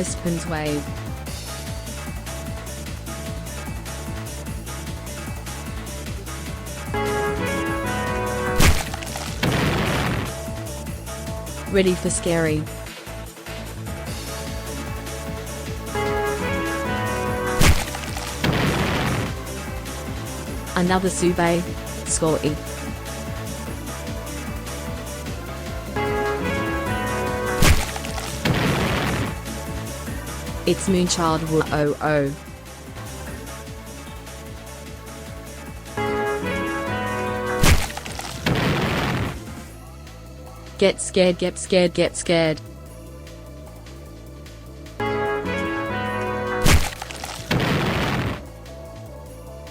Spins wave. Ready for scary. Another Sube. Score-y. It's Moonchild woo-oh-oh. Get scared, get scared, get scared.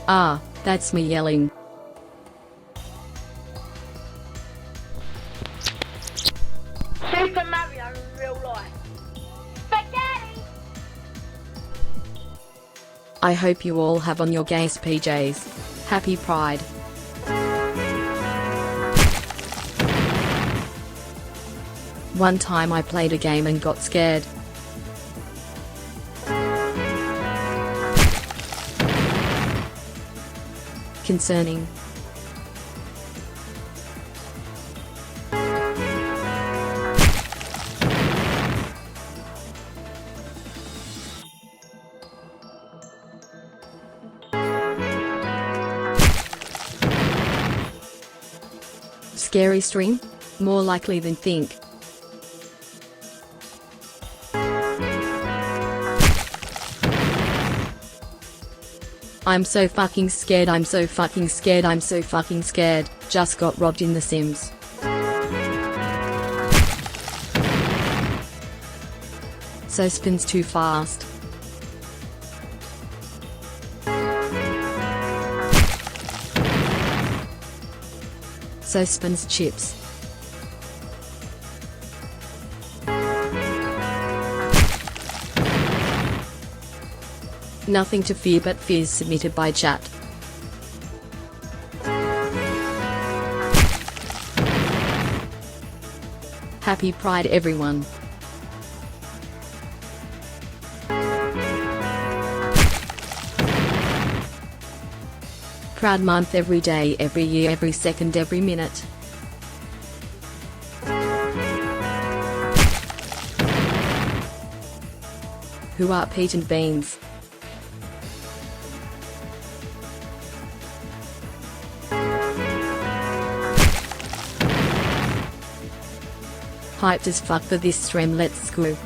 Ah, that's me yelling. Super Mario in real life. Spaghetti! I hope you all have on your gayest PJs. Happy Pride. One time I played a game and got scared. Concerning. Scary stream? More likely than think. I'm so fucking scared, I'm so fucking scared, I'm so fucking scared. Just got robbed in The Sims. So spins too fast. So spins chips. Nothing to fear but fears submitted by chat. Happy Pride everyone. Proud month every day, every year, every second, every minute. Who are Pete and Beans? Hyped as fuck for this stream, let's go.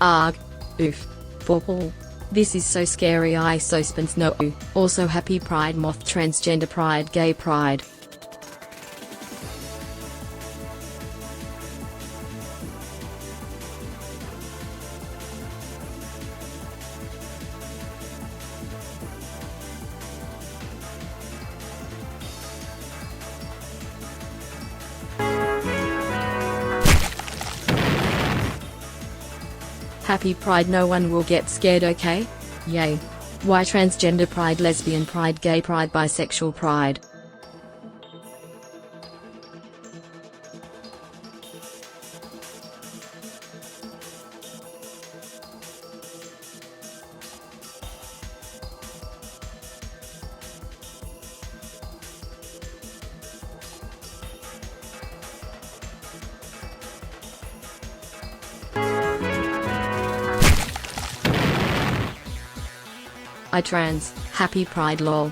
Arg. Oof. Forpal. This is so scary, I so spins no. Also happy Pride Moth, transgender pride, gay pride. Happy Pride, no one will get scared, okay? Yay. Why transgender pride, lesbian pride, gay pride, bisexual pride? I trans. Happy Pride lol.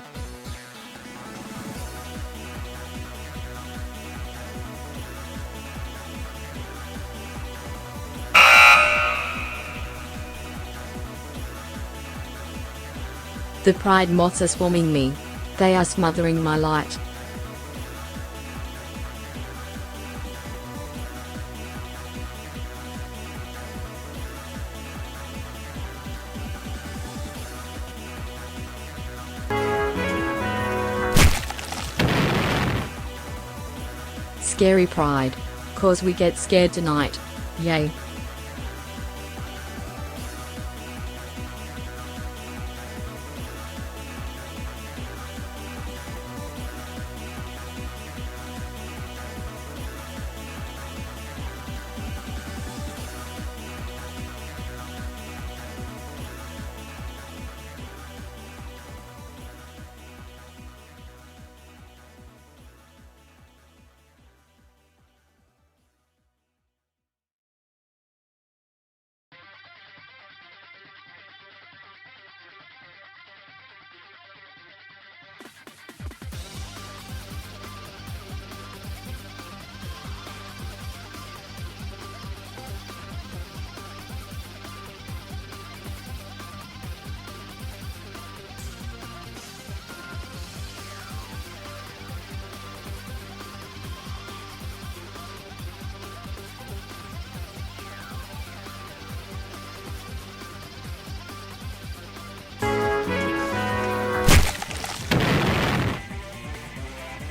The pride moths are swarming me. They are smothering my light. scary pride. Cause we get scared tonight. Yay.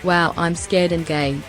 Wow, I'm scared and gay.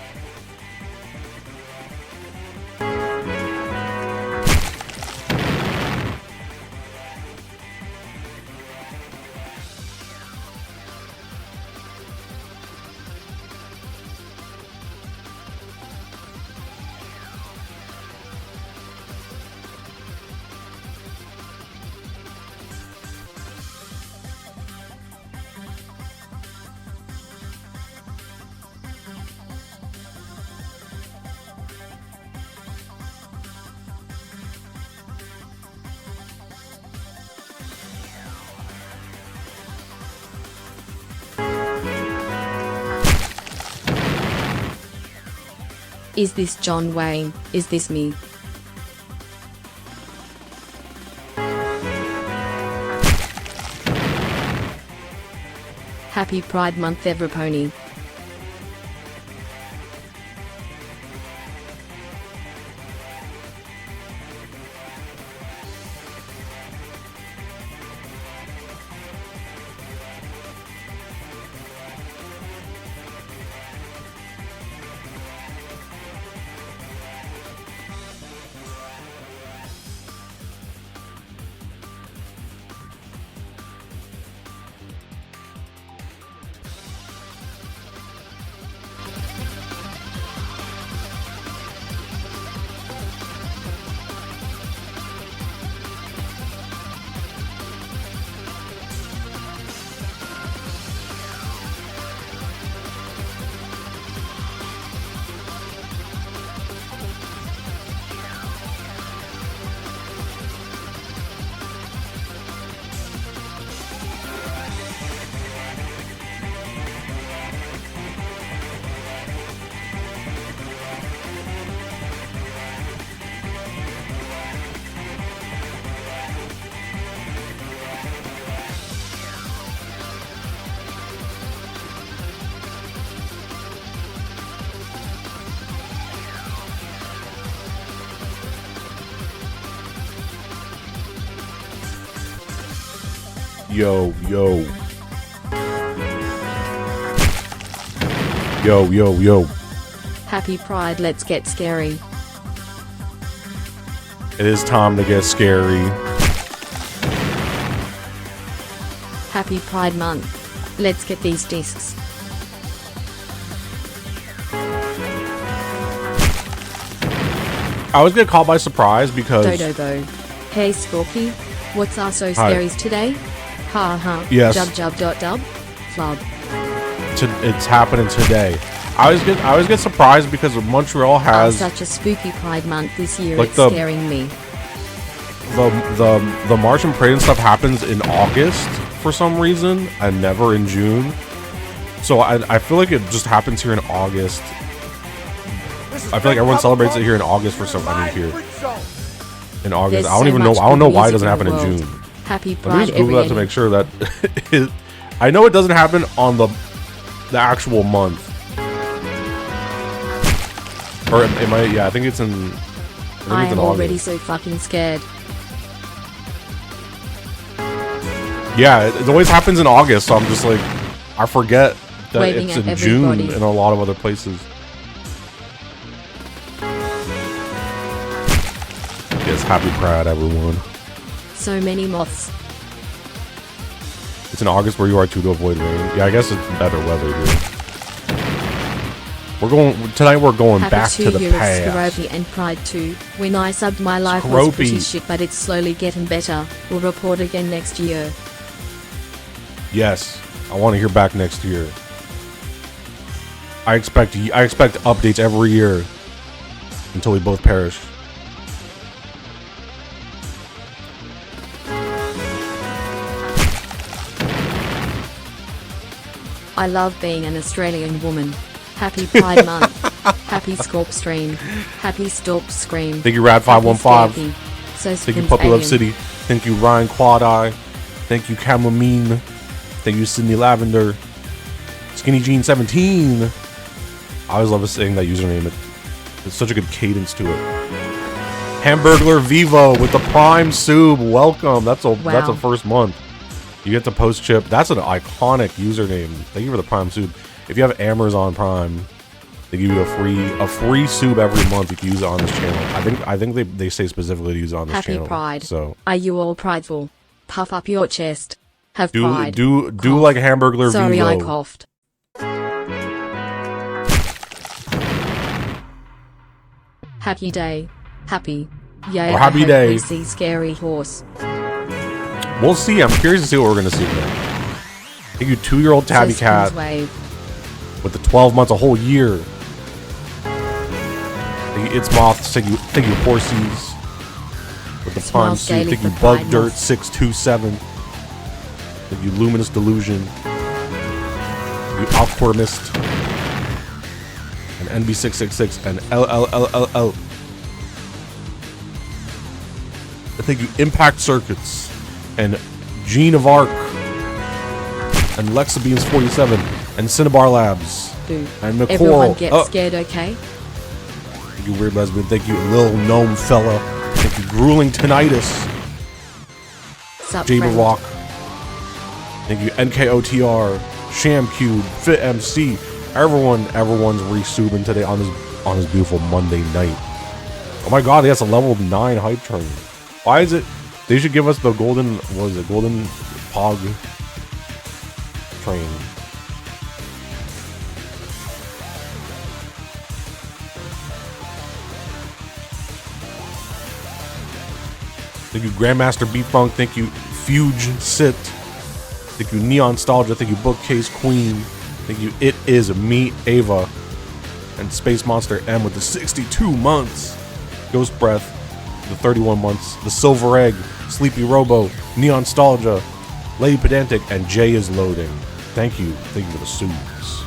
Is this John Wayne? Is this me? Happy Pride Month everpony. Yo, yo. Yo, yo, yo. Happy Pride, let's get scary. It is time to get scary. Happy Pride Month. Let's get these discs. I always get caught by surprise because... Dodo. Hey Scorky, what's our so scaries today? Ha ha. Yes. Dub. Flub. It's happening today. I always get surprised because Montreal has such a spooky Pride Month this year. Like it's scaring me. The March and Parade and stuff happens in August for some reason and never in June. So I feel like it just happens here in August. I feel like everyone celebrates it here in August for some reason here. In August. I don't know why it doesn't happen in June. Happy Pride. Let me just Google that to make sure that I know it doesn't happen on the actual month. Or it might, yeah, I think it's in I am already so fucking scared. Yeah, it always happens in August, so I'm just like, I forget that it's in June in a lot of other places. Yes, happy Pride, everyone. So many moths. It's in August where you are too to avoid rain. Yeah, I guess it's better weather here. Tonight we're going Happy back to the past. Scropy and Pride 2. When I subbed, my life was pretty shit, but it's slowly getting better. We'll report again next year. Yes, I want to hear back next year. I expect updates every year until we both perish. I love being an Australian woman. Happy Pride Month. Happy Scorp Stream. Happy Storp Scream. Thank you, Rad515. So thank you, Puppy Love City. Thank you, Ryan Quad Eye. Thank you, Chamomine. Thank you, Sydney Lavender. Skinny Jean 17. I always love saying that username. It's such a good cadence to it. Hamburglar Vivo with the Prime Sub. Welcome. That's a first month. You get the post chip. That's an iconic username. Thank you for the Prime Sub. If you have Amazon Prime, they give you a free sub every month. You can use it on this channel. I think they say specifically to use it on this channel. Happy Pride. So are you all prideful? Puff up your chest. Have pride. Do like Hamburglar Sorry, Vivo. I coughed. Happy day. Happy. Yeah. Or happy day. We see scary horse. We'll see. I'm curious to see what we're gonna see today. Thank you, 2-year-old tabby cat with the 12 months, a whole year. Thank you, It's Moth. Thank you, Horsies with the Prime Suit. Thank you, Bug Dirt 627. Thank you, Luminous Delusion. Thank you, Alquimist. And NB666 and LLLLL. Thank you, Impact Circuits and Gene of Arc and Lexabeans 47 and Cinnabar Labs. Boo. And McCoral. Everyone get scared, okay? Thank you, Weird Lesbian. Thank you, Lil Gnome Fella. Thank you, Grueling Tinnitus. Jaber Rock. Thank you, NKOTR, Sham Cube, Fit MC. Everyone's resubing today on this beautiful Monday night. Oh my god, that's a level 9 hype train. Why is it? They should give us the golden, what is it, golden pog train. Thank you, Grandmaster Beat Funk. Thank you, Fuge Sit. Thank you, Neon Nostalgia. Thank you, Bookcase Queen. Thank you, It Is Me, Ava. And Space Monster M with the 62 months. Ghost Breath, the 31 months. The Silver Egg, Sleepy Robo, Neon Nostalgia, Lady Pedantic, and Jay is loading. Thank you. Thank you for the subs.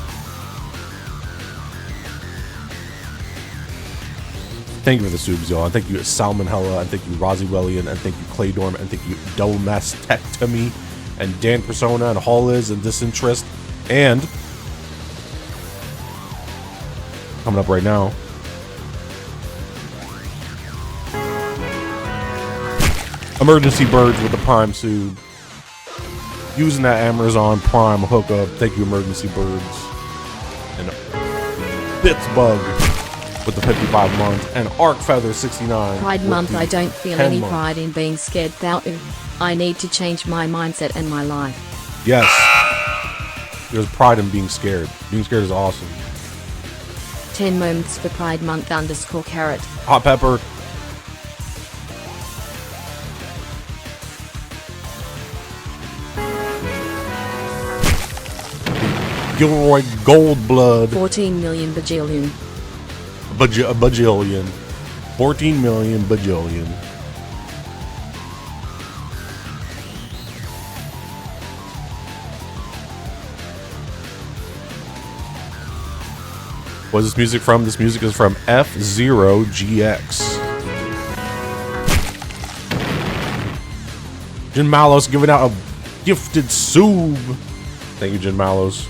Thank you for the subs, y'all. And thank you, Salmon Hella, and thank you, Rosywellian, and thank you, Claydorm, and thank you, Domestectomy, and Dan Persona, and Holliz, and Disinterest, and coming up right now, Emergency Birds with the Prime Sub. Using that Amazon Prime hookup. Thank you, Emergency Birds. And Bitsbug with the 55 months. And Arc Feather 69. Pride Month. I don't feel any month. pride in being scared. I need to change my mindset and my life. Yes. There's pride in being scared. Being scared is awesome. 10 moments for Pride Month _ carrot. Hot Pepper. Gilroy Goldblood. 14 million bajillion. Bajillion. 14 million bajillion. What is this music from? This music is from F0GX. Jin Malos giving out a gifted sub. Thank you, Jin Malos.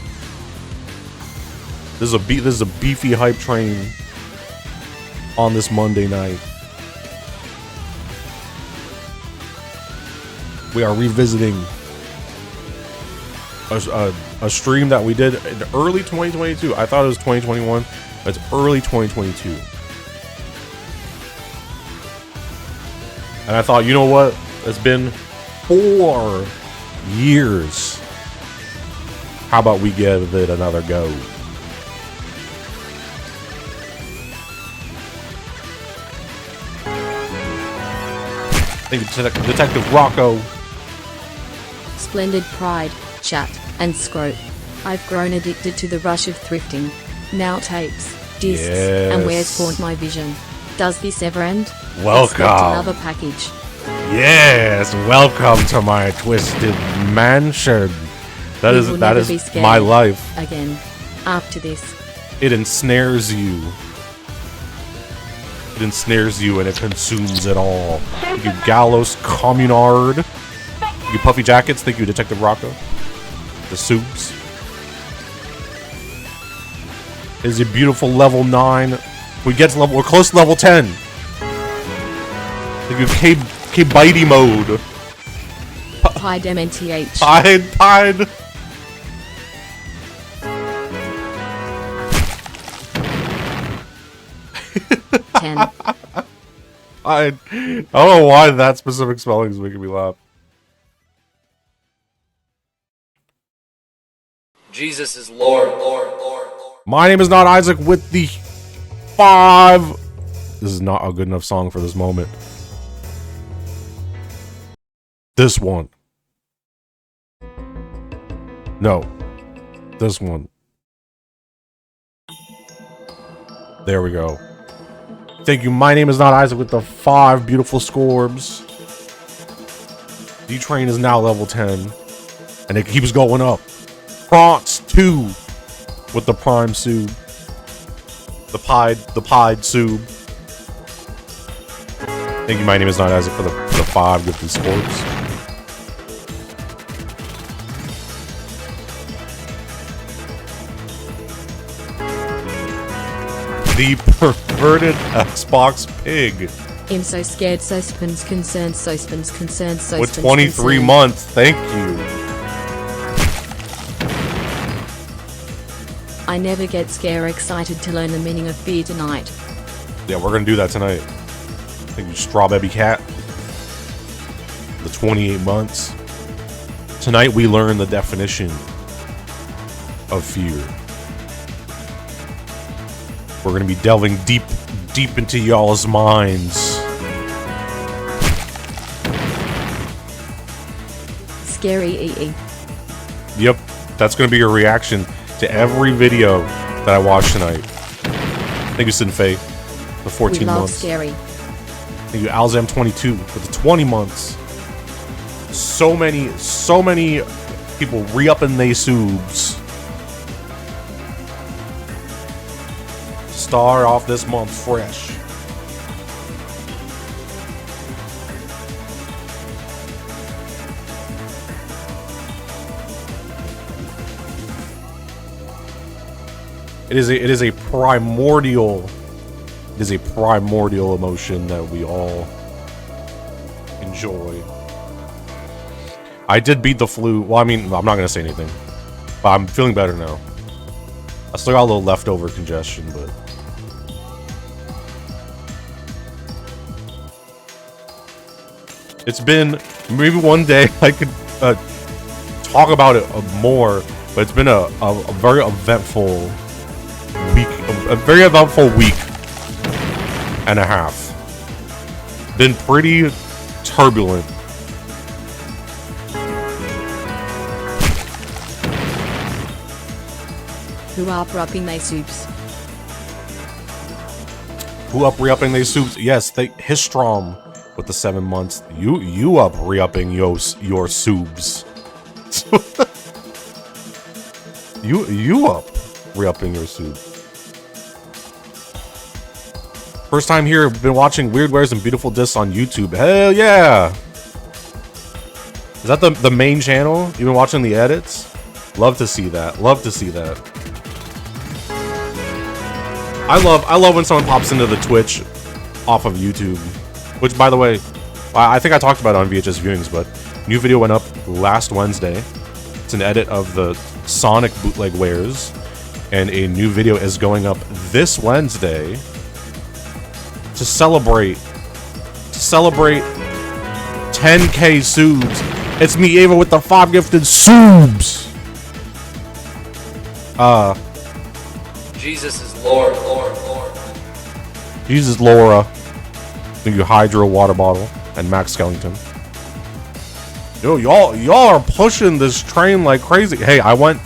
This is a beefy hype train on this Monday night. We are revisiting a stream that we did in early 2022. I thought it was 2021, but it's early 2022. And I thought, you know what? It's been 4 years. How about we give it another go? Thank you, Detective Rocco. Splendid pride, chat, and scrote. I've grown addicted to the rush of thrifting. Now tapes, discs, and where's haunt my vision? Does this ever end? Welcome. Expect another package. Yes, welcome to my twisted mansion. That is my life. Again, after this. It ensnares you. It ensnares you and it consumes it all. Thank you, Gallows Communard. Thank you, Puffy Jackets. Thank you, Detective Rocco. The Soups. Is a beautiful level 9. We're close to level 10. Thank you, K Bitey mode. Pied MNTH. Pied. 10. I don't know why that specific spelling is making me laugh. Jesus is Lord. My name is not Isaac with the 5. This is not a good enough song for this moment. This one. No. This one. There we go. Thank you. My name is not Isaac with the 5 beautiful scorbs. D-Train is now level 10. And it keeps going up. Prance 2 with the Prime Sub. The Pied Sub. Thank you. My name is not Isaac for the 5 gifted scorbs. The perverted Xbox pig. I'm so scared, so spins concerned, so spins concerned, so with spins 23 concerned. months. Thank you. I never get scare excited to learn the meaning of beer tonight. Yeah, we're gonna do that tonight. Thank you, Straw Baby Cat. The 28 months. Tonight we learn the definition of fear. We're gonna be delving deep into y'all's minds. Scary EE. Yep, that's gonna be your reaction to every video that I watch tonight. Thank you, Sinfei, for 14 we love months. scary. Thank you, Alzam22 for the 20 months. So many people re-upping they subs. Start off this month fresh. It is a primordial emotion that we all enjoy. I did beat the flu. Well, I mean, I'm not gonna say anything, but I'm feeling better now. I still got a little leftover congestion, but it's been, maybe one day I could talk about it more, but it's been a very eventful week, a very eventful week and a half. Been pretty turbulent. Who are upping they soups? Who up re-upping they soups? Yes, they Histrom with the 7 months. You up re-upping your subs. you up re-upping your soup. First time here, been watching Weird Wares and Beautiful Discs on YouTube. Hell yeah! Is that the main channel? You been watching the edits? Love to see that. Love to see that. I love when someone pops into the Twitch off of YouTube. Which, by the way, I think I talked about it on VHS Viewings, but new video went up last Wednesday. It's an edit of the Sonic bootleg wares, and a new video is going up this Wednesday to celebrate 10K subs. It's me, Ava, with the 5 gifted subs. Jesus is Lord, Lord, Lord. Jesus, Laura. Thank you, Hydro water bottle and Max Skellington. Yo, y'all are pushing this train like crazy. Hey, I went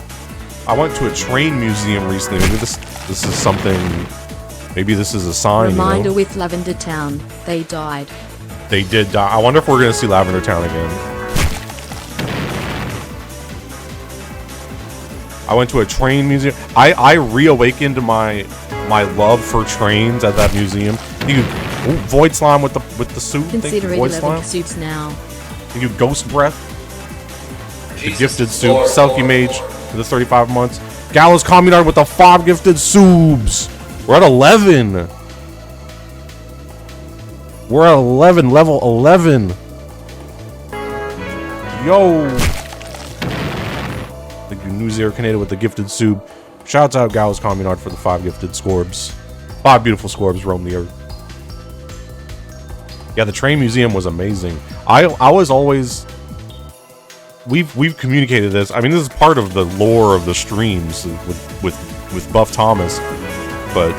to a train museum recently. Maybe this is something. Maybe this is a sign. Reminder, you know? with Lavender Town, they died. They did die. I wonder if we're gonna see Lavender Town again. I went to a train museum. I reawakened my love for trains at that museum. You Void Slime with the suit. Consider it Void 11 Slime. soups now. Thank you, Ghost Breath. Jesus The gifted is soup. Lord, Selkie Lord, Mage Lord. for the 35 months. Gallows Communard with the 5 gifted subs. We're at 11. We're at 11. Level 11. Yo. Thank you, New Zero Canada with the gifted soup. Shouts out Gallows Communard for the 5 gifted scorbs. 5 beautiful scorbs roam the earth. Yeah, the train museum was amazing. I was always... We've communicated this. I mean, this is part of the lore of the streams with Buff Thomas. But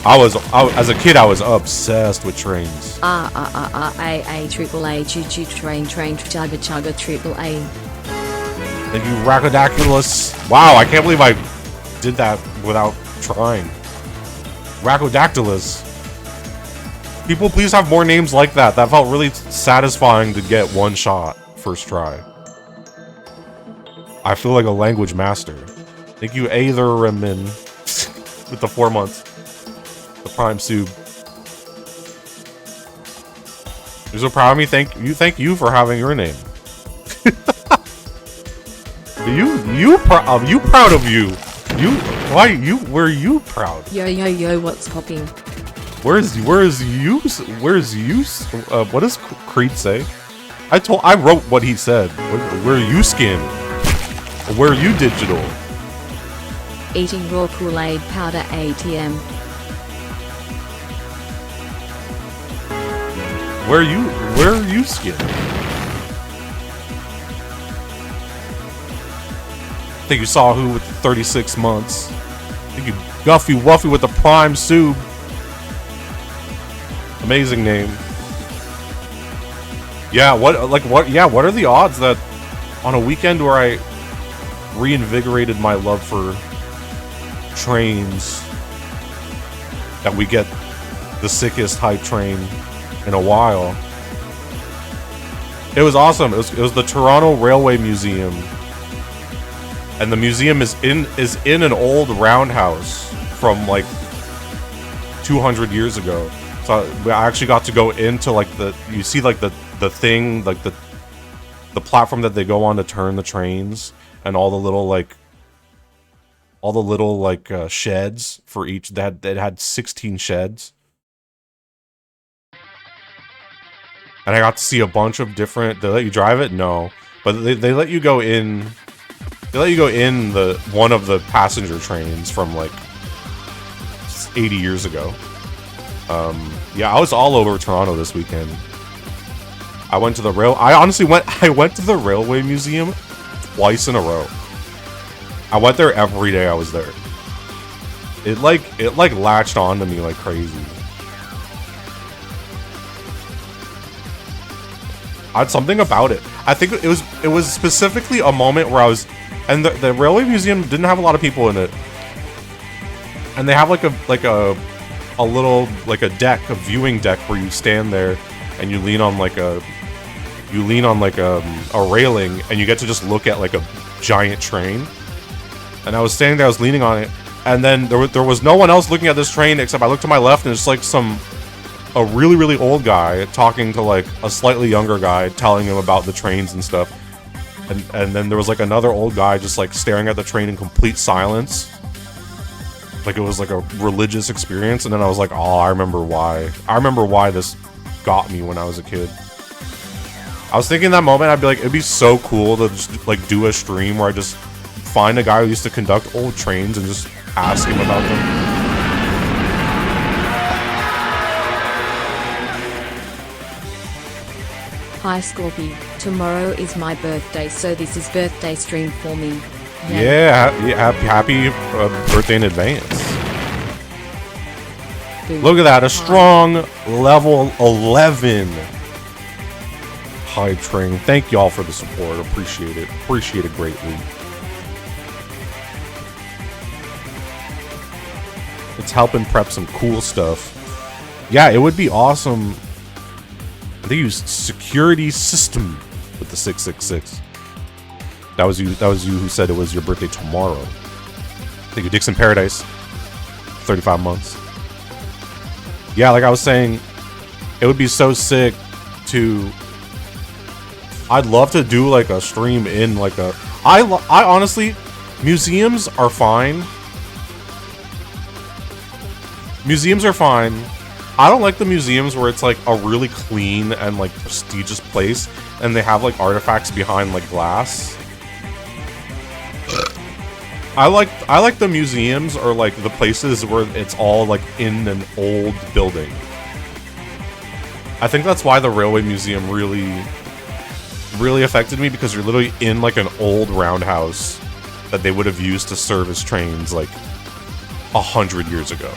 as a kid, I was obsessed with trains. Triple A, choo choo train, chugga chugga, triple A. Thank you, Racodactylus. Wow, I can't believe I did that without trying. Racodactylus. People, please have more names like that. That felt really satisfying to get one shot first try. I feel like a language master. Thank you, Aetherman, with the 4 months. The Prime Sub. You're so proud of me. Thank you for having your name. you proud of you. Were you proud? Yo, what's popping? Where's you? What does Creed say? I wrote what he said. Where you skin? Where you digital? Eating raw Kool-Aid powder ATM. Where you skin? Thank you, Sahu, with 36 months. Thank you, Guffy Wuffy with the Prime Sub. Amazing name. Yeah, what are the odds that on a weekend where I reinvigorated my love for trains that we get the sickest hype train in a while? It was awesome. It was the Toronto Railway Museum. And the museum is in an old roundhouse from like 200 years ago. So I actually got to go into like you see like the thing, like the platform that they go on to turn the trains, and all the little sheds for each. That had 16 sheds. And I got to see a bunch of different. They let you drive it? No, but they let you go in. They let you go in one of the passenger trains from like 80 years ago. Yeah, I was all over Toronto this weekend. I went to the I went to the Railway Museum twice in a row. I went there every day I was there. It latched on to me like crazy. I had something about it. I think it was specifically a moment where I was, and the Railway Museum didn't have a lot of people in it, and they have like a little deck, a viewing deck where you stand there and you lean on like a railing, and you get to just look at like a giant train. And I was standing there, I was leaning on it, and then there was no one else looking at this train except I looked to my left, and it's like a really, really old guy talking to like a slightly younger guy, telling him about the trains and stuff. And then there was like another old guy just like staring at the train in complete silence. Like it was like a religious experience. And then I was like, oh, I remember why this got me when I was a kid. I was thinking that moment, I'd be like, it'd be so cool to just like do a stream where I just find a guy who used to conduct old trains and just ask him about them. Hi Scorpy, tomorrow is my birthday, so this is birthday stream for me. Yay. Yeah, happy birthday in advance. Boo. Look at that, a Hi. strong level 11 hype train. Thank y'all for the support. Appreciate it. Appreciate it greatly. It's helping prep some cool stuff. Yeah, it would be awesome. They used security system with the 666. That was you who said it was your birthday tomorrow. Thank you, Dixon Paradise. 35 months. Yeah, like I was saying, it would be so sick to... I'd love to do like a stream in like a... I honestly... Museums are fine. Museums are fine. I don't like the museums where it's like a really clean and like prestigious place and they have like artifacts behind like glass. I like the museums or like the places where it's all like in an old building. I think that's why the Railway Museum really affected me, because you're literally in like an old roundhouse that they would have used to service trains like 100 years ago.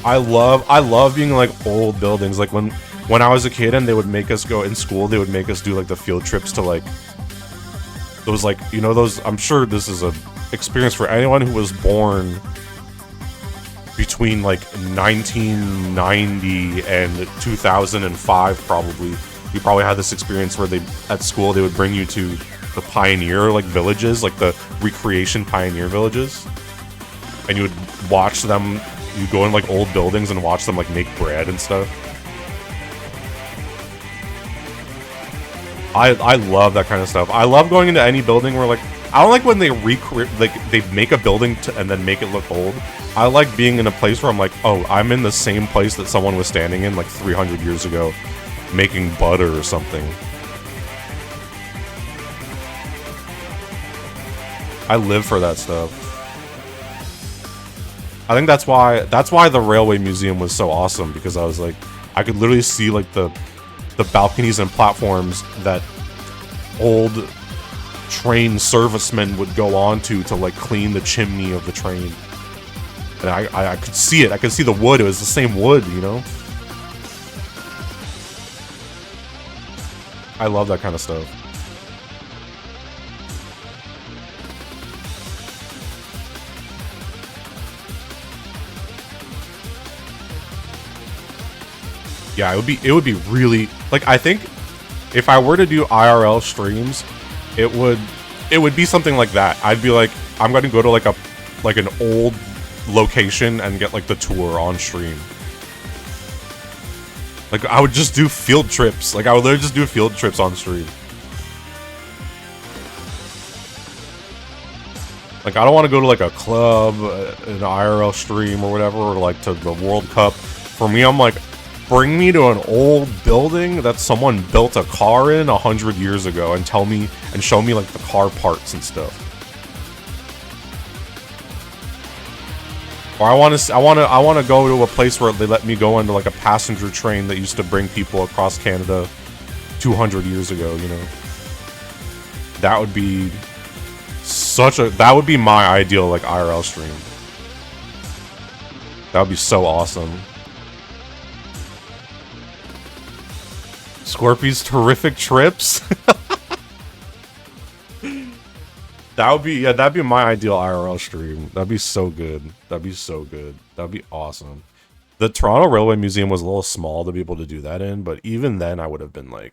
I love being like old buildings. Like when I was a kid and they would make us go in school, they would make us do like the field trips to like those, like, you know, those, I'm sure this is a experience for anyone who was born between like 1990 and 2005 probably. You probably had this experience where they, at school, they would bring you to the pioneer like villages, like the recreation pioneer villages. And you would watch them, you go in like old buildings and watch them like make bread and stuff. I love that kind of stuff. I love going into any building where like, I don't like when they they make a building and then make it look old. I like being in a place where I'm like, oh, I'm in the same place that someone was standing in like 300 years ago, making butter or something. I live for that stuff. I think that's why the Railway Museum was so awesome, because I was like, I could literally see like the balconies and platforms that old train servicemen would go onto to like clean the chimney of the train. And I could see it. I could see the wood. It was the same wood, you know? I love that kind of stuff. Yeah, it would be really, like, I think if I were to do IRL streams, it would be something like that. I'd be like, I'm going to go to like an old location and get like the tour on stream. Like, I would just do field trips. Like, I would literally just do field trips on stream. Like, I don't want to go to like a club, an IRL stream or whatever, or like to the World Cup. For me, I'm like, bring me to an old building that someone built a car in 100 years ago and tell me and show me like the car parts and stuff. Or I want to go to a place where they let me go into like a passenger train that used to bring people across Canada 200 years ago, you know. That would be that would be my ideal like IRL stream. That would be so awesome. Scorpy's terrific trips. That would be, yeah, that'd be my ideal IRL stream. That'd be so good. That'd be so good. That'd be awesome. The Toronto Railway Museum was a little small to be able to do that in, but even then I would have been like,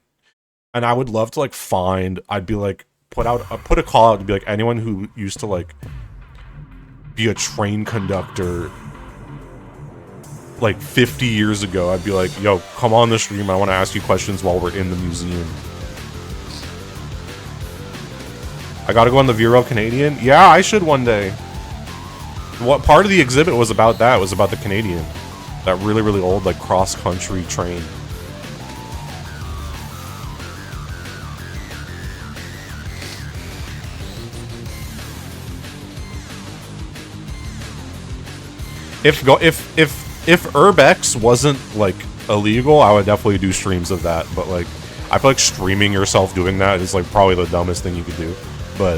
and I would love to like find, I'd be like, put a call out to be like, anyone who used to like be a train conductor like 50 years ago, I'd be like, yo, come on the stream, I want to ask you questions while we're in the museum. I gotta go on the Vero Canadian? Yeah, I should one day. What part of the exhibit was about that? It was about the Canadian. That really, really old, like, cross-country train. if Urbex wasn't like illegal, I would definitely do streams of that. But like, I feel like streaming yourself doing that is like probably the dumbest thing you could do. But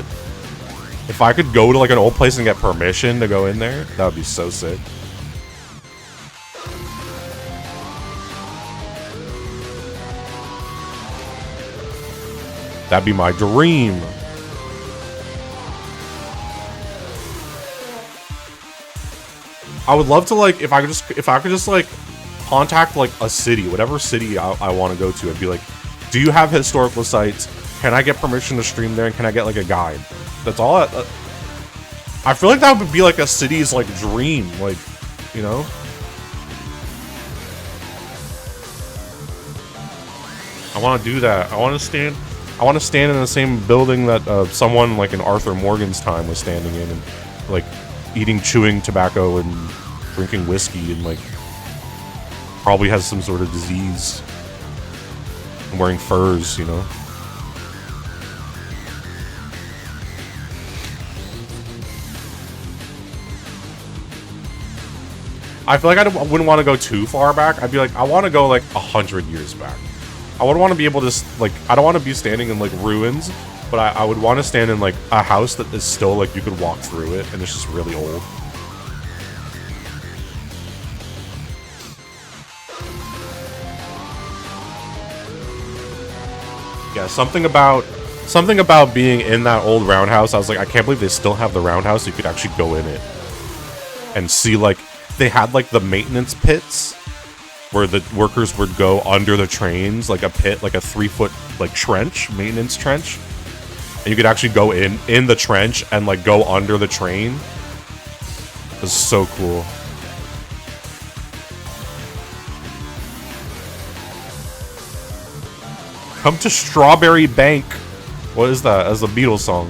if I could go to like an old place and get permission to go in there, that would be so sick. That'd be my dream. I would love to like if I could just like contact like a city, whatever city I want to go to. I'd be like, do you have historical sites? Can I get permission to stream there? And can I get like a guide? That's all. I feel like that would be like a city's like dream, like, you know. I want to do that. I want to stand in the same building that someone like in Arthur Morgan's time was standing in, and like chewing tobacco and drinking whiskey, and like probably has some sort of disease and wearing furs, you know. I feel like I wouldn't want to go too far back. I'd be like, I want to go like 100 years back. I would want to be able to, like, I don't want to be standing in like ruins, but I would want to stand in like a house that is still like you could walk through it and it's just really old. Yeah, something about being in that old roundhouse. I was like, I can't believe they still have the roundhouse. You could actually go in it and see, like, they had like the maintenance pits where the workers would go under the trains, like a pit, like a 3-foot like trench, maintenance trench, and you could actually go in the trench and like go under the train. It was so cool. Come to Strawberry Bank. What is that? As a Beatles song.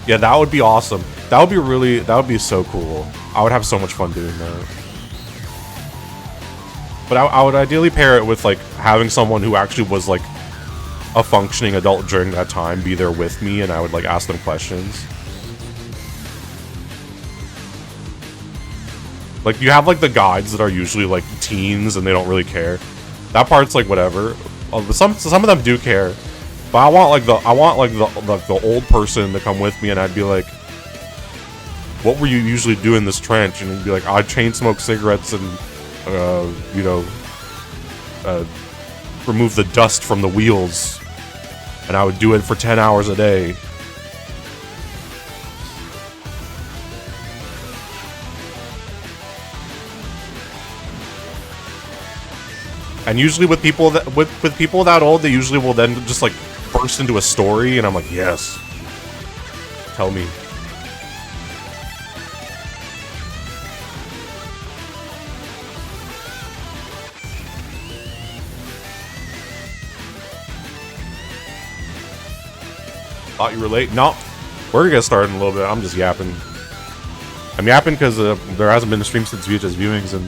Yeah, that would be awesome. That would be so cool. I would have so much fun doing that. But I would ideally pair it with like having someone who actually was like a functioning adult during that time be there with me, and I would like ask them questions. Like, you have like the guides that are usually like teens and they don't really care. That part's like whatever. Some of them do care, but I want the old person to come with me, and I'd be like, "What were you usually doing in this trench?" And he'd be like, "I'd chain smoke cigarettes and you know, remove the dust from the wheels, and I would do it for 10 hours a day." And usually with people that old, they usually will then just like burst into a story, and I'm like, yes, tell me. Thought you were late? No, we're gonna get started in a little bit. I'm just yapping. I'm yapping because there hasn't been a stream since VHS viewings, and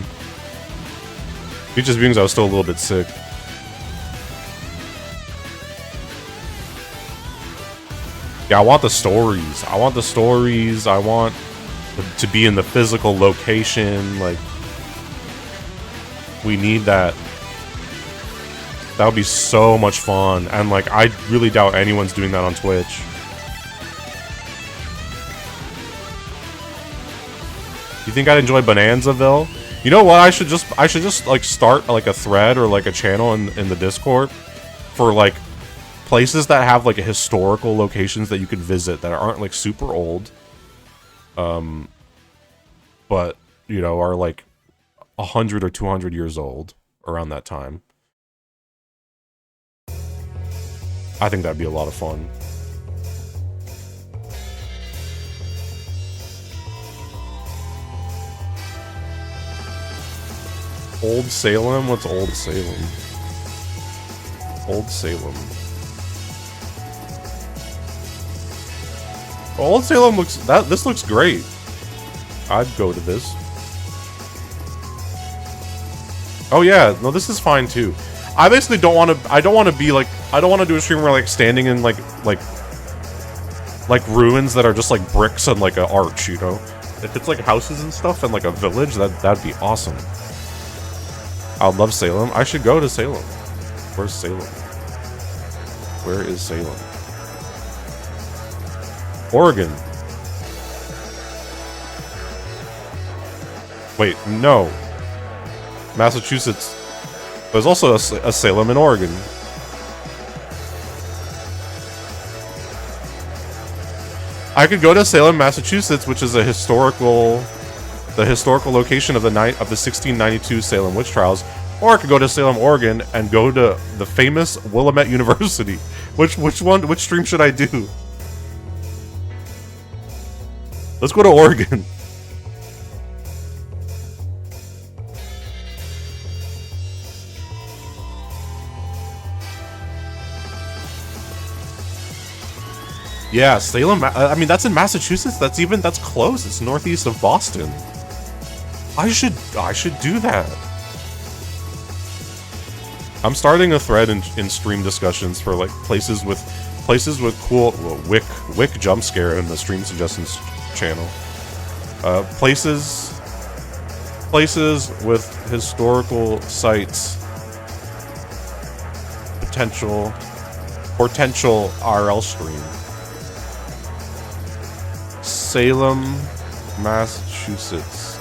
VHS viewings I was still a little bit sick. Yeah, I want the stories. I want the stories. I want to be in the physical location. Like, we need that. That would be so much fun. And like, I really doubt anyone's doing that on Twitch. You think I'd enjoy Bonanzaville? You know what? I should just like start like a thread or like a channel in the Discord for like places that have like historical locations that you could visit that aren't like super old, but you know, are like 100 or 200 years old around that time. I think that'd be a lot of fun. Old Salem? What's Old Salem? Old Salem. Old Salem looks... This looks great. I'd go to this. Oh yeah, no, this is fine too. I basically don't want to... I don't want to be like... I don't want to do a stream where like standing in like ruins that are just like bricks and like an arch, you know? if it's like houses and stuff and like a village, that'd be awesome. I would love Salem. I should go to Salem. Where's Salem? Where is Salem? Oregon. Wait, no. Massachusetts. There's also a Salem in Oregon. I could go to Salem, Massachusetts, which is the historical location of the 1692 Salem witch trials, or I could go to Salem, Oregon, and go to the famous Willamette University. Which stream should I do? Let's go to Oregon. Yeah, Salem. I mean, that's in Massachusetts. That's close. It's northeast of Boston. I should do that. I'm starting a thread in stream discussions for like places with cool Wick jump scare in the stream suggestions channel. Places with historical sites. Potential RL stream. Salem, Massachusetts.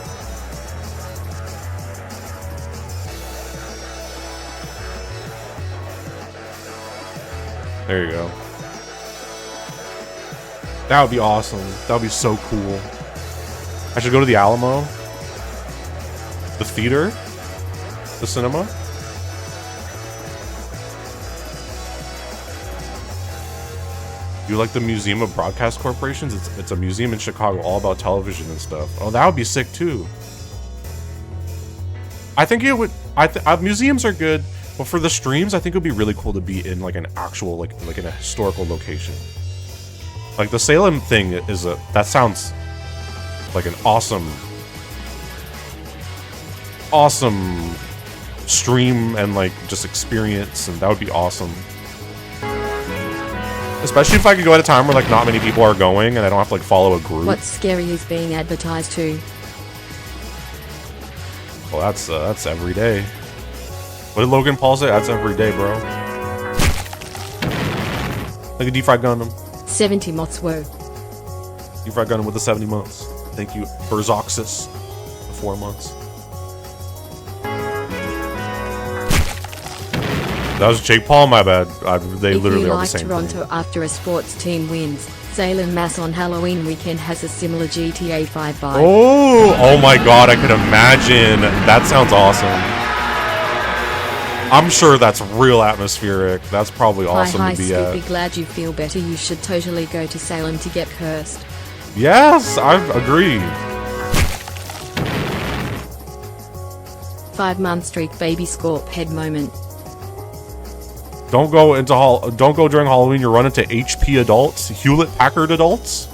There you go. That would be awesome. That would be so cool. I should go to the Alamo. The theater. The cinema. You like the Museum of Broadcast Corporations? It's a museum in Chicago all about television and stuff. Oh, that would be sick too. I think it would. Museums are good, but for the streams, I think it would be really cool to be in like an actual like in a historical location. Like the Salem thing that sounds like an awesome stream and like just experience, and that would be awesome. Especially if I could go at a time where like not many people are going and I don't have to like follow a group. What's scary is being advertised to. Well, that's every day. What did Logan Paul say? That's every day, bro. Like a deep-fried Gundam. 70 months were. Deep-fried Gundam with the 70 months. Thank you, Berzoxis. The 4 months. That was Jake Paul, my bad. They literally are the same Toronto thing. after a sports team wins, Salem, Mass on Halloween weekend has a similar GTA 5 vibe. Oh my god, I could imagine. That sounds awesome. I'm sure that's real atmospheric. That's probably awesome hi, to be at. Scoopy, glad you feel better. You should totally go to Salem to get cursed. Yes, I agree. 5-month streak baby scorp head moment. Don't go during Halloween. You run into HP adults, Hewlett Packard adults.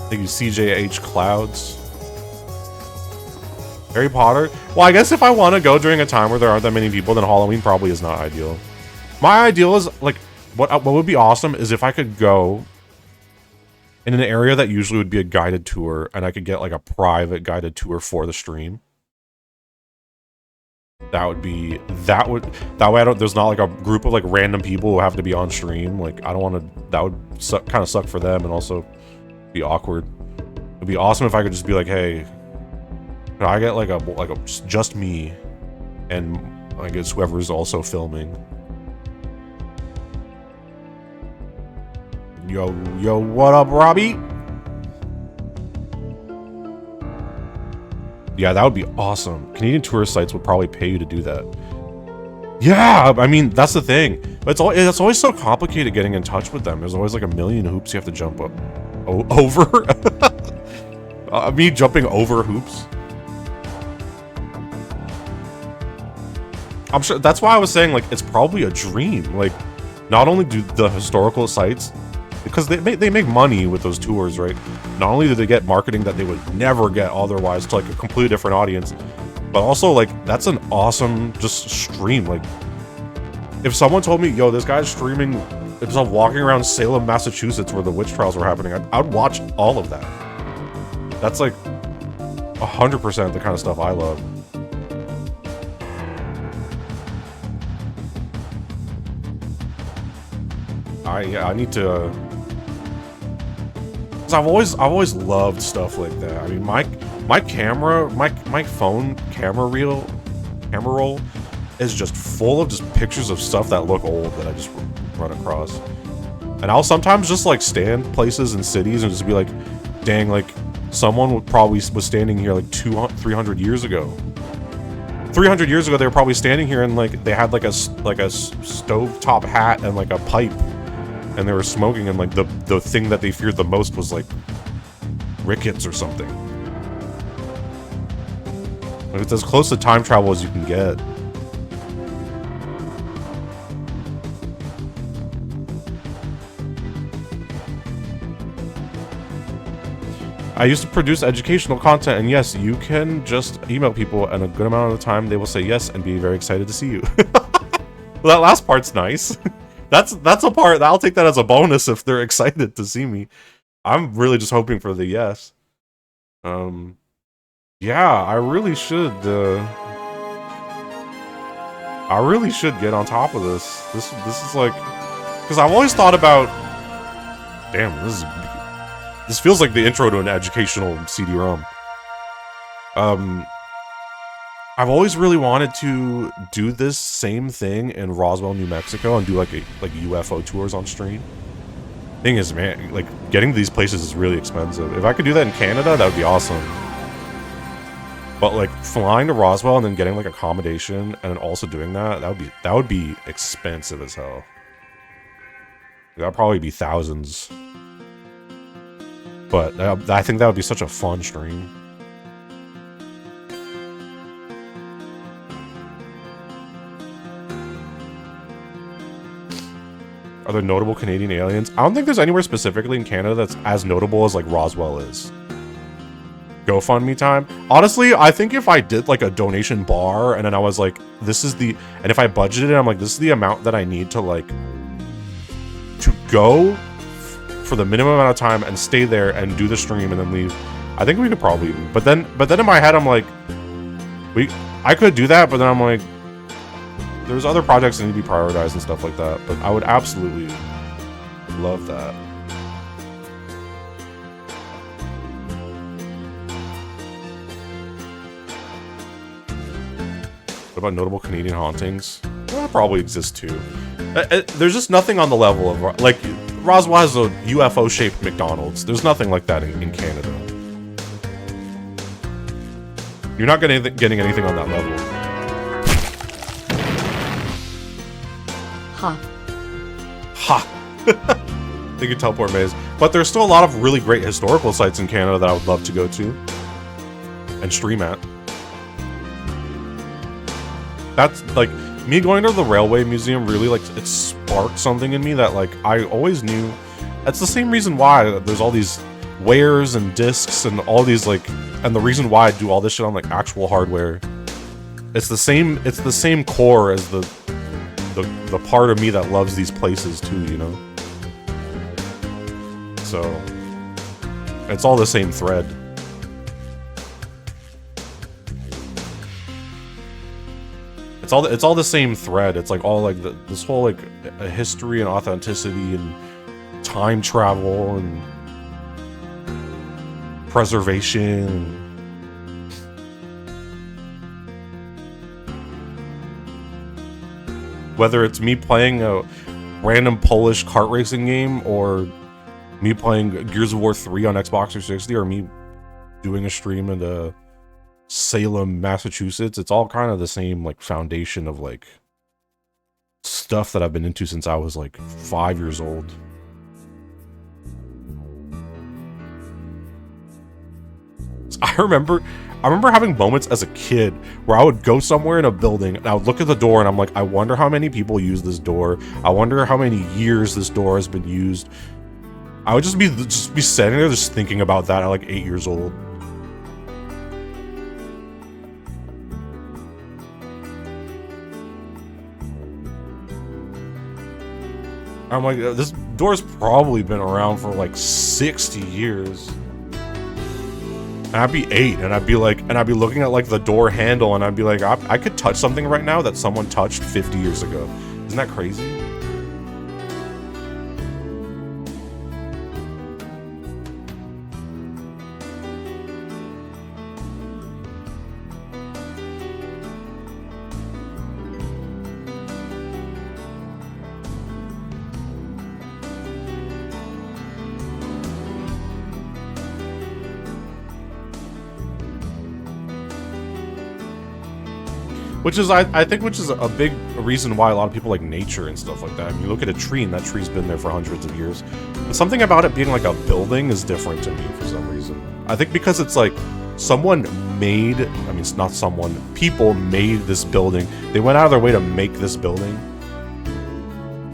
Thank you, CJH Clouds. Harry Potter. Well, I guess if I want to go during a time where there aren't that many people, then Halloween probably is not ideal. My ideal is like what would be awesome is if I could go in an area that usually would be a guided tour, and I could get like a private guided tour for the stream. That way there's not like a group of like random people who have to be on stream. Like I don't want to. That would kind of suck for them and also be awkward. It'd be awesome if I could just be like, hey, can I get like a just me, and I guess whoever's also filming. Yo, what up, Robbie? Yeah, that would be awesome. Canadian tourist sites would probably pay you to do that. Yeah, I mean, that's the thing. But it's always so complicated getting in touch with them. There's always like a million hoops you have to jump up over. Me jumping over hoops. I'm sure that's why I was saying like it's probably a dream. Like, not only do the historical sites, because they make money with those tours, right? Not only do they get marketing that they would never get otherwise to like a completely different audience, but also like that's an awesome just stream. Like, if someone told me, yo, this guy's streaming It's I'm walking around Salem, Massachusetts, where the witch trials were happening. I'd watch all of that. That's like 100% the kind of stuff I love. I need to. Cause I've always loved stuff like that. I mean, my phone camera roll is just full of just pictures of stuff that look old that I just run across. And I'll sometimes just like stand places in cities and just be like, dang, like someone was standing here like 300 years ago. 300 years ago, they were probably standing here and like they had like a stovetop hat and like a pipe, and they were smoking, and like the thing that they feared the most was like rickets or something. Like, it's as close to time travel as you can get. I used to produce educational content, and yes, you can just email people, and a good amount of the time they will say yes and be very excited to see you. Well, that last part's nice. That's a part, I'll take that as a bonus if they're excited to see me. I'm really just hoping for the yes. Yeah, I really should get on top of this. This is like, because I've always thought about, damn, this feels like the intro to an educational CD-ROM. I've always really wanted to do this same thing in Roswell, New Mexico, and do like UFO tours on stream. Thing is, man, like getting to these places is really expensive. If I could do that in Canada, that would be awesome. But like flying to Roswell and then getting like accommodation and also doing that would be expensive as hell. That'd probably be thousands. But I think that would be such a fun stream. Are there notable Canadian aliens? I don't think there's anywhere specifically in Canada that's as notable as like Roswell is. GoFundMe time. Honestly, I think if I did like a donation bar and then I was like, this is the, and if I budgeted it, I'm like, this is the amount that I need to like, to go for the minimum amount of time and stay there and do the stream and then leave. I think we could probably, but then in my head, I'm like, I could do that, but then I'm like, there's other projects that need to be prioritized and stuff like that, but I would absolutely love that. What about notable Canadian hauntings? Well, that probably exists too. There's just nothing on the level of, like, Roswell has a UFO-shaped McDonald's. There's nothing like that in Canada. You're not getting anything on that level. Ha. Ha! They could teleport maze. But there's still a lot of really great historical sites in Canada that I would love to go to. And stream at. That's, like, me going to the Railway Museum really, like, it sparked something in me that, like, I always knew. That's the same reason why there's all these wares and discs and all these, like, and the reason why I do all this shit on, like, actual hardware. It's the same core as the part of me that loves these places too, you know? So, it's all the same thread. It's all the same thread. It's like all like this whole like a history and authenticity and time travel and preservation. Whether it's me playing a random Polish kart racing game or me playing Gears of War 3 on Xbox 360 or me doing a stream in Salem, Massachusetts, it's all kind of the same like foundation of like stuff that I've been into since I was like 5 years old. I remember having moments as a kid where I would go somewhere in a building and I would look at the door and I'm like, I wonder how many people use this door. I wonder how many years this door has been used. I would just be sitting there just thinking about that at like 8 years old. I'm like, this door's probably been around for like 60 years. And I'd be 8, and I'd be looking at like the door handle, and I'd be like, I could touch something right now that someone touched 50 years ago. Isn't that crazy? Which is, I think, which is a big reason why a lot of people like nature and stuff like that. I mean, you look at a tree, and that tree's been there for hundreds of years. But something about it being like a building is different to me for some reason. I think because it's like, someone made, I mean, it's not someone, people made this building. They went out of their way to make this building.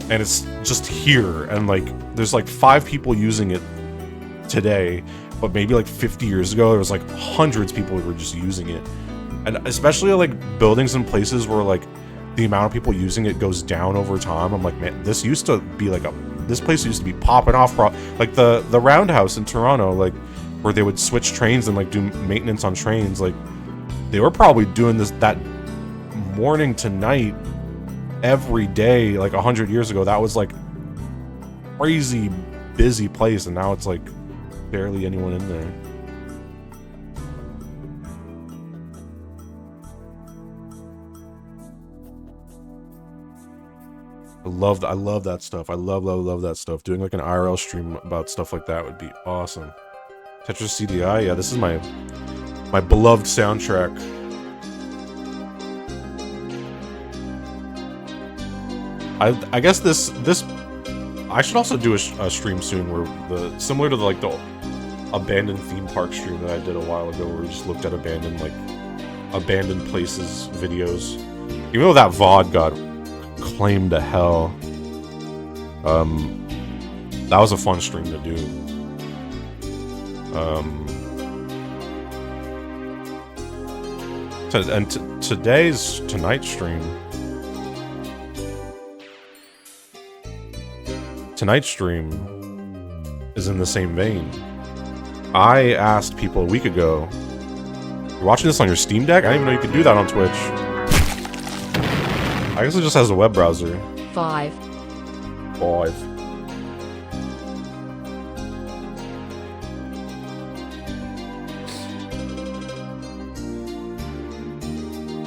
And it's just here, and like, there's like 5 people using it today. But maybe like 50 years ago, there was like hundreds of people who were just using it. And especially like buildings and places where like the amount of people using it goes down over time. I'm like, man, this used to be like this place used to be popping off. Like the Roundhouse in Toronto, like where they would switch trains and like do maintenance on trains. Like they were probably doing that morning to night every day. Like 100 years ago, that was like crazy busy place, and now it's like barely anyone in there. I love that stuff. I love that stuff. Doing like an IRL stream about stuff like that would be awesome. Tetris CDI, yeah, this is my beloved soundtrack. I guess this I should also do a stream soon where similar to the abandoned theme park stream that I did a while ago, where we just looked at abandoned places videos. Even though that VOD got claimed to hell, that was a fun stream to do. Tonight's stream is in the same vein. I asked people a week ago, you're watching this on your Steam Deck? I didn't even know you could do that on Twitch. I guess it just has a web browser. 5.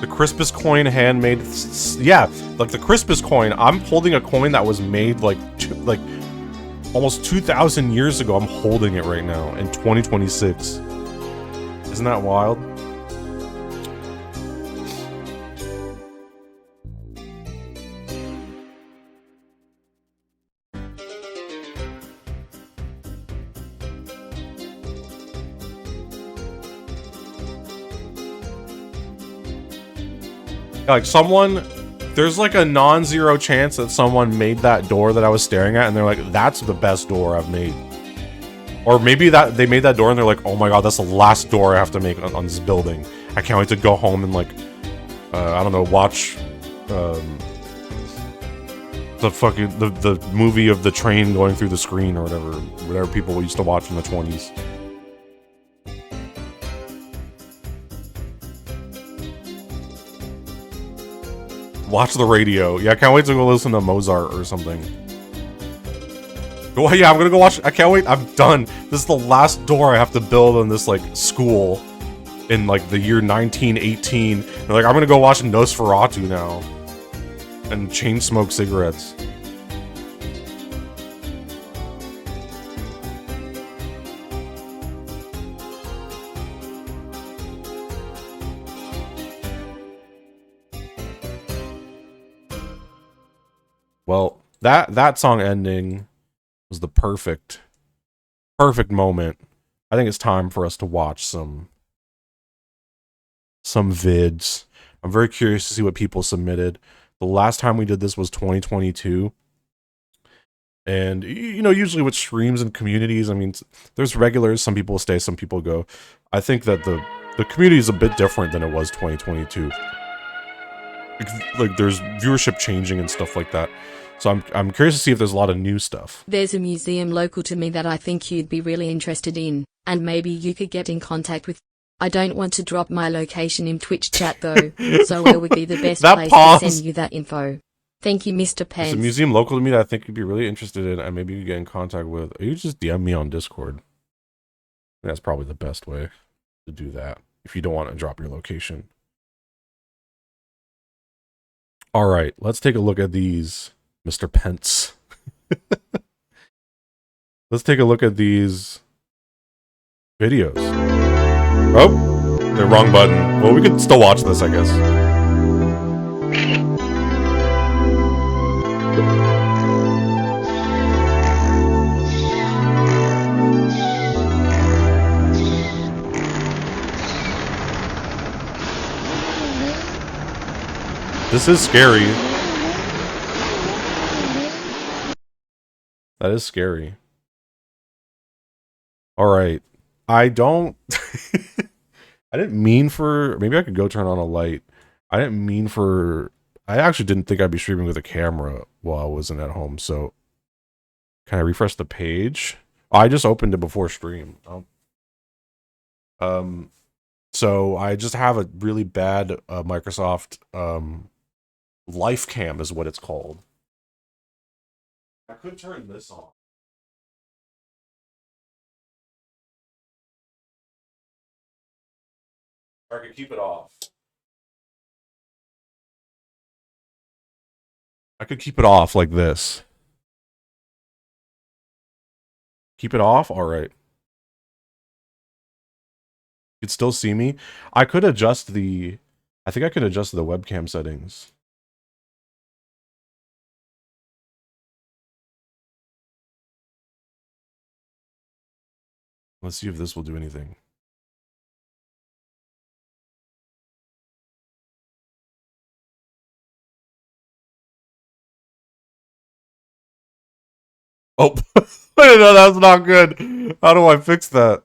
The crispest coin handmade. Yeah, like the crispest coin. I'm holding a coin that was made like almost 2,000 years ago. I'm holding it right now in 2026. Isn't that wild? Like there's like a non-zero chance that someone made that door that I was staring at, and they're like, that's the best door I've made. Or maybe that they made that door and they're like, oh my god, that's the last door I have to make on this building. I can't wait to go home and like, I don't know, watch the movie of the train going through the screen or whatever people used to watch in the 20s. Watch the radio. Yeah, I can't wait to go listen to Mozart or something. Oh yeah, I'm gonna go watch. I can't wait. I'm done. This is the last door I have to build in this like school in like the year 1918. And, like, I'm gonna go watch Nosferatu now and chain smoke cigarettes. Well, that song ending was the perfect moment. I think it's time for us to watch some vids. I'm very curious to see what people submitted. The last time we did this was 2022. And, you know, usually with streams and communities, I mean, there's regulars. Some people stay, some people go. I think that the community is a bit different than it was 2022. Like, there's viewership changing and stuff like that. So I'm curious to see if there's a lot of new stuff. There's a museum local to me that I think you'd be really interested in, and maybe you could get in contact with. I don't want to drop my location in Twitch chat though, so where would be the best place to send you that info? Thank you, Mr. Pence. There's a museum local to me that I think you'd be really interested in, and maybe you get in contact with. Or you just DM me on Discord. That's probably the best way to do that if you don't want to drop your location. All right, let's take a look at these, Mr. Pence. Let's take a look at these videos. Oh, the wrong button. Well, we could still watch this, I guess. This is scary. That is scary. All right. I don't... I didn't mean for... Maybe I could go turn on a light. I didn't mean for... I actually didn't think I'd be streaming with a camera while I wasn't at home, so... Can I refresh the page? Oh, I just opened it before stream. So I just have a really bad Microsoft... Life Cam is what it's called. I could turn this on. Or I could keep it off. I could keep it off like this. Keep it off? Alright. You can still see me. I could adjust the... I think I could adjust the webcam settings. Let's see if this will do anything. Oh, no, that's not good. How do I fix that?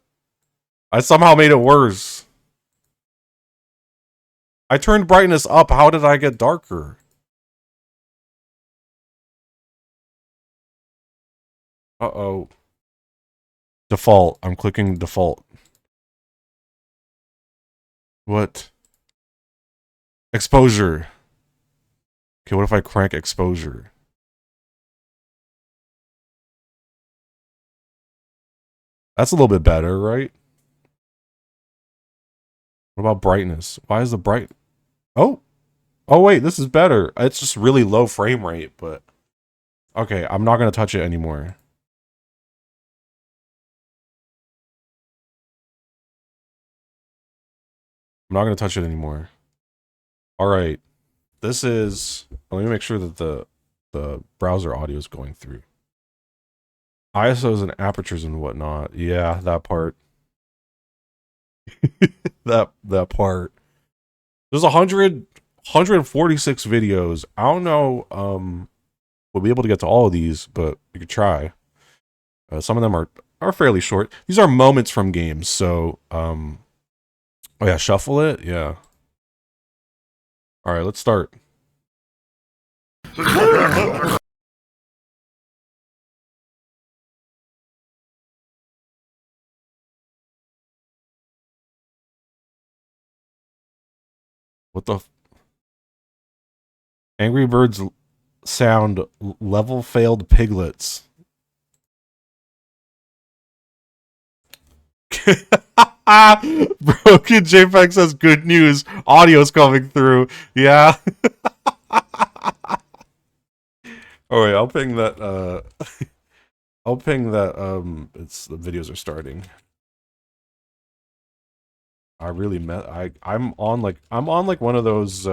I somehow made it worse. I turned brightness up. How did I get darker? Uh-oh. Default. I'm clicking default. What? Exposure. Okay, what if I crank exposure? That's a little bit better, right? What about brightness? Why is the bright... Oh! Oh, wait, this is better. It's just really low frame rate, but... Okay, I'm not going to touch it anymore. I'm not going to touch it anymore. Alright. This is... Let me make sure that the browser audio is going through. ISOs and apertures and whatnot. Yeah, that part. that part. There's 146 videos. I don't know we'll be able to get to all of these, but we could try. Some of them are fairly short. These are moments from games, so oh yeah, shuffle it. Yeah. All right, let's start. What the Angry Birds sound level failed piglets. Broken JPEG says good news. Audio's coming through. Yeah. Oh wait, I'll ping that I'll ping that it's the videos are starting. I really met I'm on like one of those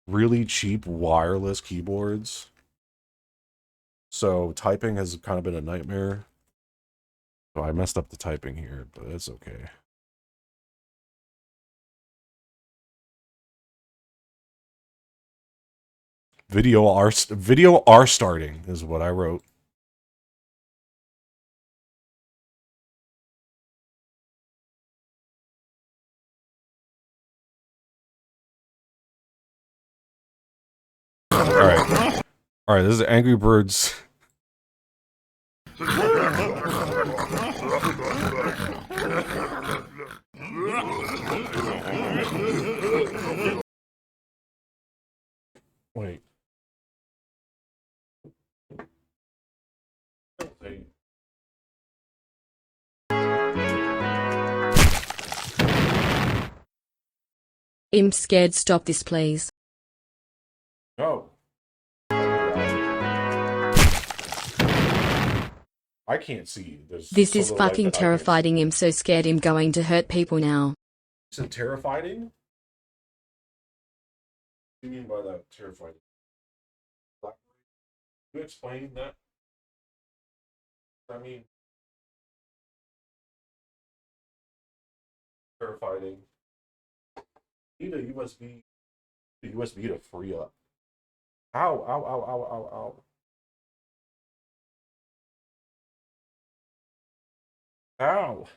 really cheap wireless keyboards. So typing has kind of been a nightmare. So I messed up the typing here, but it's okay. Video are starting is what I wrote. All All right, this is Angry Birds. Wait. I'm scared. Stop this, please. No. I can't see. This is fucking terrifying. I'm so scared. I'm going to hurt people now. Is it terrifying? What do you mean by that, terrifying? Can you explain that? I mean, terrifying. Need a USB to free up. Ow, ow, ow, ow, ow, ow. Ow.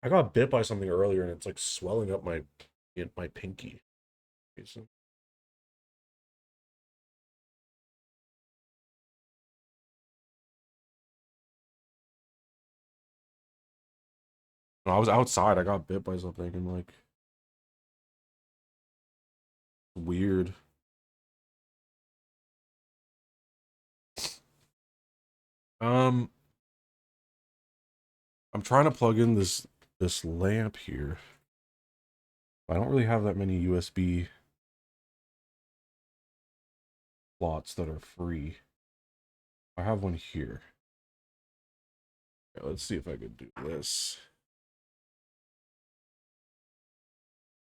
I got bit by something earlier and it's like swelling up my pinky. I was outside, I got bit by something and like weird. I'm trying to plug in this lamp here. I don't really have that many USB slots that are free. I have one here. Okay, let's see if I could do this.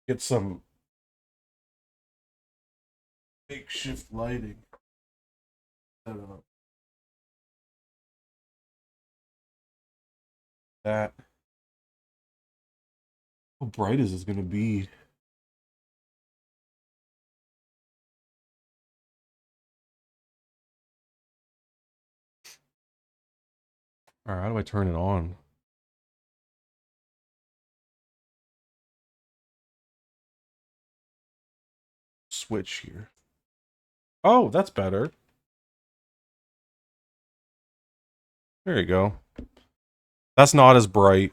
Get some makeshift lighting. That. How bright is this gonna be? Alright, how do I turn it on? Switch here. Oh, that's better. There you go. That's not as bright.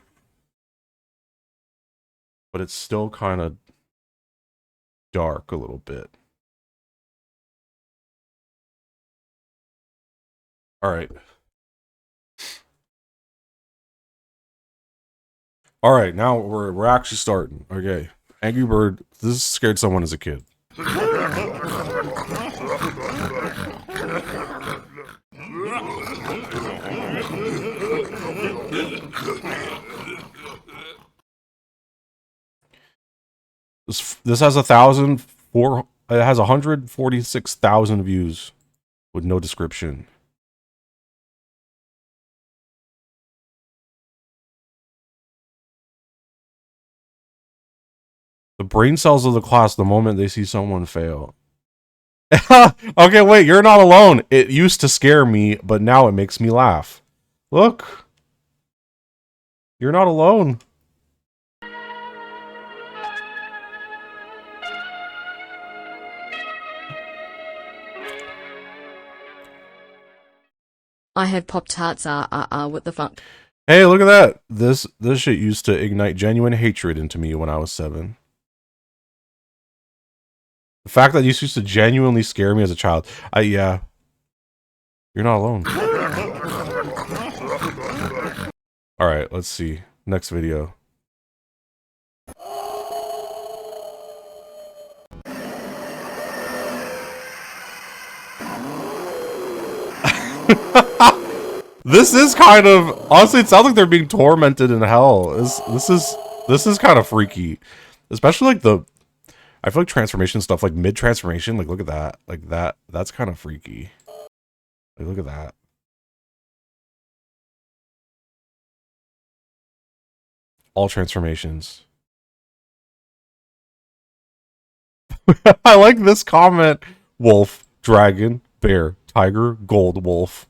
But it's still kind of dark a little bit. Alright. Alright, now we're actually starting. Okay. Angry Bird, this scared someone as a kid. This has 146,000 views with no description. The brain cells of the class the moment they see someone fail. Okay, wait, you're not alone. It used to scare me, but now it makes me laugh. Look. You're not alone. I have Pop-Tarts. What the fuck? Hey, look at that. This shit used to ignite genuine hatred into me when I was 7. The fact that this used to genuinely scare me as a child. Yeah. You're not alone. Alright, let's see. Next video. This is kind of, honestly, it sounds like they're being tormented in hell. This is kind of freaky. Especially like I feel like transformation stuff, like mid-transformation, like look at that. Like that's kind of freaky. Like look at that. All transformations. I like this comment. Wolf, dragon, bear, tiger, gold, wolf.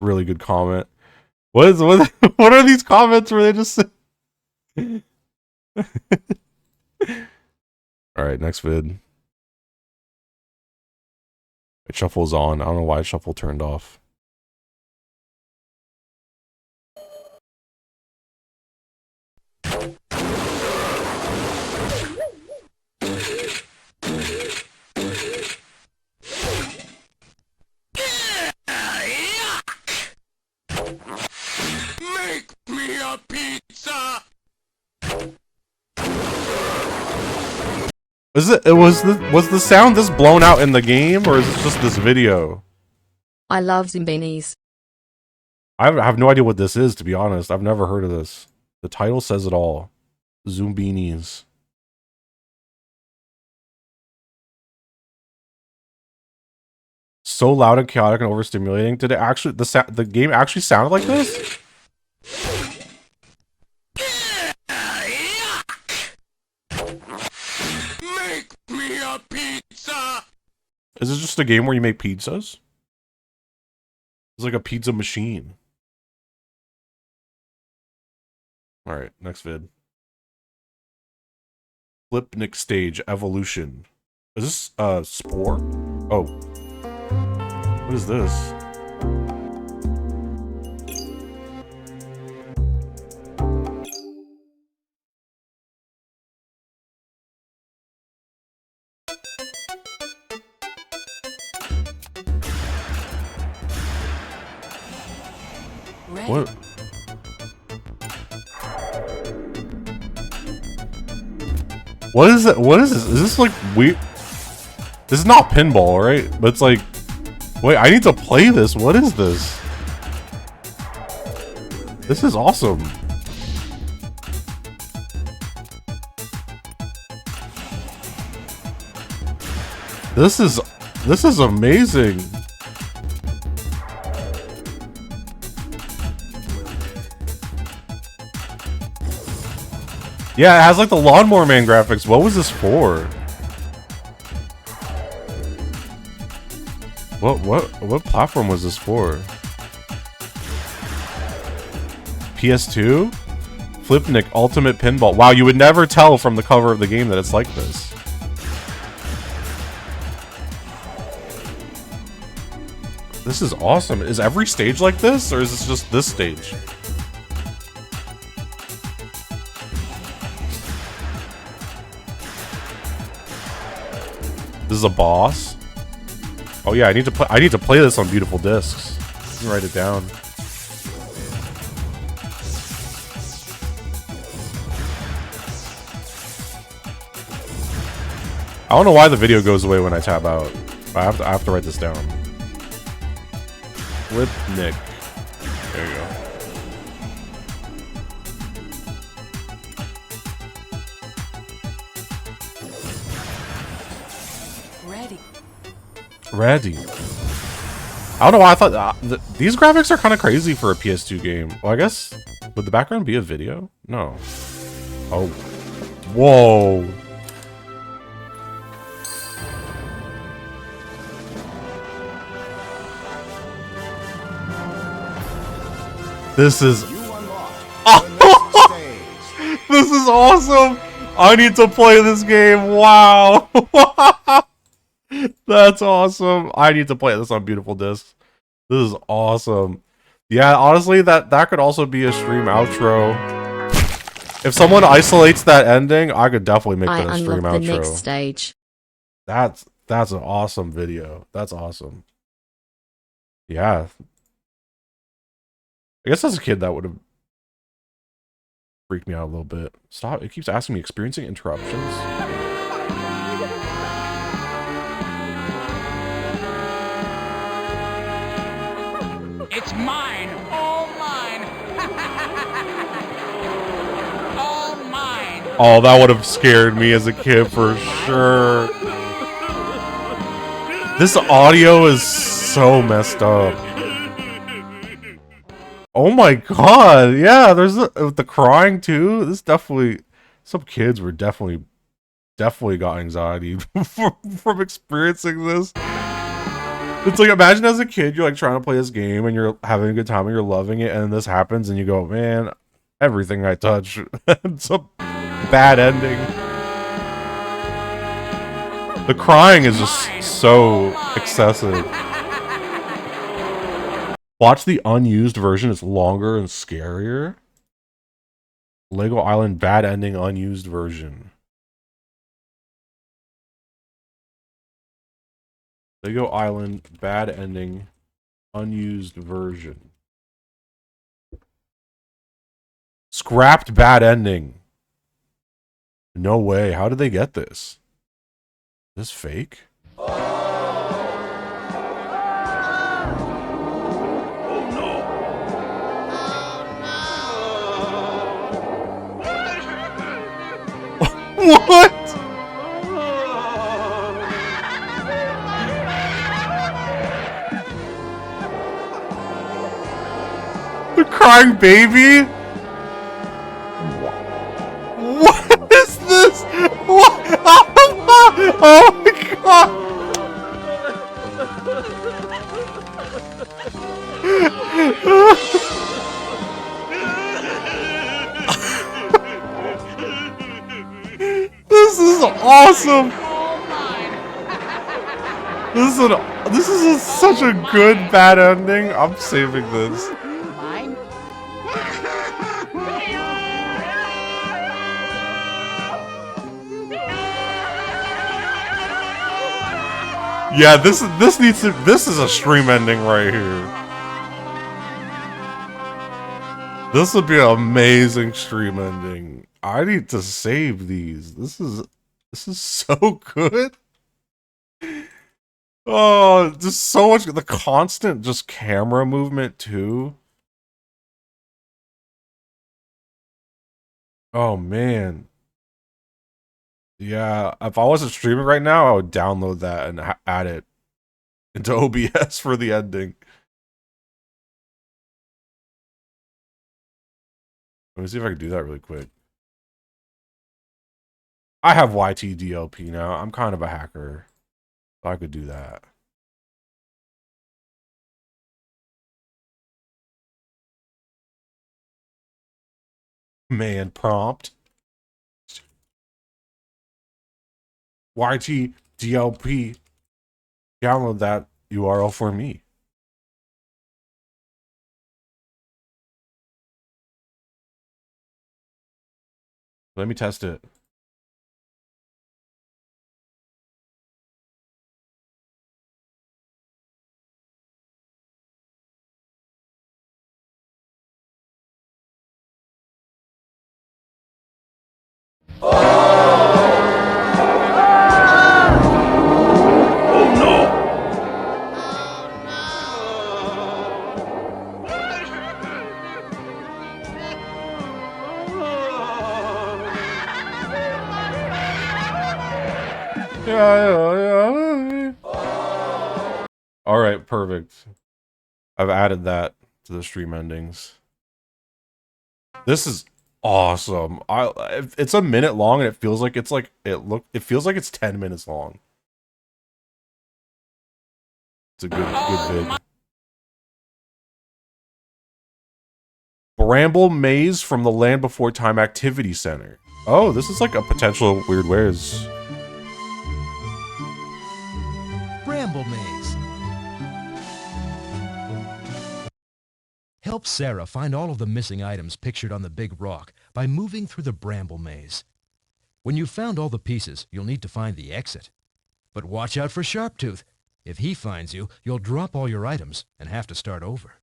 Really good comment. What are these comments where they just say... Alright, next vid. Shuffle's on. I don't know why shuffle turned off. Make me a pizza! Was the sound this blown out in the game, or is it just this video? I love Zimbinis. I have no idea what this is, to be honest. I've never heard of this. The title says it all. Zumbinis. So loud and chaotic and overstimulating. Did it actually the game actually sounded like this? Make me a pizza! Is it just a game where you make pizzas? It's like a pizza machine. Alright, next vid. Flipnik stage evolution. Is this Spore? Oh. What is this? What? What is it? What is this? Is this like weird? This is not pinball, right? But it's like, wait, I need to play this. What is this? This is awesome. This is amazing. Yeah, it has like the Lawnmower Man graphics. What was this for? What platform was this for? PS2? Flipnik Ultimate Pinball. Wow, you would never tell from the cover of the game that it's like this. This is awesome. Is every stage like this, or is this just this stage? This is a boss. Oh yeah, I need to play this on beautiful discs. Let me write it down. I don't know why the video goes away when I tab out. I have to write this down. Flipnik. There you go. Ready. I don't know why I thought these graphics are kind of crazy for a PS2 game. Well, I guess would the background be a video? No. Oh. Whoa. This is this is awesome. I need to play this game. Wow. That's awesome. I need to play this on beautiful discs. This is awesome. Yeah, honestly, that could also be a stream outro. If someone isolates that ending, I could definitely make that a stream outro. The next stage. That's an awesome video. That's awesome. Yeah. I guess as a kid that would have freaked me out a little bit. Stop. It keeps asking me experiencing interruptions. It's mine! All mine! All mine! Oh, that would have scared me as a kid for sure. This audio is so messed up. Oh my god, yeah, there's the crying too. This definitely, some kids were definitely got anxiety from experiencing this. It's like, imagine as a kid, you're like trying to play this game and you're having a good time and you're loving it, and this happens and you go, man, everything I touch, it's a bad ending. The crying is just so excessive. Watch the unused version. It's longer and scarier. Lego Island bad ending unused version. Lego Island bad ending unused version. Scrapped bad ending. No way. How did they get this? Is this fake? What? The crying baby? What is this? What? Oh my god! This is awesome. This is such a good bad ending. I'm saving this. Yeah, this is a stream ending right here. This would be an amazing stream ending. I need to save these. This is so good. Oh, just so much. The constant just camera movement too. Oh man. Yeah, if I wasn't streaming right now, I would download that and add it into OBS for the ending. Let me see if I can do that really quick. I have YTDLP now. I'm kind of a hacker, so I could do that. Man prompt. YTDLP. Download that URL for me. Let me test it. Yeah. All right, perfect. I've added that to the stream endings. This is awesome. It's a minute long and it feels like it's like it feels like it's 10 minutes long. It's a good vid. Bramble Maze from the Land Before Time Activity Center. Oh, this is like a potential weird wares. Bramble Maze. Help Sarah find all of the missing items pictured on the big rock by moving through the Bramble Maze. When you've found all the pieces, you'll need to find the exit. But watch out for Sharptooth. If he finds you, you'll drop all your items and have to start over.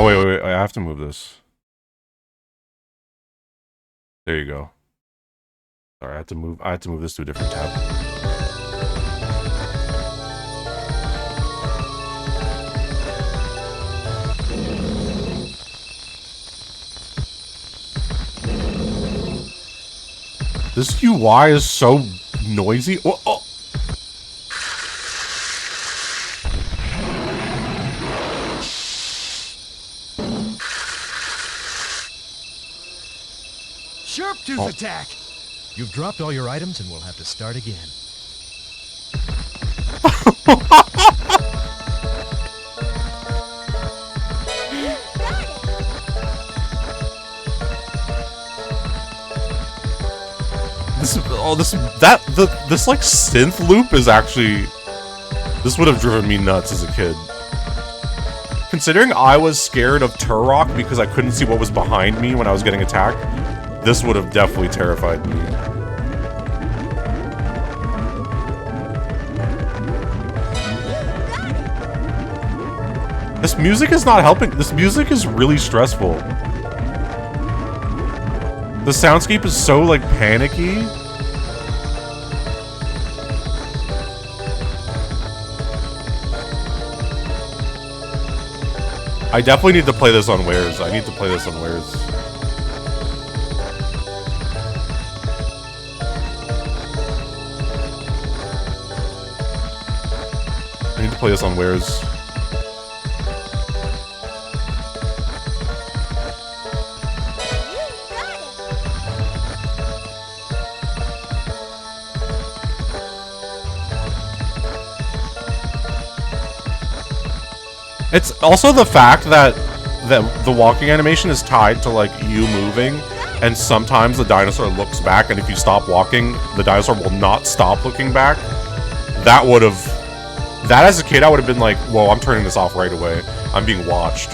Oh wait, I have to move this. There you go. Sorry, I had to move this to a different tab. This UI is so noisy. Oh. Sharptooth attack! You've dropped all your items and we'll have to start again. This like synth loop is actually, this would have driven me nuts as a kid. Considering I was scared of Turok because I couldn't see what was behind me when I was getting attacked, this would have definitely terrified me. This music is not helping. This music is really stressful. The soundscape is so, like, panicky. I definitely need to play this on Wares. I need to play this on Wares. I need to play this on Wares. It's also the fact that the walking animation is tied to, like, you moving, and sometimes the dinosaur looks back, and if you stop walking, the dinosaur will not stop looking back. That as a kid, I would have been like, whoa, I'm turning this off right away. I'm being watched.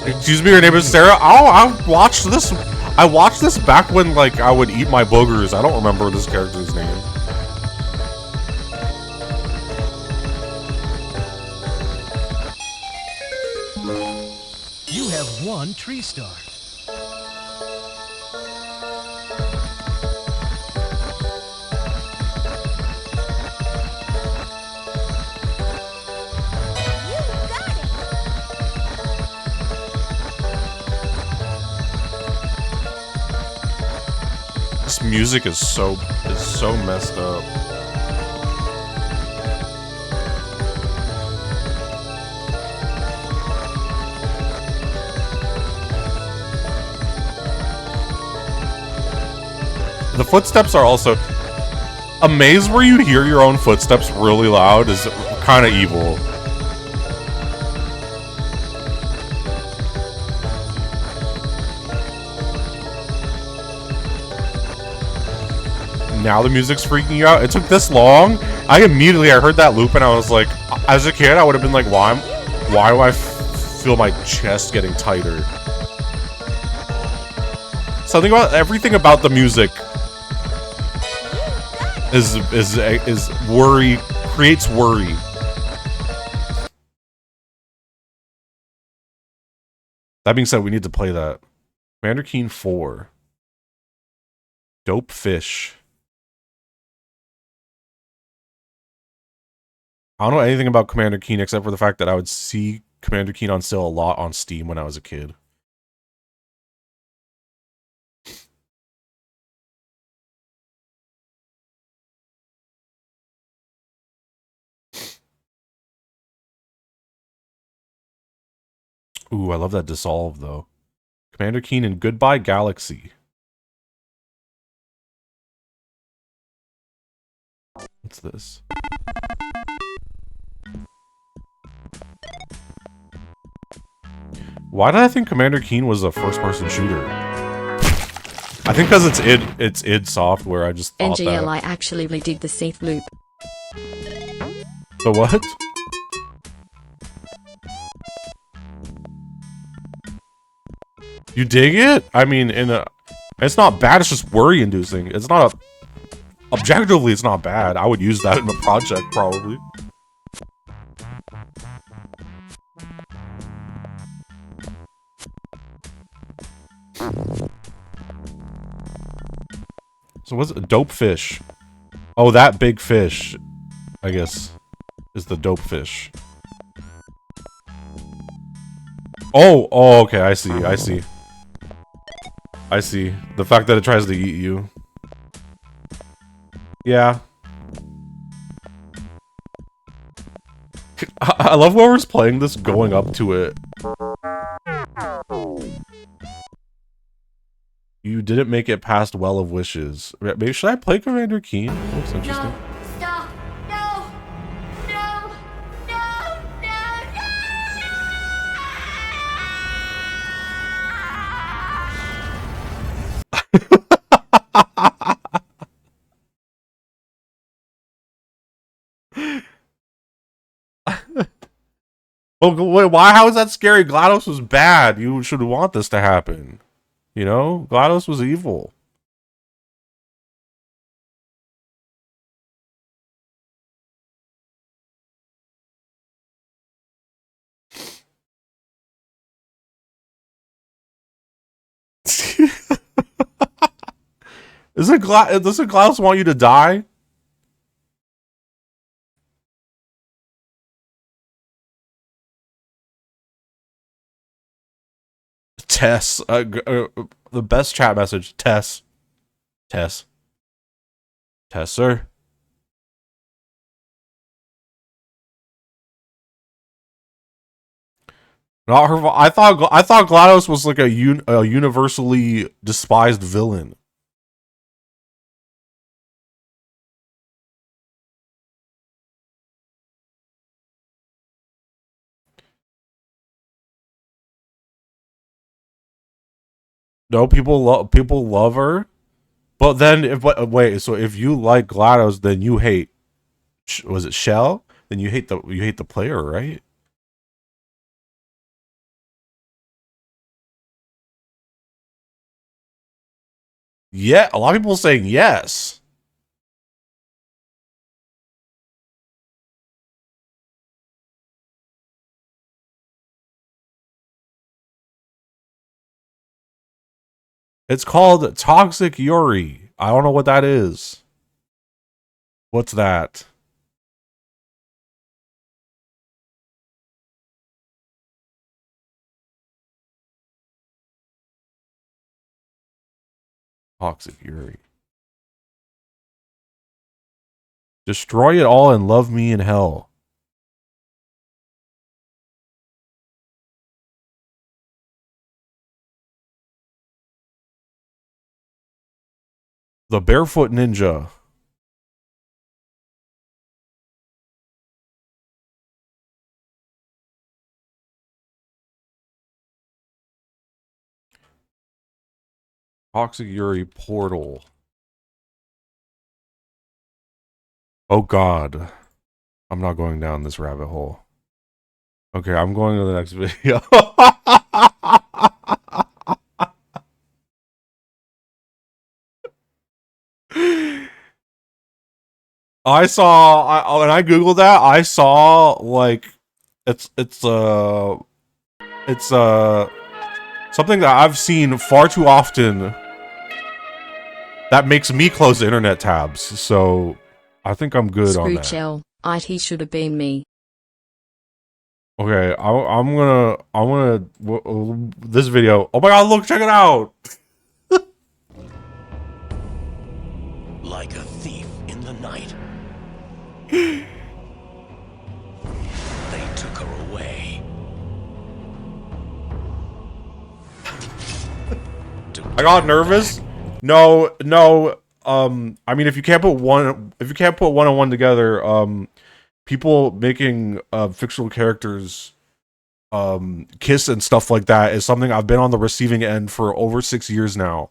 Excuse me, your name is Sarah? Oh, I watched this back when, like, I would eat my boogers. I don't remember this character's name. You have 1 tree star. This music is so messed up. The footsteps are also... A maze where you hear your own footsteps really loud is kind of evil. Now the music's freaking you out. It took this long. I heard that loop and I was like, as a kid, I would have been like, why do I feel my chest getting tighter? Something about everything about the music is worry, creates worry. That being said, we need to play that. Commander Keen 4. Dope Fish. I don't know anything about Commander Keen except for the fact that I would see Commander Keen on sale a lot on Steam when I was a kid. Ooh, I love that dissolve though. Commander Keen and Goodbye Galaxy. What's this? Why did I think Commander Keen was a first-person shooter? I think because it's id Software. I just thought NGL, that. I actually redid the Seath loop. The what? You dig it? I mean, it's not bad. It's just worry-inducing. It's not objectively, it's not bad. I would use that in a project probably. So what's it? Dope Fish? Oh, that big fish, I guess, is the dope fish. Oh, okay, I see. The fact that it tries to eat you. Yeah. I love whoever's playing this going up to it. You didn't make it past Well of Wishes. Maybe should I play Commander Keen? That looks interesting. No, stop, no, no, no, Oh wait, why? How is that scary? GLaDOS was bad. You should want this to happen. You know, GLaDOS was evil. Doesn't GLaDOS want you to die? Tess, the best chat message. Tess, sir. Not her. I thought GLaDOS was like a universally despised villain. No, people love her, but then wait, so if you like GLaDOS, then you hate. Was it Shell? Then you hate the player, right? Yeah, a lot of people saying yes. It's called Toxic Yuri. I don't know what that is. What's that? Toxic Yuri. Destroy it all and love me in hell. The Barefoot Ninja. Toxic Yuri Portal. Oh God. I'm not going down this rabbit hole. Okay, I'm going to the next video. when I googled that, I saw like it's something that I've seen far too often that makes me close the internet tabs. So I think I'm good on that. Scrooge it should have been me. Okay, I'm gonna this video. Oh my God! Look, check it out. Like a thief in the night. They took her away. I got nervous. No. I mean, if you can't put one and one together, people making fictional characters kiss and stuff like that is something I've been on the receiving end for over 6 years now.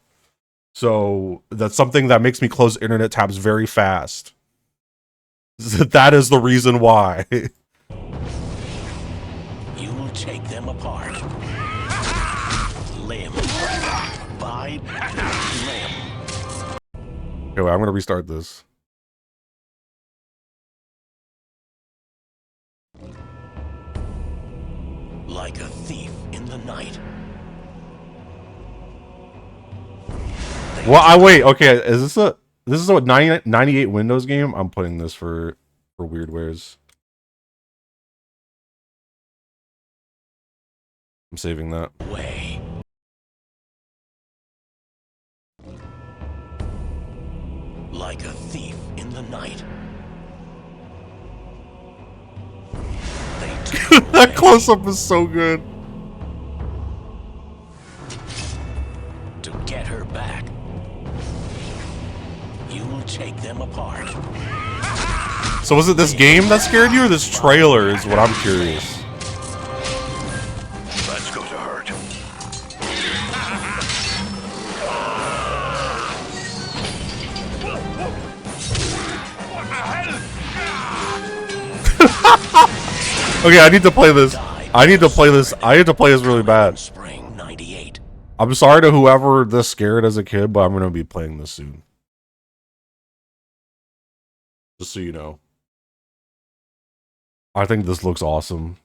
So that's something that makes me close internet tabs very fast. That is the reason why. You'll take them apart. Limb by limb. Okay, wait, I'm gonna restart this. Like a thief in the night. Well, wait. Okay, is this is a 98 Windows game? I'm putting this for weird wares. I'm saving that. Way. Like a thief in the night. That close-up is so good. To get her back, you'll take them apart. So was it this game that scared you, or this trailer is what I'm curious. Let's go to hurt. Okay, I need to play this. I need to play this. I need to play this really bad. Spring 98. I'm sorry to whoever this scared as a kid, but I'm gonna be playing this soon. Just so you know. I think this looks awesome.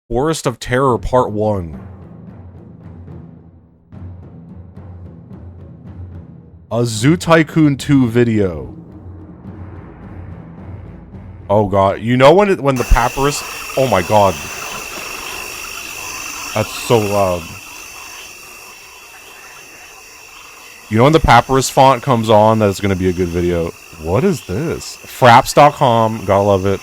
Forest of Terror Part 1. A Zoo Tycoon 2 video. Oh god, you know when the papyrus... Oh my god. That's so loud. You know when the papyrus font comes on, that's gonna be a good video. What is this? Fraps.com, gotta love it.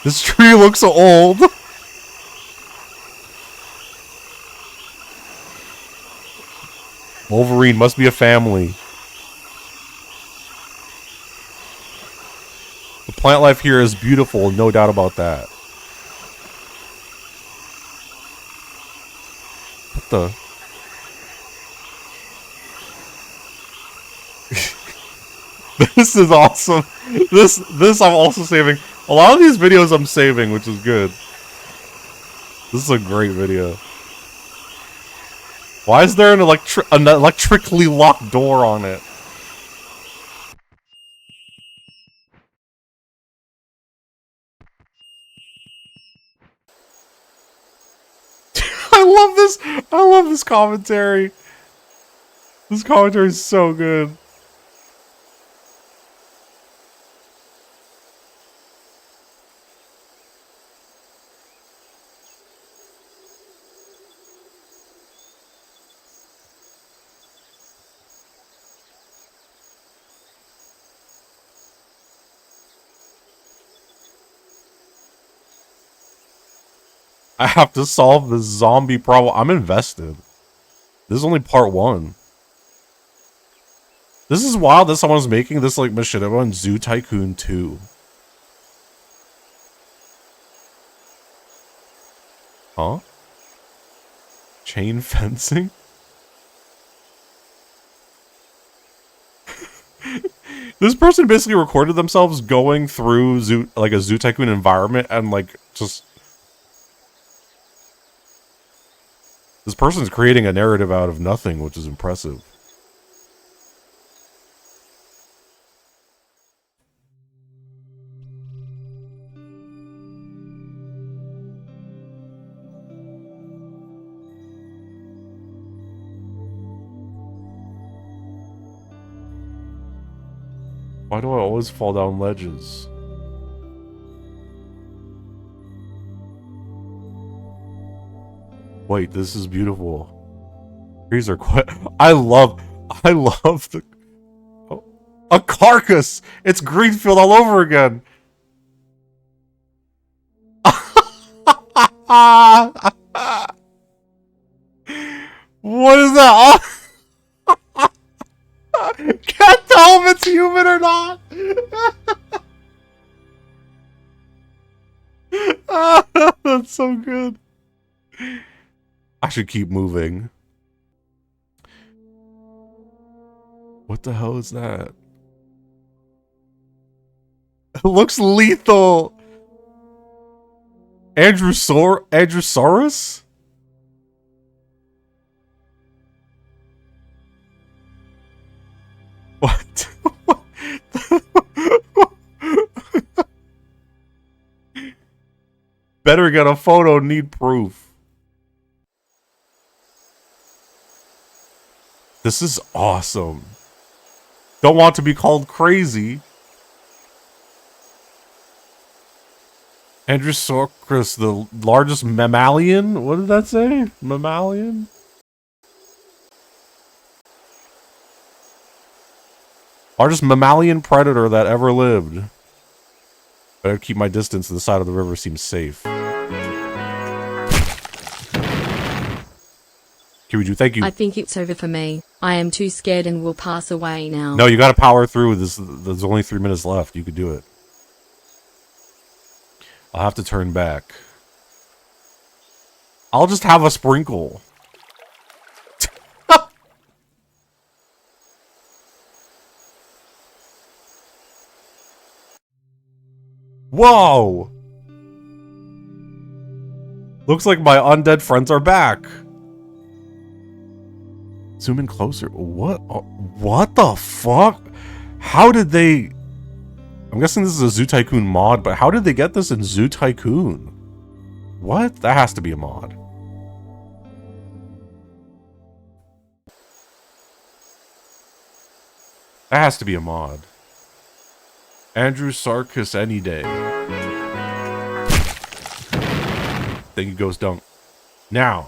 This tree looks so old. Wolverine must be a family. The plant life here is beautiful, no doubt about that. What the? This is awesome. This I'm also saving. A lot of these videos I'm saving, which is good. This is a great video. Why is there an electrically locked door on it? I love this. I love this commentary. This commentary is so good. I have to solve the zombie problem. I'm invested. This is only part 1. This is wild that someone's making this like Machinima and Zoo Tycoon 2. Huh? Chain fencing? This person basically recorded themselves going through a Zoo Tycoon environment and like just... This person's creating a narrative out of nothing, which is impressive. Why do I always fall down ledges? Wait, this is beautiful. Trees are quite... I love the... Oh, a carcass! It's Greenfield all over again! What is that? Can't tell if it's human or not! That's so good. I should keep moving. What the hell is that? It looks lethal. Androsaurus? What? Better get a photo, need proof. This is awesome. Don't want to be called crazy. Andrewsaurus, the largest mammalian? What did that say? Mammalian? Largest mammalian predator that ever lived. Better keep my distance to the side of the river, seems safe. Kiriju, thank you. I think it's over for me. I am too scared and will pass away now. No, you gotta power through this. There's only 3 minutes left. You could do it. I'll have to turn back. I'll just have a sprinkle. Whoa! Looks like my undead friends are back. Zoom in closer. What the fuck? How did they... I'm guessing this is a Zoo Tycoon mod, but how did they get this in Zoo Tycoon? What? That has to be a mod. That has to be a mod. Andrewsaurus any day. Think he goes dunk. Now.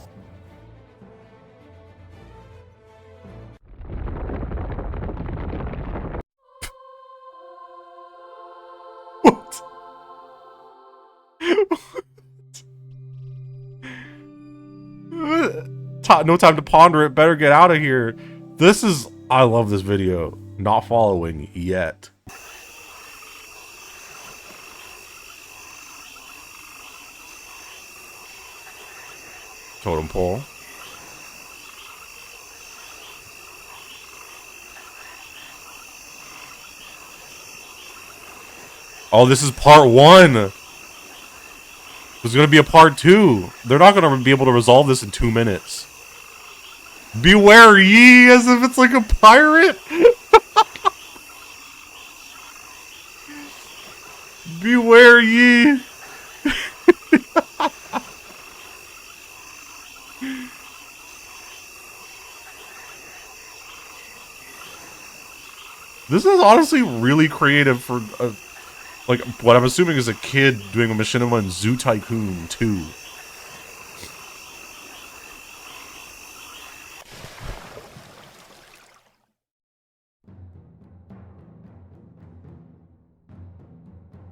What? No time to ponder it. Better get out of here. This is... I love this video. Not following yet. Totem pole. Oh, this is part 1. There's gonna be a part 2. They're not gonna be able to resolve this in 2 minutes. Beware ye, as if it's like a pirate. Beware ye. This is honestly really creative for, like, what I'm assuming is a kid doing a machinima in Zoo Tycoon 2.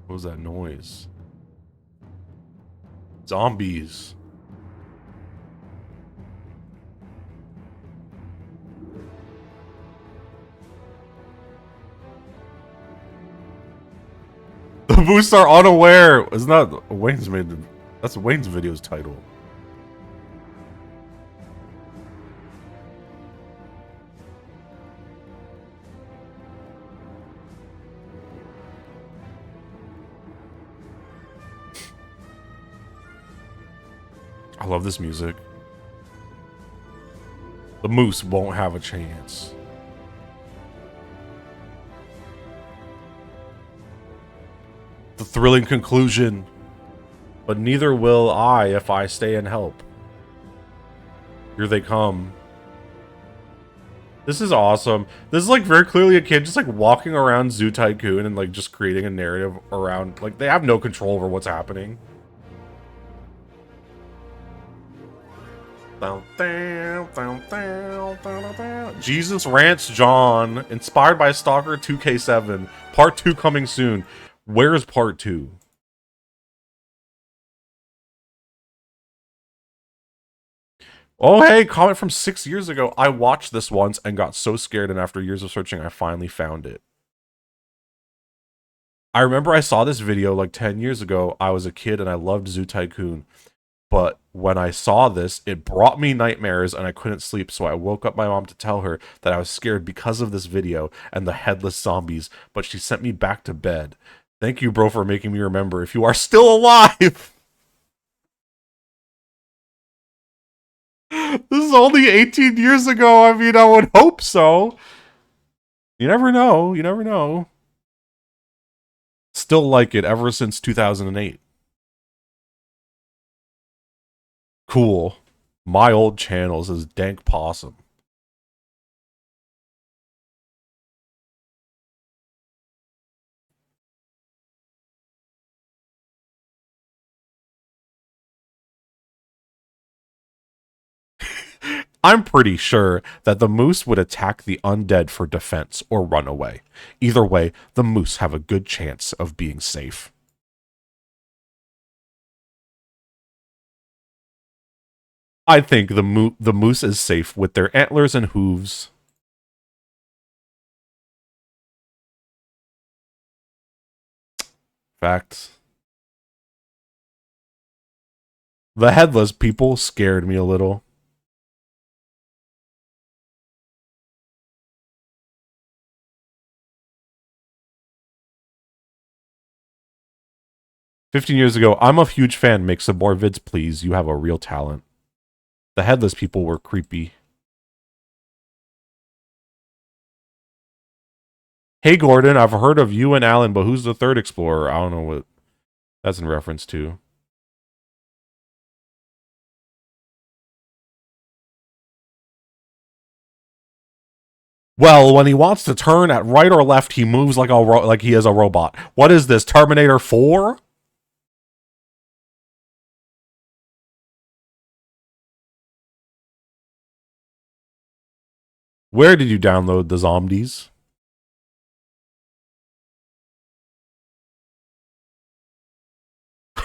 What was that noise? Zombies. The boosts are unaware. Isn't that Wayne's made? That's Wayne's video's title. I love this music. The moose won't have a chance. The thrilling conclusion. But neither will I if I stay and help. Here they come. This is awesome. This is like very clearly a kid just like walking around Zoo Tycoon and like just creating a narrative around, like they have no control over what's happening. Jesus Rants John, inspired by Stalker 2K7. Part 2 coming soon. Where's part 2? Oh, hey, comment from 6 years ago. I watched this once and got so scared, and after years of searching, I finally found it. I remember I saw this video like 10 years ago. I was a kid and I loved Zoo Tycoon. But when I saw this, it brought me nightmares and I couldn't sleep, so I woke up my mom to tell her that I was scared because of this video and the headless zombies, but she sent me back to bed. Thank you, bro, for making me remember if you are still alive! This is only 18 years ago. I mean, I would hope so. You never know. You never know. Still like it ever since 2008. Cool. My old channel says Dank Possum. I'm pretty sure that the moose would attack the undead for defense or run away. Either way, the moose have a good chance of being safe. I think the moose is safe with their antlers and hooves. Facts. The headless people scared me a little. "15 years ago, I'm a huge fan. Make some more vids, please. You have a real talent." The headless people were creepy. "Hey, Gordon, I've heard of you and Alan, but who's the third explorer?" I don't know what that's in reference to. "Well, when he wants to turn at right or left, he moves like like he is a robot. What is this, Terminator 4? Where did you download the zombies?"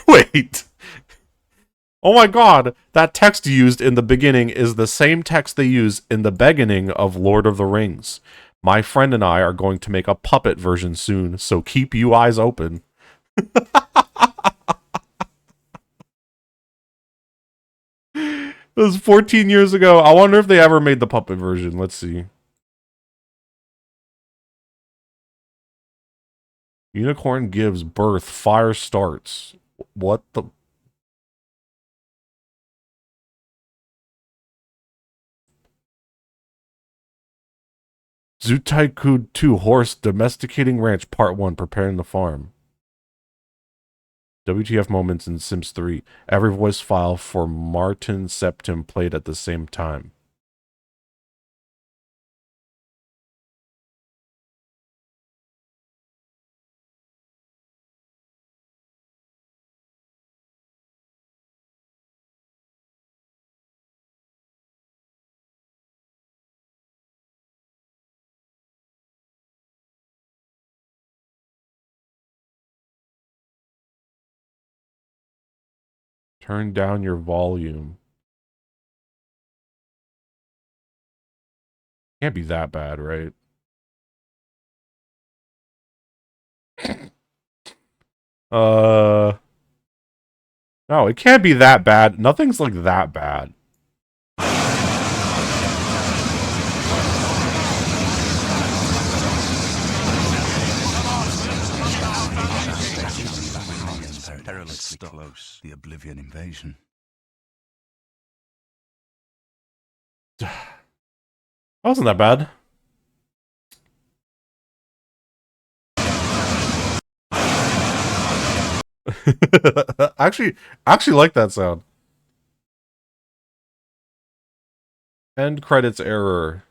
Wait. Oh my god, that text used in the beginning is the same text they use in the beginning of Lord of the Rings. My friend and I are going to make a puppet version soon, so keep you eyes open. It was 14 years ago. I wonder if they ever made the puppet version. Let's see. Unicorn gives birth, fire starts. What the... Zootaiku 2 Horse Domesticating Ranch Part 1 Preparing the Farm. WTF moments in Sims 3. Every voice file for Martin Septim played at the same time. Turn down your volume. Can't be that bad, right? No, it can't be that bad. Nothing's like that bad. Perilously close. The Oblivion invasion. Wasn't that bad. actually like that sound. End credits error.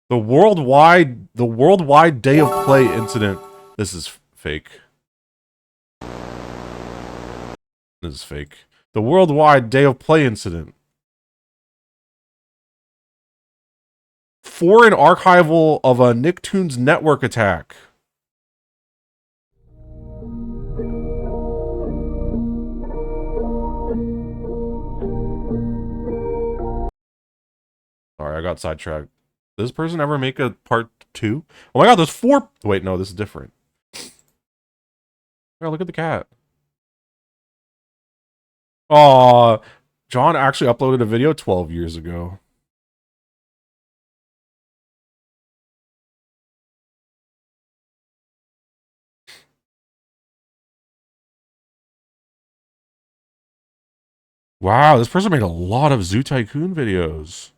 The worldwide day of play incident. This is fake. This is fake. The worldwide day of play incident. Foreign archival of a Nicktoons network attack. Sorry, I got sidetracked. Does this person ever make a part 2? Oh my god, there's 4. Wait, no, this is different. Oh, look at the cat. Aw, John actually uploaded a video 12 years ago. Wow, this person made a lot of Zoo Tycoon videos.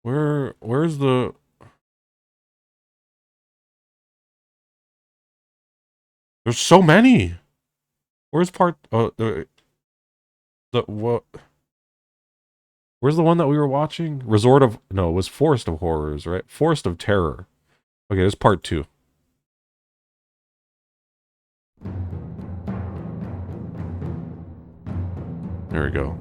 Where's the... There's so many. Where's part... Oh, the what? Where's the one that we were watching? Resort of... No, it was Forest of Horrors, right? Forest of Terror. Okay, this part 2. There we go.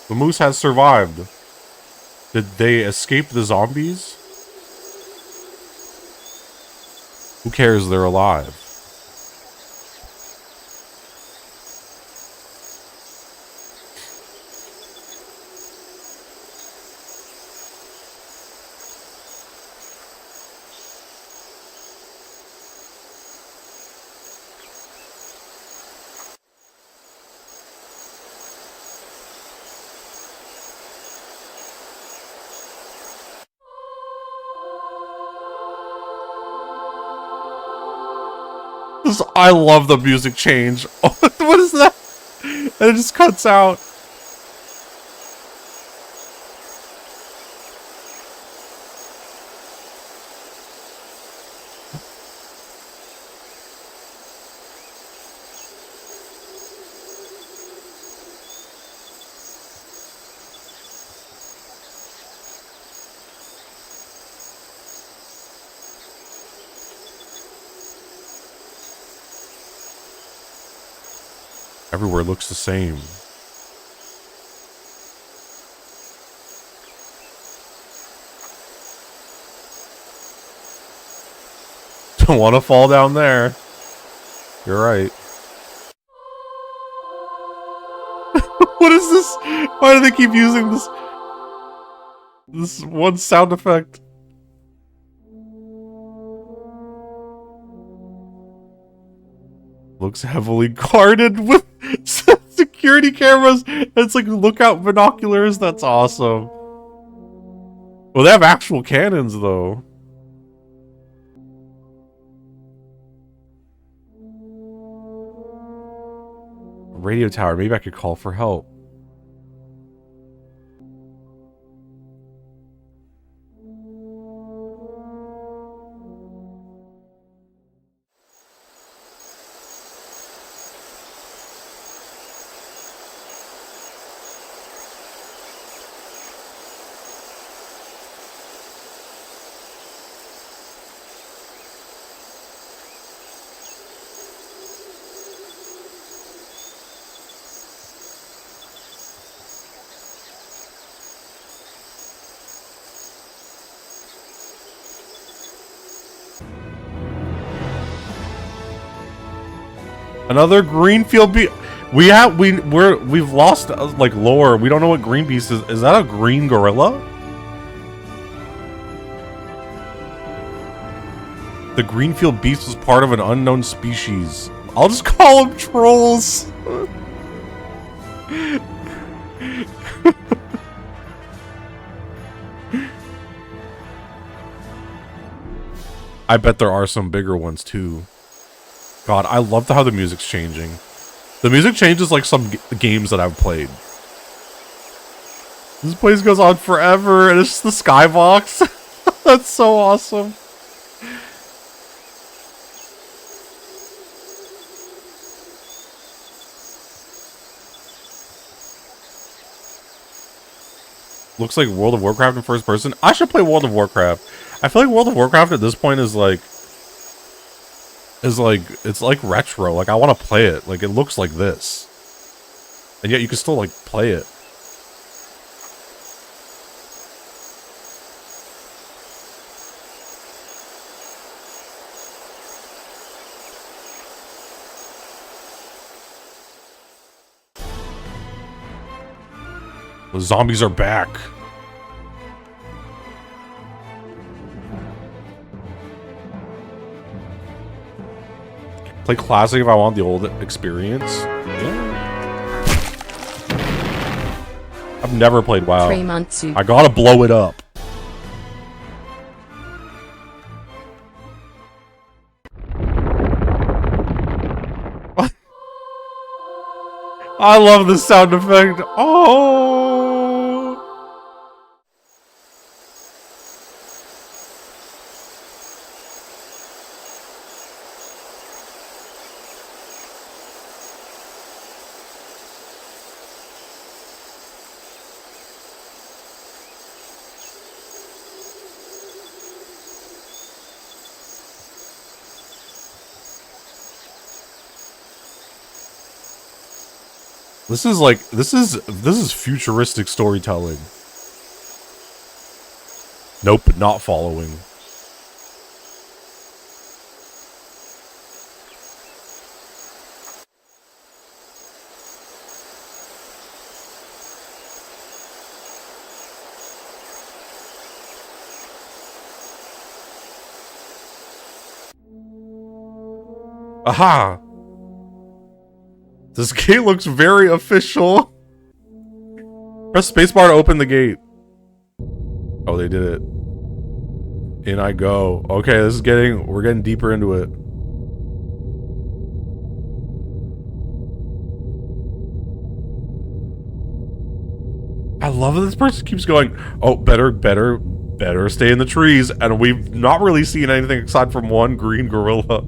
The moose has survived. Did they escape the zombies? Who cares? They're alive. I love the music change. What is that? And it just cuts out. Everywhere looks the same. Don't want to fall down there. You're right. What is this? Why do they keep using this one sound effect? Looks heavily guarded with security cameras. It's like lookout binoculars. That's awesome. Well, they have actual cannons, though. Radio tower. Maybe I could call for help. Another Greenfield beast. We've lost like lore. We don't know what green beast is. Is that a green gorilla? The Greenfield beast was part of an unknown species. I'll just call them trolls. I bet there are some bigger ones too. God, I love how the music's changing. The music changes like some games that I've played. This place goes on forever, and it's just the skybox. That's so awesome. Looks like World of Warcraft in first person. I should play World of Warcraft. I feel like World of Warcraft at this point is like it's like retro. Like I want to play it. Like it looks like this, and yet you can still like play it. The zombies are back. Play classic if I want the old experience. Yeah. I've never played WoW. 3 months. I gotta blow it up. I love the sound effect. Oh. This is like this is futuristic storytelling. Nope, not following. Aha! This gate looks very official. Press spacebar to open the gate. Oh, they did it. In I go. Okay, we're getting deeper into it. I love that this person keeps going, oh, better stay in the trees. And we've not really seen anything aside from one green gorilla.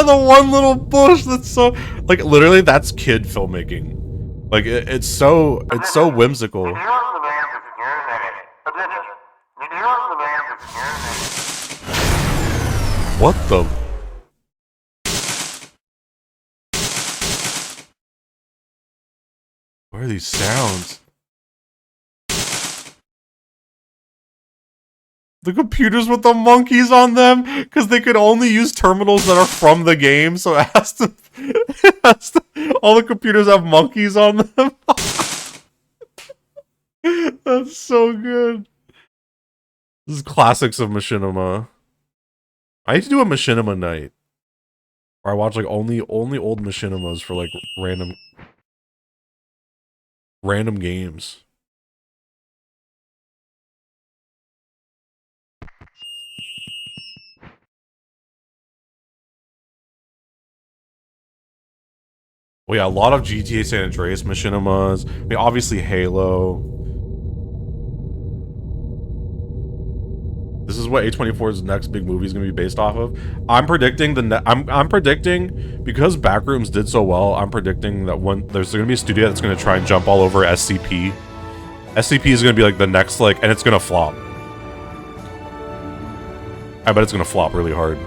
The one little bush that's so like literally that's kid filmmaking. Like it's so whimsical. What the? What are these sounds? The computers with the monkeys on them, because they could only use terminals that are from the game, so it has to, all the computers have monkeys on them. That's so good. This is classics of machinima. I need to do a machinima night, where I watch like only old machinimas for like random games. Well, yeah, a lot of GTA San Andreas machinimas. I mean, obviously Halo. This is what A24's next big movie is going to be based off of. I'm predicting I'm predicting because Backrooms did so well. I'm predicting that there's going to be a studio that's going to try and jump all over SCP. SCP is going to be like the next and it's going to flop. I bet it's going to flop really hard.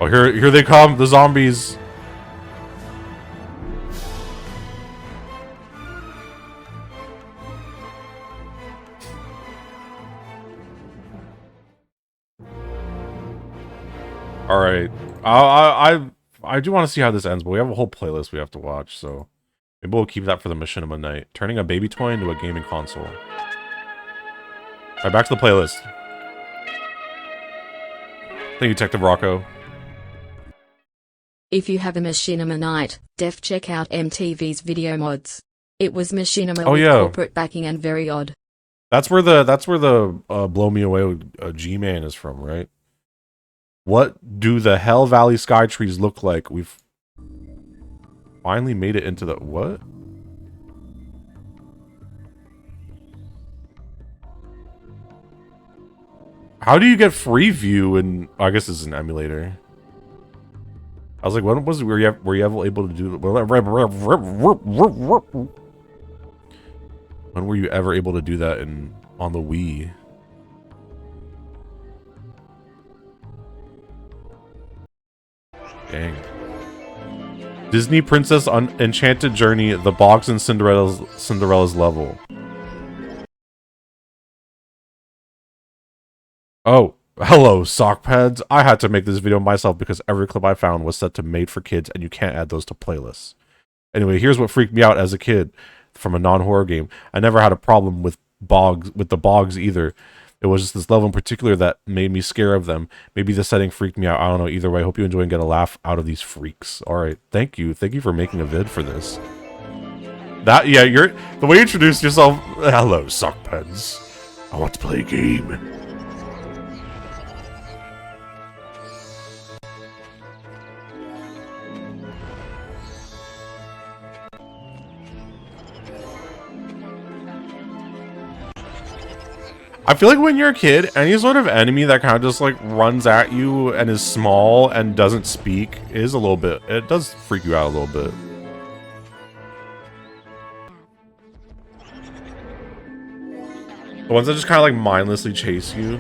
Oh, here they come, the zombies. All right, I do want to see how this ends, but we have a whole playlist we have to watch, so maybe we'll keep that for the machinima night. Turning a baby toy into a gaming console. All right, back to the playlist. Thank you, Detective Rocco. If you have a machinima night, def check out MTV's Video Mods. It was machinima Oh, with yeah. corporate backing and very odd. That's where the Blow Me Away with G-Man is from, right? What do the Hell Valley Sky Trees look like? We've finally made it into the what? How do you get free view? And I guess this is an emulator. I was like, when was were you ever able to do? When were you ever able to do that on the Wii? Dang. Disney Princess Enchanted Journey: The Bogs and Cinderella's level. Oh, hello, sock pads. I had to make this video myself because every clip I found was set to made for kids, and you can't add those to playlists. Anyway, here's what freaked me out as a kid from a non-horror game. I never had a problem with the bogs either. It was just this level in particular that made me scared of them. Maybe the setting freaked me out. I don't know. Either way, I hope you enjoy and get a laugh out of these freaks. All right, thank you for making a vid for this. The way you introduced yourself. Hello, sock pads. I want to play a game. I feel like when you're a kid, any sort of enemy that kind of just like runs at you and is small and doesn't speak is a little bit, it does freak you out a little bit. The ones that just kind of like mindlessly chase you.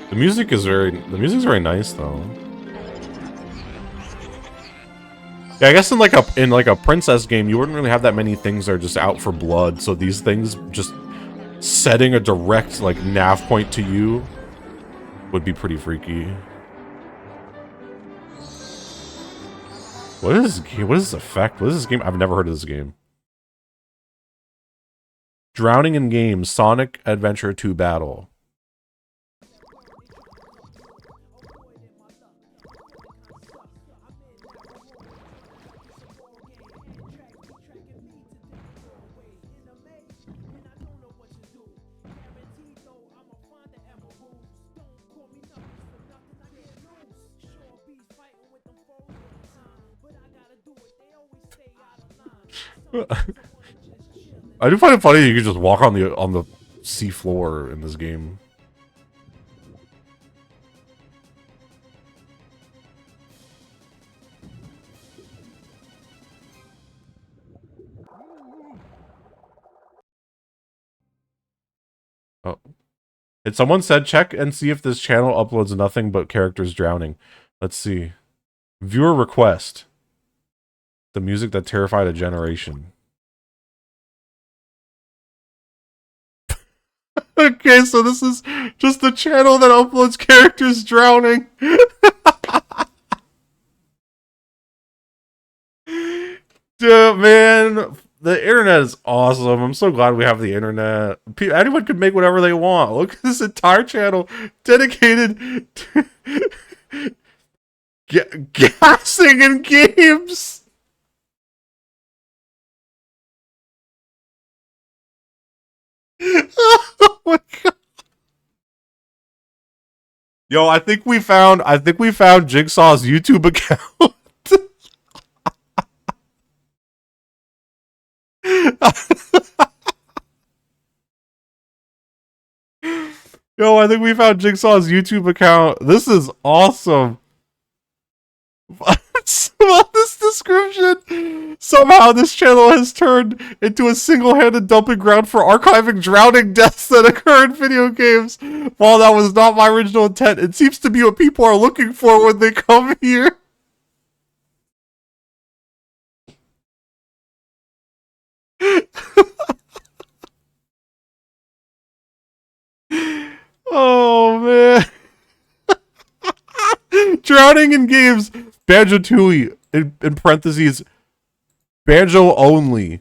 The music's very nice though. Yeah, I guess in like a princess game, you wouldn't really have that many things that are just out for blood. So these things just setting a direct like nav point to you would be pretty freaky. What is this game? What is this effect? What is this game? I've never heard of this game. Drowning in Games, Sonic Adventure 2 Battle. I do find it funny that you can just walk on the sea floor in this game. Oh. And someone said check and see if this channel uploads nothing but characters drowning. Let's see. Viewer request. The music that terrified a generation. Okay, so this is just the channel that uploads characters drowning. Dude, man, the internet is awesome. I'm so glad we have the internet. Anyone could make whatever they want. Look at this entire channel dedicated to gassing in games. Oh my god. Yo, I think we found Jigsaw's YouTube account. Yo, I think we found Jigsaw's YouTube account. This is awesome. About this description, somehow this channel has turned into a single-handed dumping ground for archiving drowning deaths that occur in video games. While that was not my original intent, it seems to be what people are looking for when they come here. Oh man. Drowning in games. Banjo-Tooie, in parentheses, Banjo only.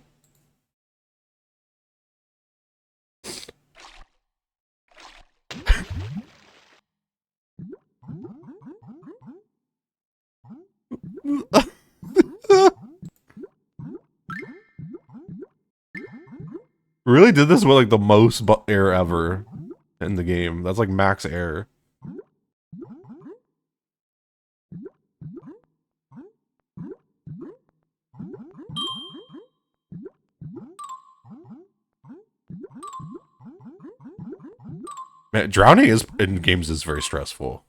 Really did this with like the most air ever in the game. That's like max air. Man, drowning in games is very stressful.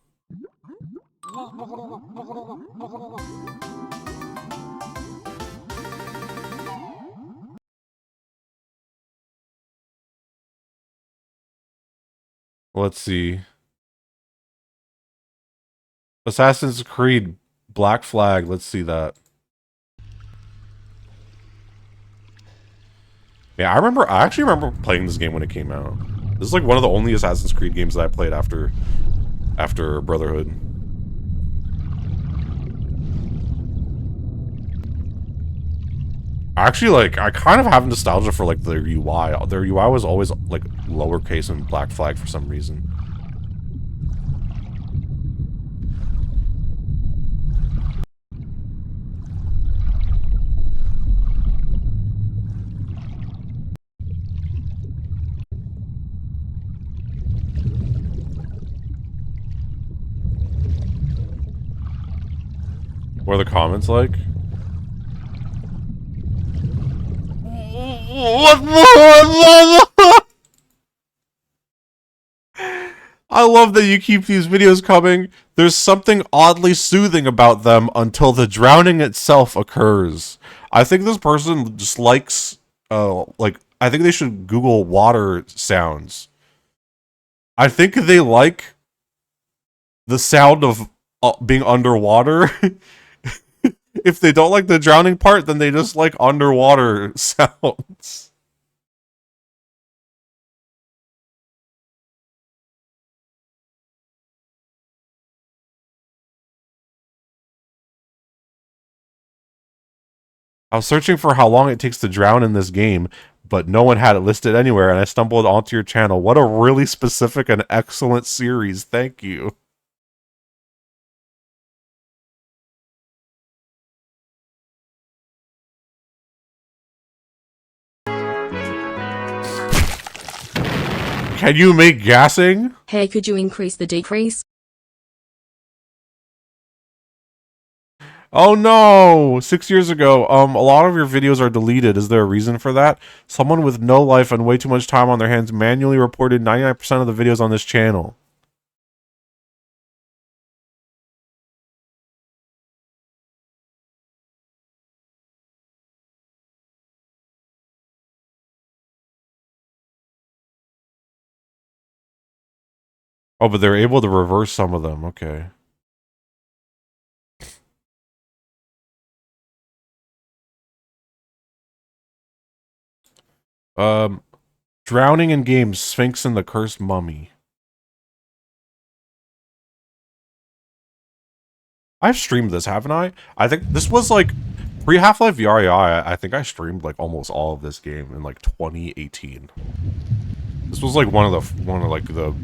Let's see. Assassin's Creed Black Flag. Let's see that. Yeah, I actually remember playing this game when it came out. This is like one of the only Assassin's Creed games that I played after Brotherhood. Actually, like, I kind of have nostalgia for like their UI. Their UI was always like lowercase in Black Flag for some reason. What are the comments like? I love that you keep these videos coming. There's something oddly soothing about them until the drowning itself occurs. I think this person just likes, like, I think they should Google water sounds. I think they like the sound of being underwater. If they don't like the drowning part, then they just like underwater sounds. I was searching for how long it takes to drown in this game, but no one had it listed anywhere, and I stumbled onto your channel. What a really specific and excellent series. Thank you. Can you make gassing? Hey, could you increase the decrease? Oh no! 6 years ago, a lot of your videos are deleted. Is there a reason for that? Someone with no life and way too much time on their hands manually reported 99% of the videos on this channel. Oh, but they're able to reverse some of them. Okay. Drowning in games, Sphinx and the Cursed Mummy. I've streamed this, haven't I? I think this was like pre-Half-Life VR. I think I streamed like almost all of this game in like 2018. This was like one of the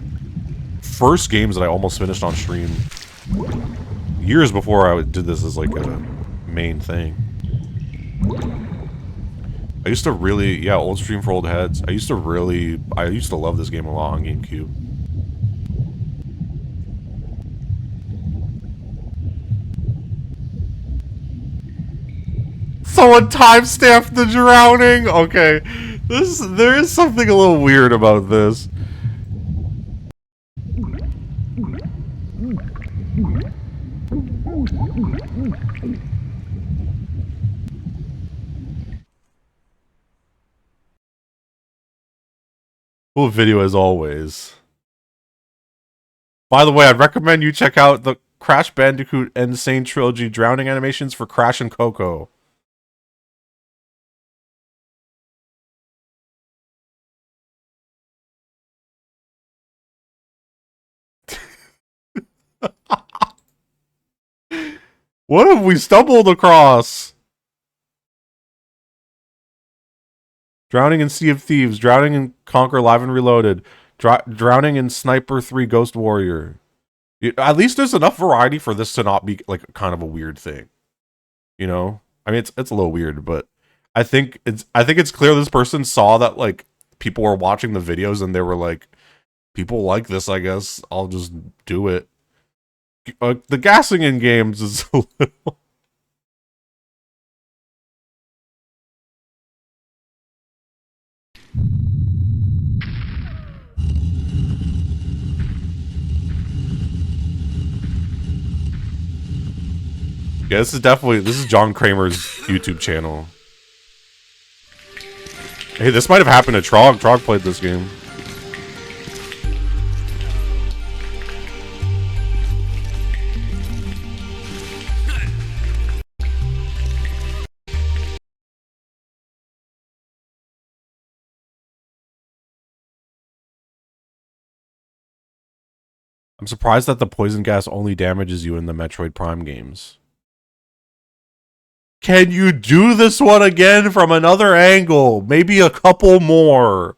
first games that I almost finished on stream. Years before I did this as like a main thing. I used to really, yeah, old stream for old heads. I used to love this game a lot on GameCube. Someone timestamped the drowning? Okay. There is something a little weird about this. Cool video as always. By the way, I'd recommend you check out the Crash Bandicoot Insane Trilogy drowning animations for Crash and Coco. What have we stumbled across? Drowning in Sea of Thieves, Drowning in Conquer Live and Reloaded, Drowning in Sniper 3 Ghost Warrior. At least there's enough variety for this to not be like kind of a weird thing. You know? I mean it's a little weird, but I think it's clear this person saw that like people were watching the videos and they were like, people like this, I guess. I'll just do it. The gassing in games is a little... Yeah, this is John Kramer's YouTube channel. Hey, this might have happened to Trog. Trog played this game. I'm surprised that the poison gas only damages you in the Metroid Prime games. Can you do this one again from another angle? Maybe a couple more.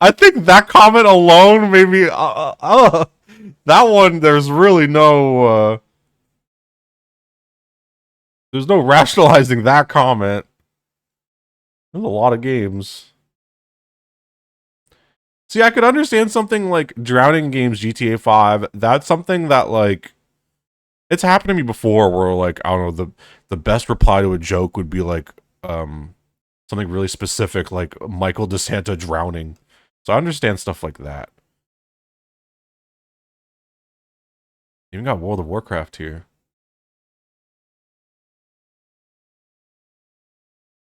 I That comment alone, maybe. That one, there's really no. There's no rationalizing that comment. There's a lot of games. See, I could understand something like drowning games, GTA 5. That's something that, like, it's happened to me before where, like, I don't know, the best reply to a joke would be, like, something really specific, like Michael DeSanta drowning. So I understand stuff like that. Even got World of Warcraft here.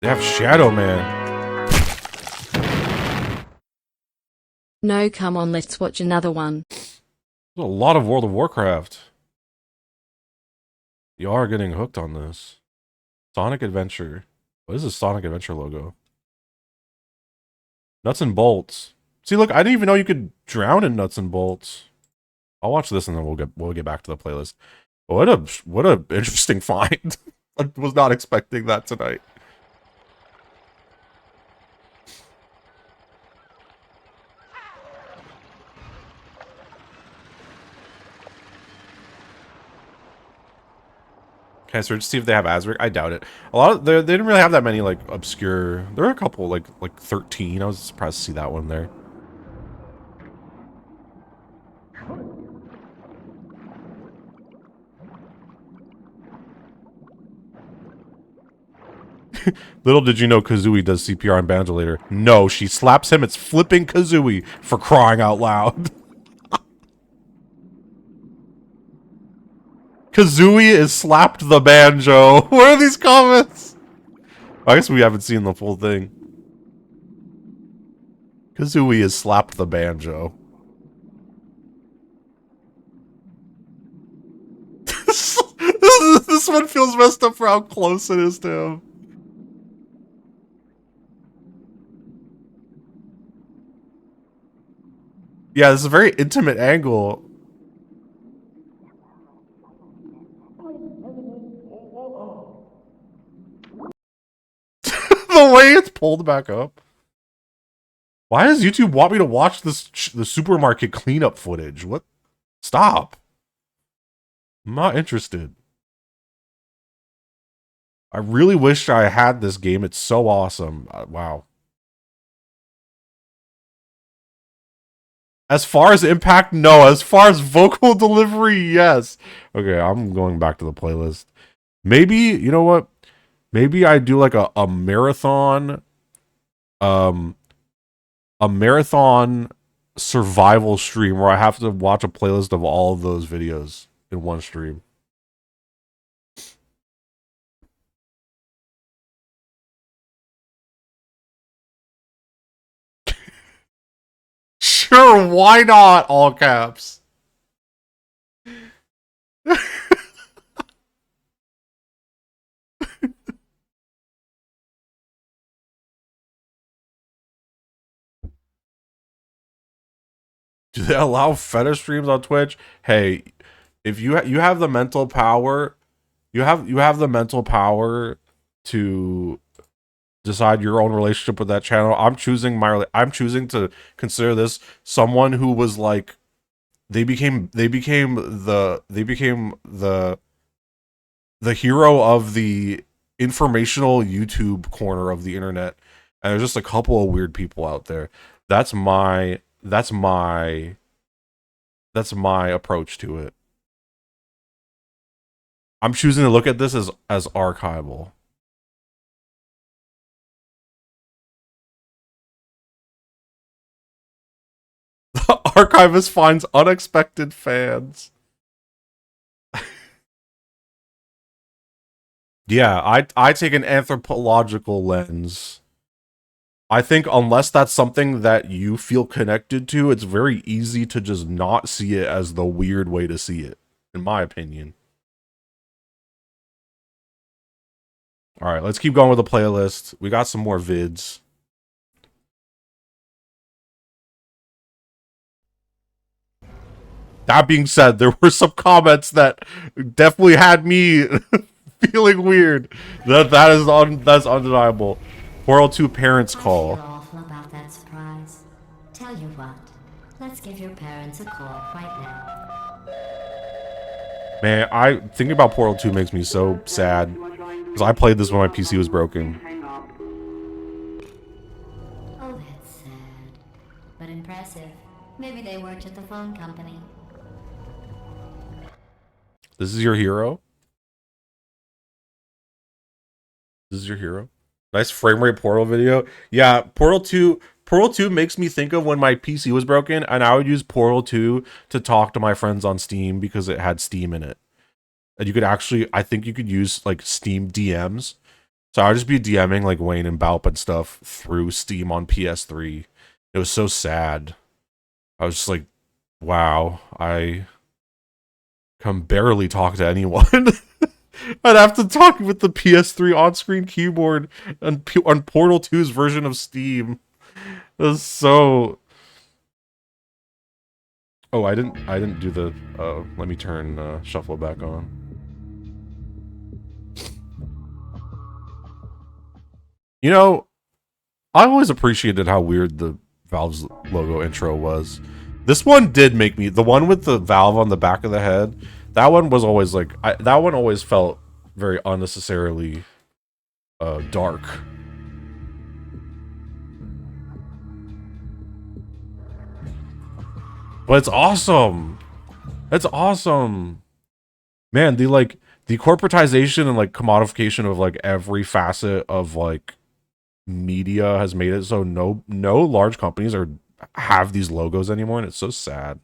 They have Shadow Man. No, come on, let's watch another one. There's a lot of World of Warcraft. You are getting hooked on this. Sonic Adventure. What is this Sonic Adventure logo? Nuts and Bolts. See, look, I didn't even know you could drown in Nuts and Bolts. I'll watch this and then we'll get back to the playlist. What a interesting find. I was not expecting that tonight. Can I search to see if they have Azric? I doubt it. A lot of they didn't really have that many like obscure. There were a couple like 13. I was surprised to see that one there. Little did you know Kazooie does CPR on Banjo later. No, she slaps him. It's flipping Kazooie, for crying out loud. Kazooie is slapped the banjo. What are these comments? I guess we haven't seen the full thing. Kazooie is slapped the banjo. This one feels messed up for how close it is to him. Yeah, this is a very intimate angle. The way it's pulled back up. Why does YouTube want me to watch the supermarket cleanup footage? What? Stop. I'm not interested. I really wish I had this game. It's so awesome. Wow. As far as impact, no. As far as vocal delivery, yes. Okay, I'm going back to the playlist. Maybe, you know what? Maybe I do like a marathon, a marathon survival stream where I have to watch a playlist of all of those videos in one stream. Sure, why not? All caps. Do they allow fetish streams on Twitch? Hey, if you have the mental power, you have the mental power to decide your own relationship with that channel. I'm choosing to consider this someone who was like they became the hero of the informational YouTube corner of the internet, and there's just a couple of weird people out there. That's my approach to it. I'm choosing to look at this as archival. The archivist finds unexpected fans. Yeah, I take an anthropological lens. I think unless that's something that you feel connected to, it's very easy to just not see it as the weird way to see it, in my opinion. Alright, let's keep going with the playlist. We got some more vids. That being said, there were some comments that definitely had me feeling weird. That's undeniable. 402 parents call. I feel awful about that surprise. Tell you what, answer call right now. Man, thinking about Portal 2 makes me so sad. Because I played this when my PC was broken. Oh, that's sad. But impressive. Maybe they worked at the phone company. This is your hero? This is your hero? Nice frame rate Portal video. Yeah, Portal 2 makes me think of when my PC was broken and I would use Portal 2 to talk to my friends on Steam because it had Steam in it. And you could actually, I think you could use like Steam DMs. So I would just be DMing like Wayne and Balp and stuff through Steam on PS3. It was so sad. I was just like, wow, I can barely talk to anyone. I'd have to talk with the PS3 on-screen keyboard on Portal 2's version of Steam. It was so... Oh, I didn't do the... let me turn shuffle back on. You know, I always appreciated how weird the Valve's logo intro was. This one did make me... The one with the Valve on the back of the head, that one was always like... that one always felt very unnecessarily dark. But it's awesome. It's awesome. Man, the corporatization and like commodification of like every facet of like media has made it so no large companies have these logos anymore, and it's so sad.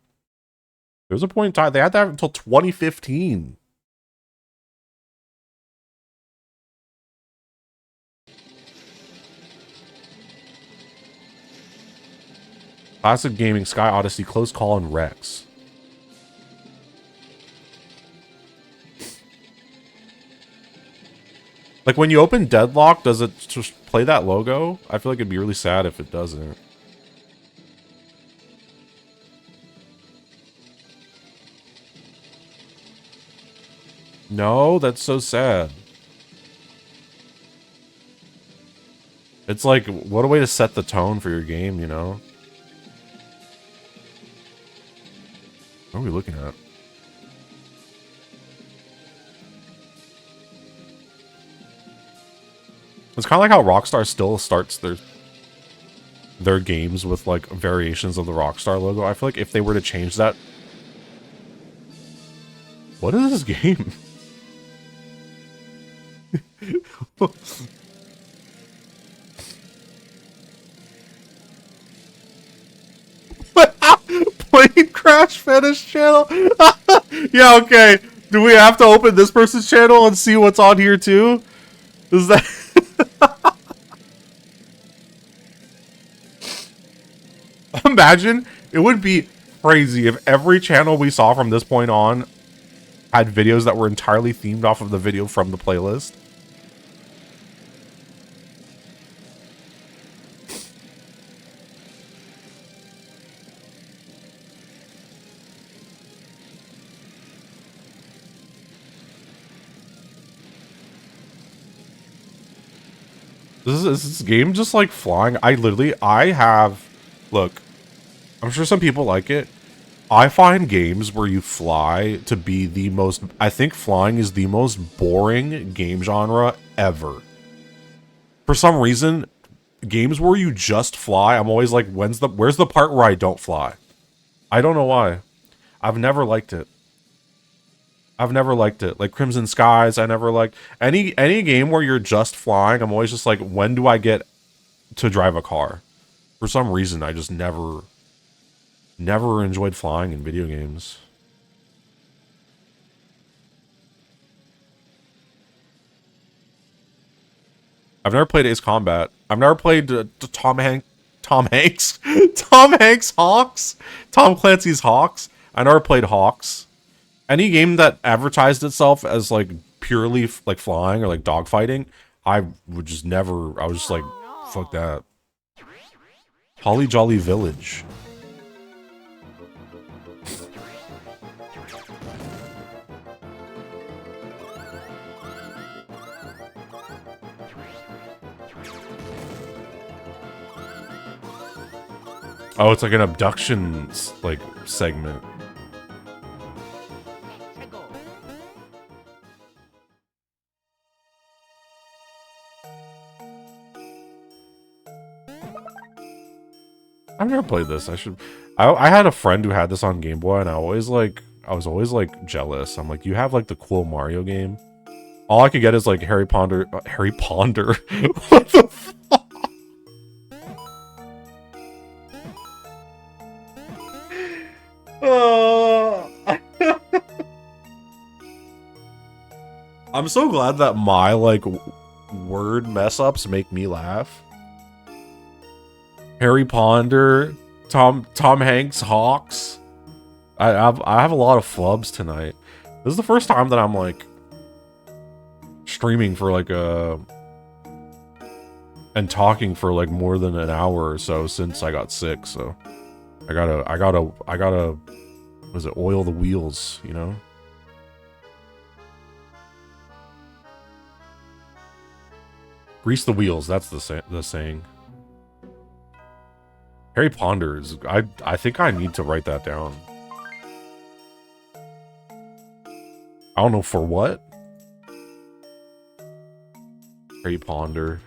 There was a point in time they had that until 2015. Classic Gaming, Sky Odyssey, Close Call, and Rex. Like when you open Deadlock, does it just play that logo? I feel like it'd be really sad if it doesn't. No, that's so sad. It's like, what a way to set the tone for your game, you know? What are we looking at? It's kind of like how Rockstar still starts their games with like variations of the Rockstar logo. I feel like if they were to change that... What is this game? Plane crash fetish channel? Yeah, okay. Do we have to open this person's channel and see what's on here too? Is that... Imagine, it would be crazy if every channel we saw from this point on had videos that were entirely themed off of the video from the playlist. Is this game just like flying? Look, I'm sure some people like it. I find games where you fly to be the most... I think flying is the most boring game genre ever. For some reason, games where you just fly, I'm always like, where's the part where I don't fly? I don't know why. I've never liked it. Like Crimson Skies, I never liked. Any game where you're just flying, I'm always just like, when do I get to drive a car? For some reason, I just never enjoyed flying in video games. I've never played Ace Combat. I've never played Tom Hanks Hawks? Tom Clancy's Hawks. I never played Hawks. Any game that advertised itself as like purely like flying or like dogfighting, I would just never... I was just like, fuck that. Holly Jolly Village. Oh, it's like an abduction like segment. I've never played this. I had a friend who had this on Game Boy, and I was always like jealous. I'm like, you have like the cool Mario game. All I could get is like Harry Ponder. Harry Ponder. What the fuck? I'm so glad that my like word mess ups make me laugh. Harry Ponder, Tom Hanks, Hawks. I have a lot of flubs tonight. This is the first time that I'm like streaming for like and talking for like more than an hour or so since I got sick. So I gotta was it oil the wheels, you know? Grease the wheels. That's the saying. Harry Ponder is. I think I need to write that down. I don't know for what. Harry Ponder.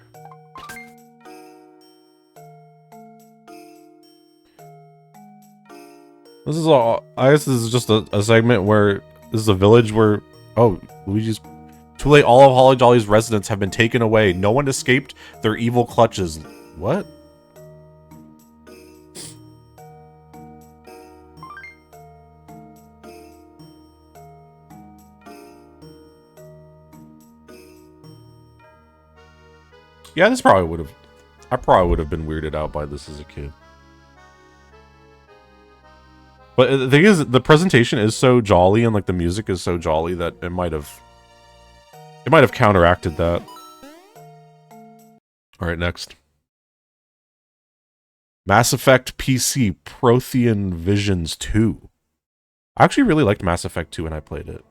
This is all. I guess this is just a segment where this is a village where. Oh, Luigi's. Too late. All of Holly Jolly's residents have been taken away. No one escaped their evil clutches. What? Yeah, this probably would have. I probably would have been weirded out by this as a kid. But the thing is, the presentation is so jolly and like the music is so jolly that it might have counteracted that. All right, next. Mass Effect PC Prothean Visions 2. I actually really liked Mass Effect 2 when I played it.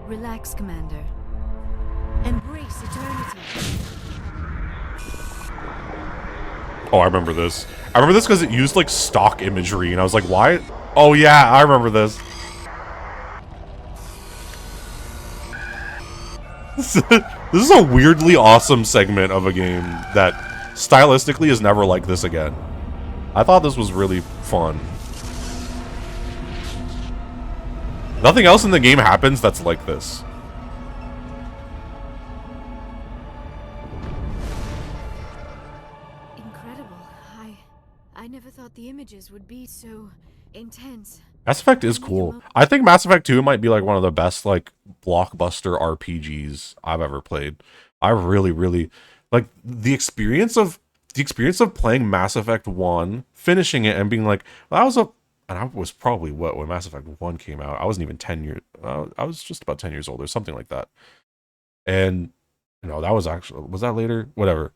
Relax, Commander. Embrace eternity. Oh, I remember this. I remember this because it used like stock imagery, and I was like, why? Oh yeah, I remember this. This is a weirdly awesome segment of a game that stylistically is never like this again. I thought this was really fun. Nothing else in the game happens that's like this. Incredible. I never thought the images would be so intense. Mass Effect is cool. I think Mass Effect 2 might be like one of the best like blockbuster RPGs I've ever played. I really like the experience of playing Mass Effect 1, finishing it and being like, well, and I was probably what when Mass Effect 1 came out. I wasn't even 10 years I was just about 10 years old or something like that. And you know, that was that later? Whatever.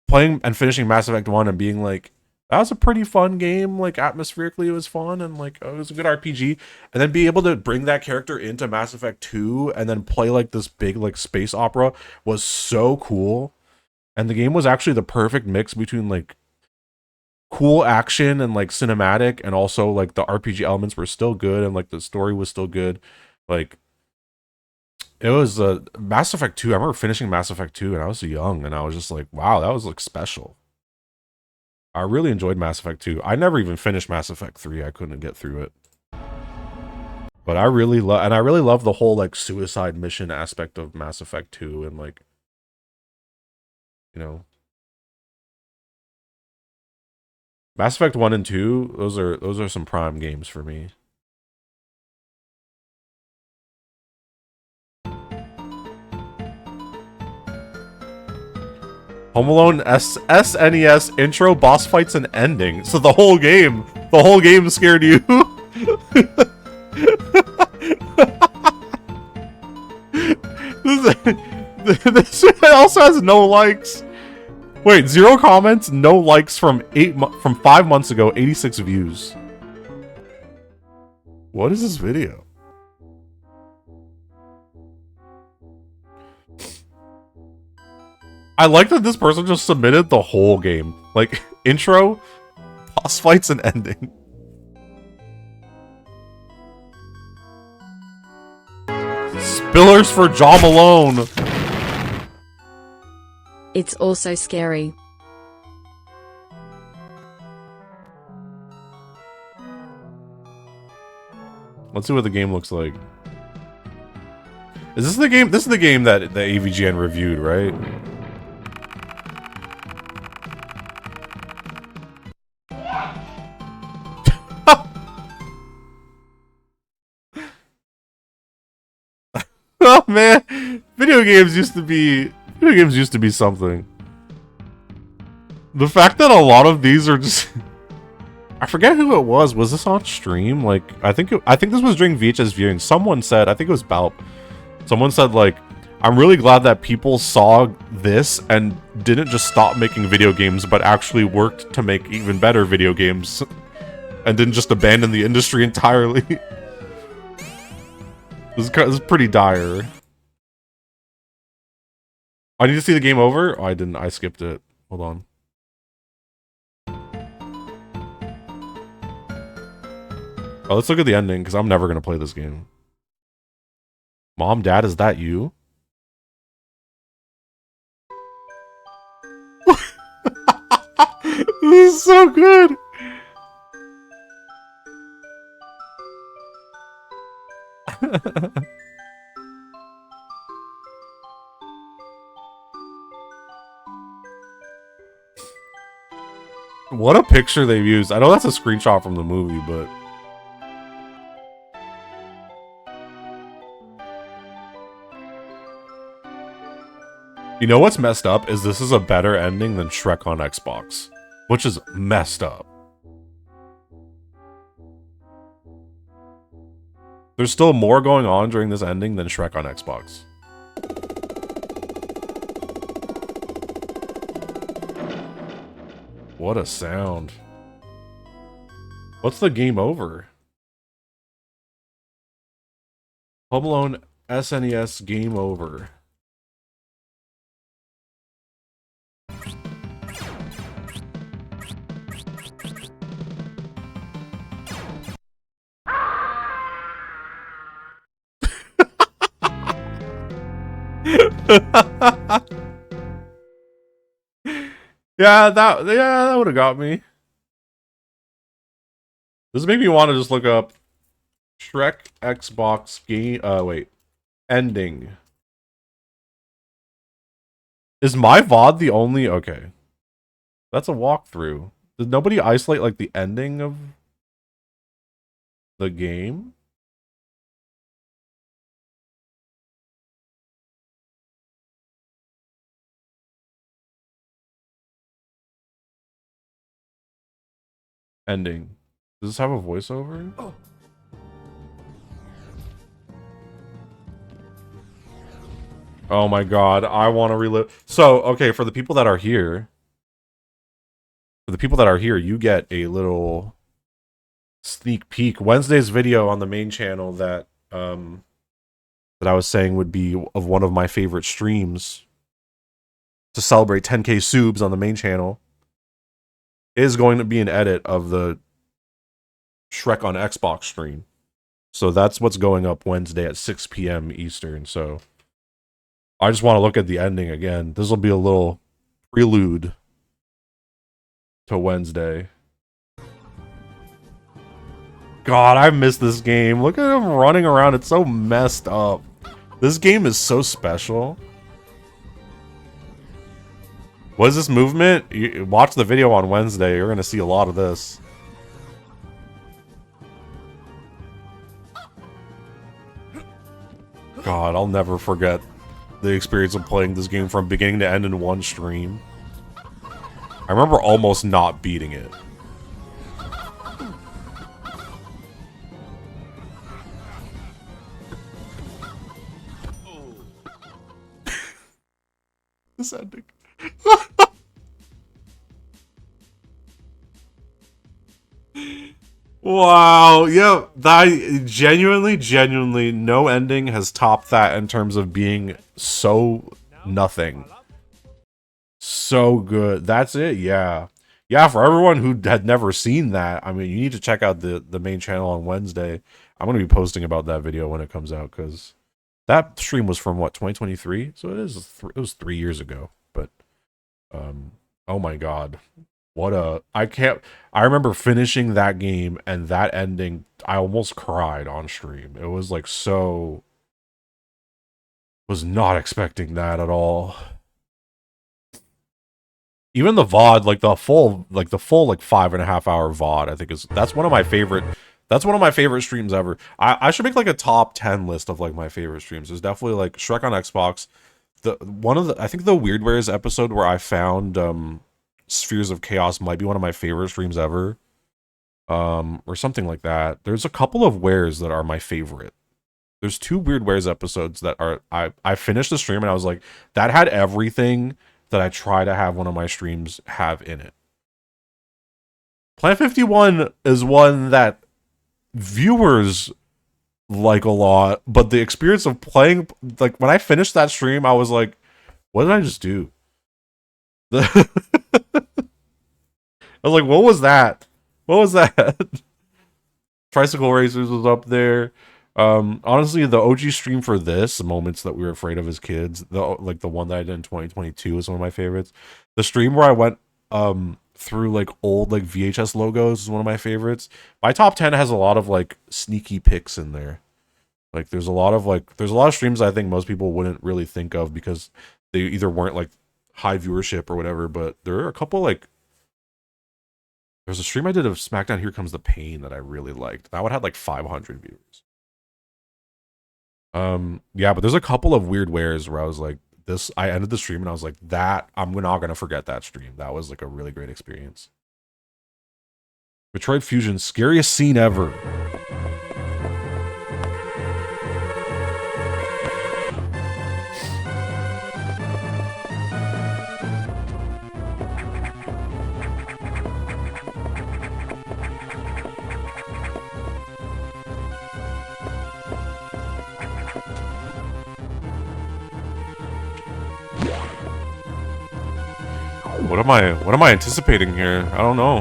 Playing and finishing Mass Effect 1 and being like, that was a pretty fun game. Like atmospherically, it was fun, and like it was a good RPG. And then be able to bring that character into Mass Effect 2 and then play like this big like space opera was so cool. And the game was actually the perfect mix between like cool action and like cinematic, and also like the RPG elements were still good and like the story was still good. Like it was Mass Effect 2. I remember finishing Mass Effect 2 and I was young and I was just like, wow, that was like special. I really enjoyed Mass Effect 2. I never even finished Mass Effect 3. I couldn't get through it. But I really love the whole like suicide mission aspect of Mass Effect 2, and like, you know, Mass Effect 1 and 2, those are some prime games for me. Home Alone SNES intro, boss fights, and ending. So the whole game scared you. This also has no likes. Wait, 0 comments, no likes from 5 months ago, 86 views. What is this video? I like that this person just submitted the whole game. Like, intro, boss fights, and ending. Spillers for John Malone. It's also scary. Let's see what the game looks like. Is this the game? This is the game that the AVGN reviewed, right? Oh man, video games used to be something. The fact that a lot of these are just I forget who it was. Was this on stream? Like, I think this was during VHS viewing. Someone said, I think it was Balp. Someone said, like, I'm really glad that people saw this and didn't just stop making video games, but actually worked to make even better video games and didn't just abandon the industry entirely. This is pretty dire. I need to see the game over? Oh, I didn't. I skipped it. Hold on. Oh, let's look at the ending, because I'm never going to play this game. Mom, Dad, is that you? This is so good! What a picture they've used. I know that's a screenshot from the movie, but... You know what's messed up is this is a better ending than Shrek on Xbox, which is messed up. There's still more going on during this ending than Shrek on Xbox. What a sound. What's the game over? Home Alone SNES game over. Yeah, that would have got me. This made me want to just look up Shrek Xbox game. Wait, ending. Is my VOD the only? Okay, that's a walkthrough. Did nobody isolate like the ending of the game? Ending. Does this have a voiceover? Oh. Oh my god, I want to relive. So, okay, for the people that are here, you get a little sneak peek. Wednesday's video on the main channel that I was saying would be of one of my favorite streams to celebrate 10K subs on the main channel is going to be an edit of the Shrek on Xbox stream. So that's what's going up Wednesday at 6 p.m. Eastern. So I just want to look at the ending again. This will be a little prelude to Wednesday. God, I miss this game. Look at him running around. It's so messed up. This game is so special. What is this movement? Watch the video on Wednesday. You're going to see a lot of this. God, I'll never forget the experience of playing this game from beginning to end in one stream. I remember almost not beating it. This ending. Wow, yeah, that genuinely no ending has topped that in terms of being so nothing. So good. That's it. Yeah. Yeah, for everyone who had never seen that, I mean, you need to check out the main channel on Wednesday. I'm going to be posting about that video when it comes out cuz that stream was from what, 2023? So it was 3 years ago. But oh my god. I remember finishing that game and that ending, I almost cried on stream. It was like was not expecting that at all. Even the VOD, like the full like 5.5 hour VOD, I think that's one of my favorite streams ever. I should make like a top 10 list of like my favorite streams. There's definitely like Shrek on Xbox. I think the Weirdwares episode where I found Spheres of Chaos might be one of my favorite streams ever. Or something like that. There's a couple of wares that are my favorite. There's 2 Weirdwares episodes that are I finished the stream and I was like, that had everything that I try to have one of my streams have in it. Plan 51 is one that viewers like a lot, but the experience of playing, like when I finished that stream, I was like, what did I just do? I was like, what was that? What was that? Tricycle Racers was up there. Honestly, the OG stream for this, Moments That We Were Afraid of as Kids, the one that I did in 2022 is one of my favorites. The stream where I went through like old like VHS logos is one of my favorites. My top 10 has a lot of like sneaky picks in there. Like there's a lot of streams I think most people wouldn't really think of because they either weren't like high viewership or whatever, but there are a couple like there's a stream I did of SmackDown Here Comes the Pain that I really liked. That one had like 500 viewers. Yeah, but there's a couple of weird wares where I was like, I ended the stream and I was like, I'm not gonna forget that stream. That was like a really great experience. Metroid Fusion, scariest scene ever. What am I anticipating here? I don't know.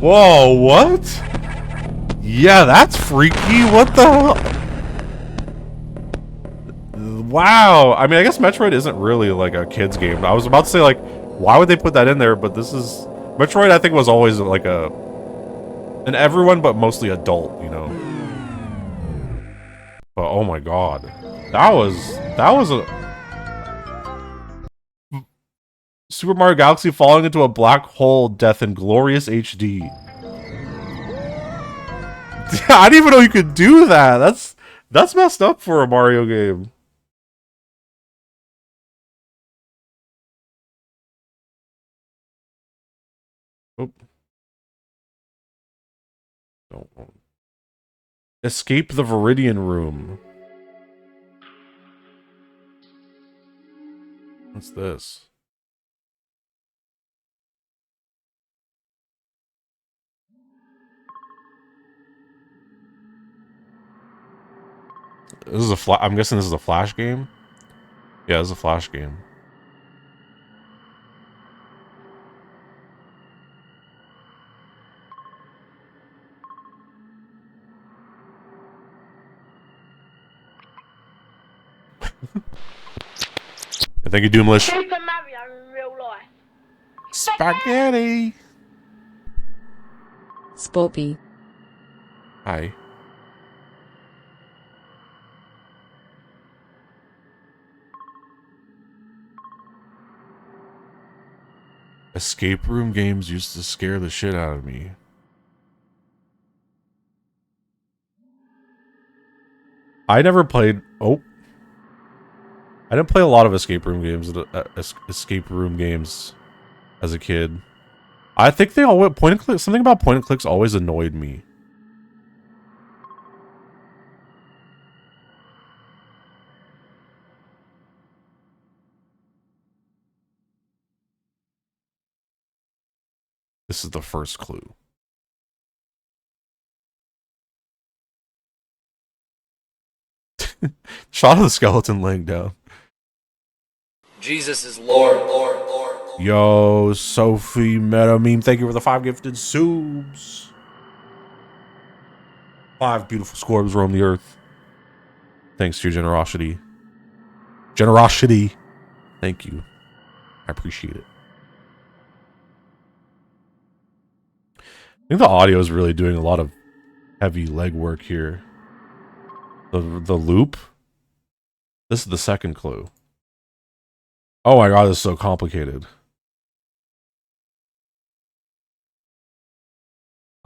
Whoa, what? Yeah, that's freaky. What the hell? Wow. I mean, I guess Metroid isn't really like a kid's game. I was about to say like, why would they put that in there? But this is Metroid. I think was always like an everyone, but mostly adult, you know. But oh my god, that was a Super Mario Galaxy falling into a black hole, death in glorious HD. I didn't even know you could do that. That's messed up for a Mario game. Oop. Don't. Escape the Viridian Room. What's this? This is I'm guessing this is a Flash game? Yeah, this is a Flash game. Thank you, Doomlish. Super Mario in real life. Spaghetti! Sporpy. Hi. Escape room games used to scare the shit out of me. I never played... Oh. I didn't play a lot of escape room games as a kid. I think they all went point and click. Something about point and clicks always annoyed me. This is the first clue. Shot of the skeleton laying down. Jesus is Lord, Lord, Lord. Yo, Sophie Meta Meme, thank you for the 5 gifted subs. 5 beautiful scorbs roam the earth. Thanks to your generosity. Generosity. Thank you. I appreciate it. I think the audio is really doing a lot of heavy legwork here. The loop. This is the second clue. Oh my god, this is so complicated.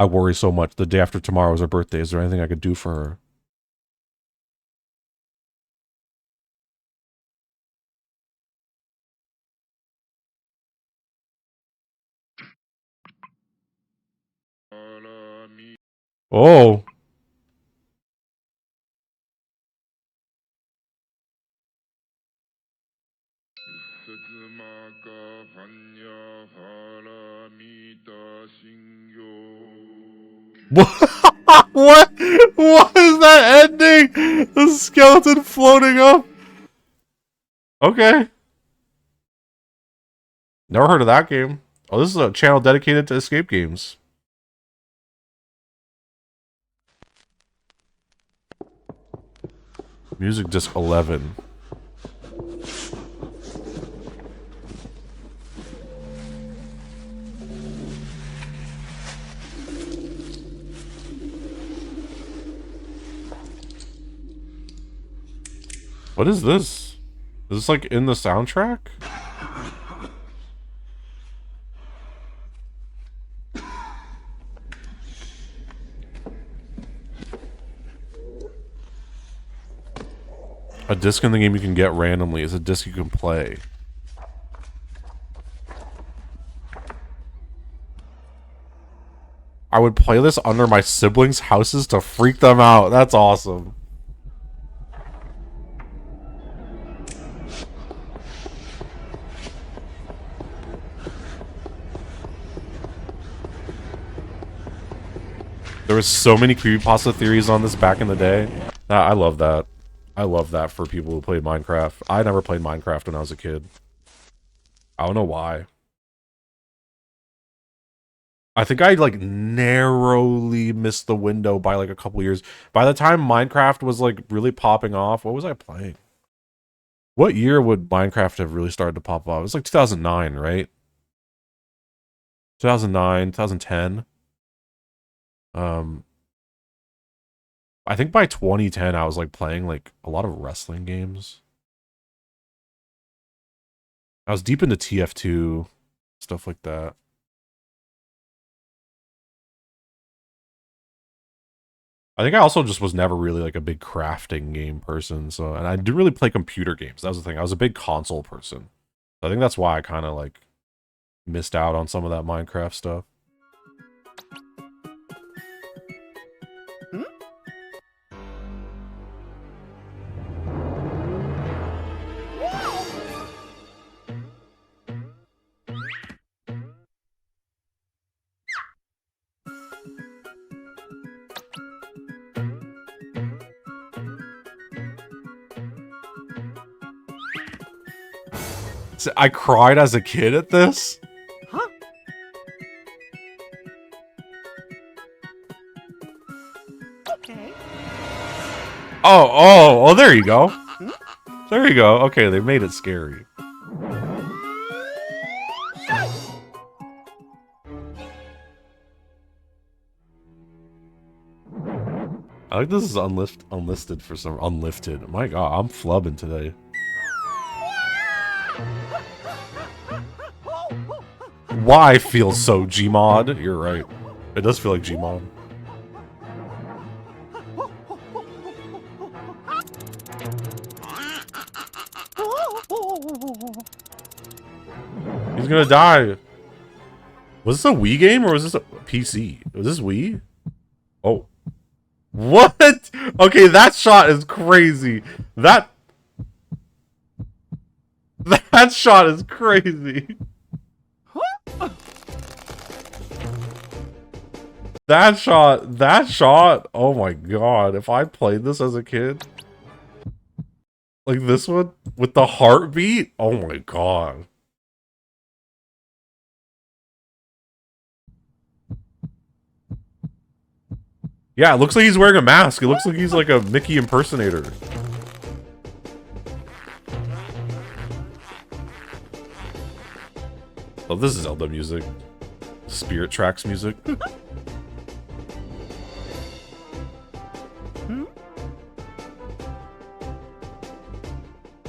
I worry so much. The day after tomorrow is her birthday. Is there anything I could do for her? Oh. What? What is that ending? The skeleton floating up. Okay. Never heard of that game. Oh, this is a channel dedicated to escape games. Music disc 11. What is this? Is this like in the soundtrack? A disc in the game you can get randomly is a disc you can play. I would play this under my siblings' houses to freak them out. That's awesome. There was so many creepypasta theories on this back in the day. I love that. I love that for people who played Minecraft. I never played Minecraft when I was a kid. I don't know why. I think I like narrowly missed the window by like a couple years. By the time Minecraft was like really popping off, what was I playing? What year would Minecraft have really started to pop off? It was like 2009, right? 2009, 2010. I think by 2010 I was like playing like a lot of wrestling games. I was deep into TF2, stuff like that. I think I also just was never really like a big crafting game person. So, and I didn't really play computer games. That was the thing. I was a big console person. So I think that's why I kind of like missed out on some of that Minecraft stuff. I cried as a kid at this. Huh? Okay. Oh, there you go. There you go. Okay, they made it scary. I like this is unlisted for some unlifted. My god, I'm flubbing today. Why feels so Gmod? You're right. It does feel like Gmod. He's gonna die. Was this a Wii game or was this a PC? Was this Wii? Oh. What? Okay, that shot is crazy. That shot is crazy. That shot. Oh my god. If I played this as a kid, like this one with the heartbeat, oh my god. Yeah, it looks like he's wearing a mask. It looks like he's like a Mickey impersonator. Oh, this is Zelda music. Spirit Tracks music.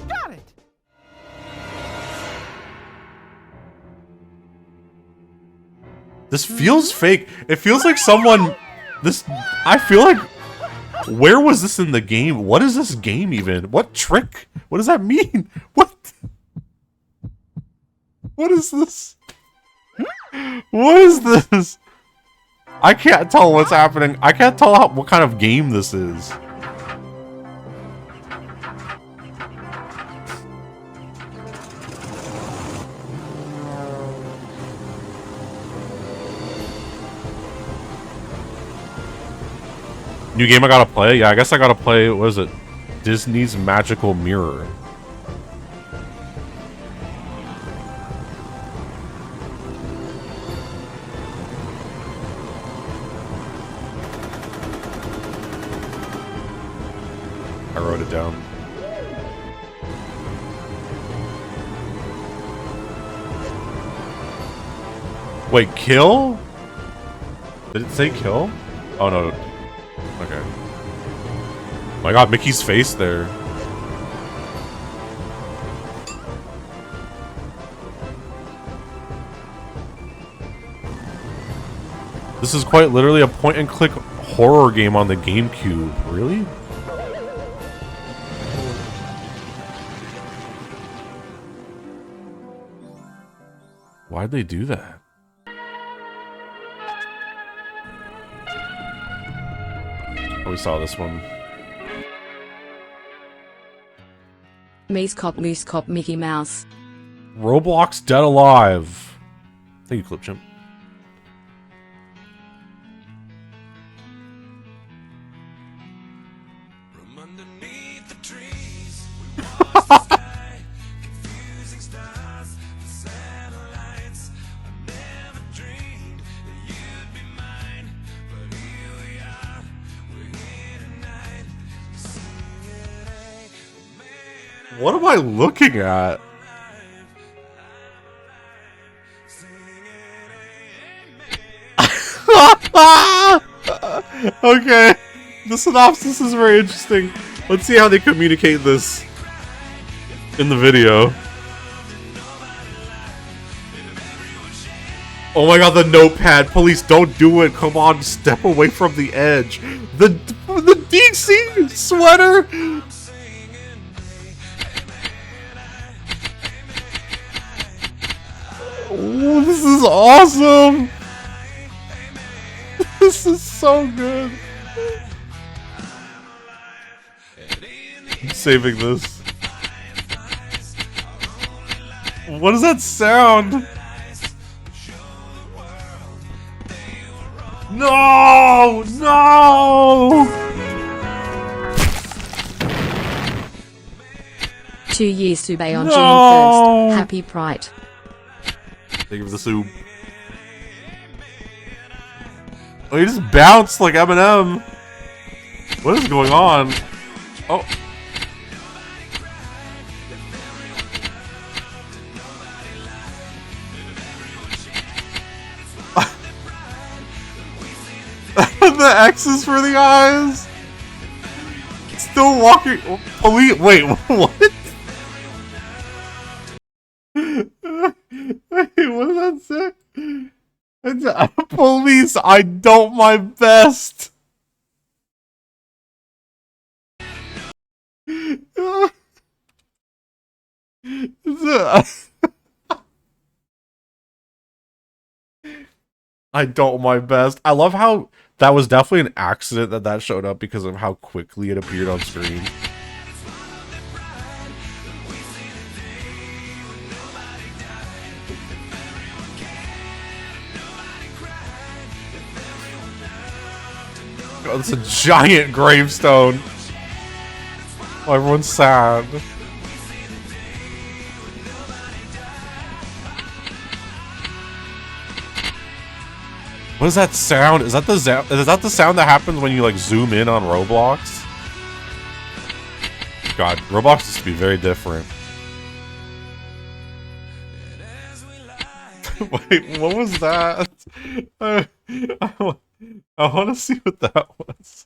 Got it. This feels fake. It feels like someone... I feel like... Where was this in the game? What is this game even? What trick? What does that mean? What? What is this? What is this? I can't tell what's happening. I can't tell what kind of game this is. New game I gotta play? Yeah, I guess I gotta play, what is it? Disney's Magical Mirror. I wrote it down. Wait, kill? Did it say kill? Oh no. Okay. My god, Mickey's face there. This is quite literally a point-and-click horror game on the GameCube. Really? Why'd they do that? Oh, we saw this one. Mies Cop Moose Cop Mickey Mouse. Roblox Dead Alive. Thank you, Clipchamp. What am I looking at? Okay, the synopsis is very interesting. Let's see how they communicate this in the video. Oh my god, the notepad. Police, don't do it. Come on, step away from the edge. The DC sweater. Oh, this is awesome! This is so good. I'm saving this. What does that sound? No! No! 2 years Subay on June 1st. Happy Pride. Thank you for the soup. Oh, he just bounced like Eminem. What is going on? Oh. The X's for the eyes. Still walking. Police. Wait, what? What did that say? Police, I don't my best. I don't my best. I love how that was definitely an accident that showed up because of how quickly it appeared on screen. Oh, it's a giant gravestone. Oh, everyone's sad. What is that sound? Is that the sound that happens when you like zoom in on Roblox? God, Roblox used to be very different. Wait, what was that? I want to see what that was.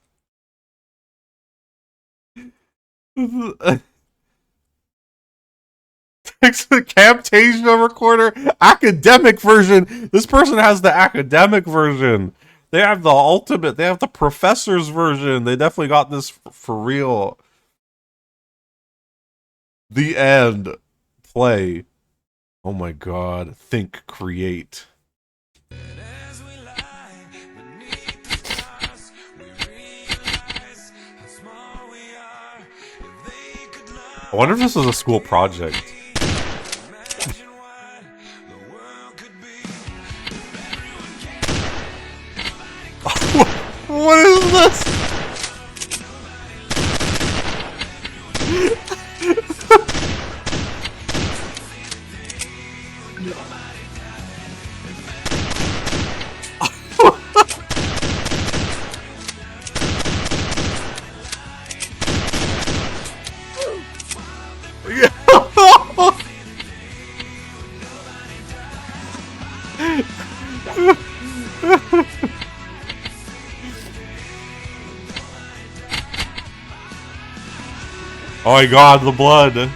Camtasia recorder academic version. This person has the academic version. They have the ultimate. They have the professor's version. They definitely got this for real. The end. Play. Oh my god. Think, create. I wonder if this is a school project. What is this? Oh my god, the blood.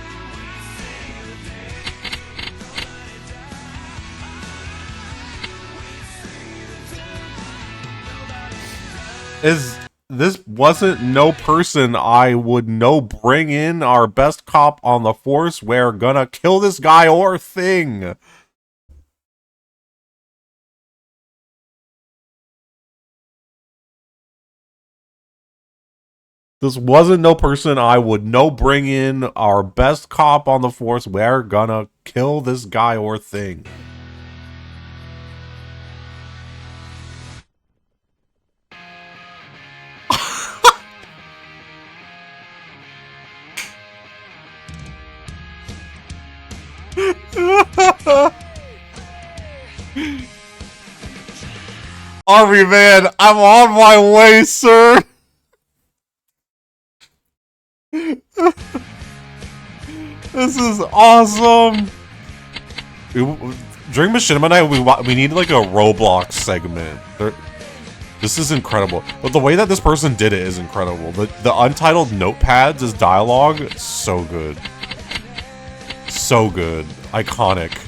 This wasn't no person I would no bring in our best cop on the force. We're gonna kill this guy or thing. This wasn't no person I would no bring in our best cop on the force. We're gonna kill this guy or thing. Army man, I'm on my way, sir. This is awesome. During Machinima Night, we need like a Roblox segment. This is incredible. But the way that this person did it is incredible. The untitled notepads as dialogue, so good. So good. Iconic.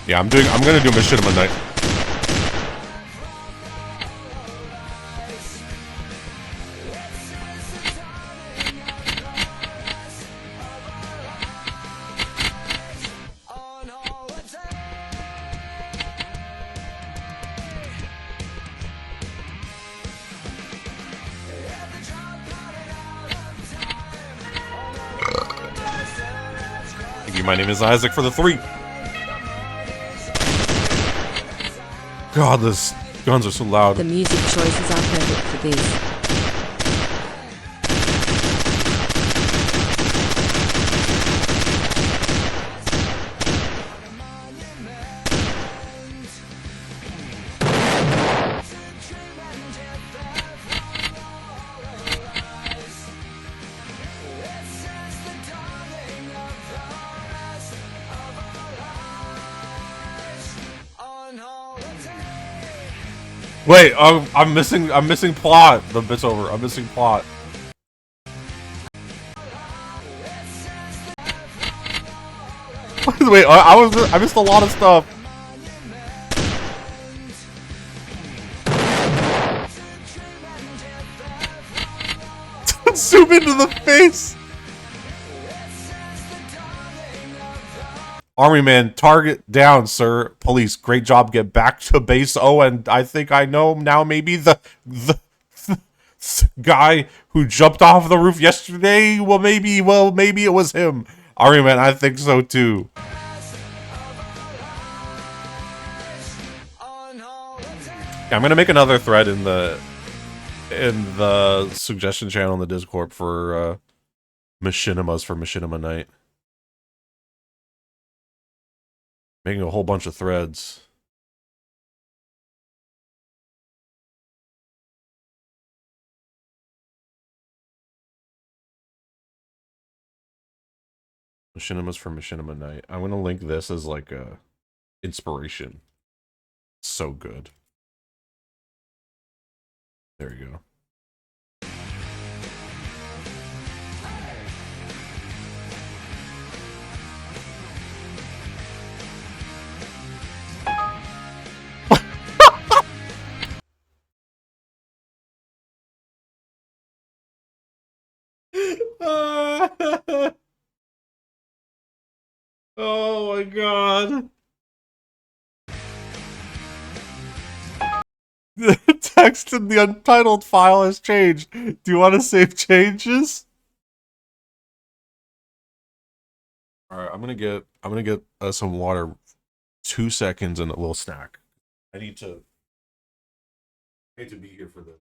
Yeah, I'm gonna do Machinima Night. Thank you, my name is Isaac for the 3. God, these guns are so loud. The music choices are perfect for this. Wait, I'm missing plot. The bit's over. I'm missing plot. Wait, I missed a lot of stuff. Zoom into the face. Army man, target down, sir. Police, great job. Get back to base. Oh, and I think I know now. Maybe the guy who jumped off the roof yesterday? Well, maybe it was him. Army Man, I think so too. Yeah, I'm gonna make another thread in the suggestion channel in the Discord for machinimas for Machinima Night. Making a whole bunch of threads. Machinimas for Machinima Night. I'm gonna link this as like a inspiration. So good. There you go. Oh my god. The text in the untitled file has changed. Do you want to save changes? Alright, I'm gonna get some water. 2 seconds and a little snack. I need to be here for this.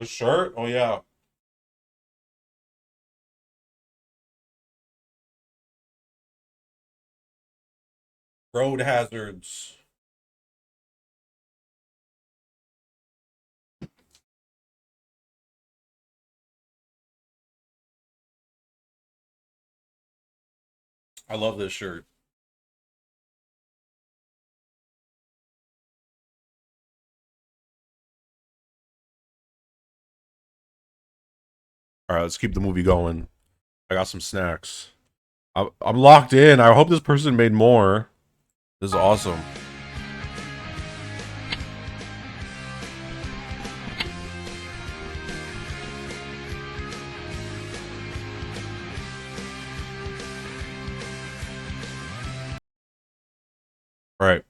The shirt? Oh yeah. Road hazards. I love this shirt. Alright, let's keep the movie going. I got some snacks. I'm locked in. I hope this person made more. This is awesome. Alright.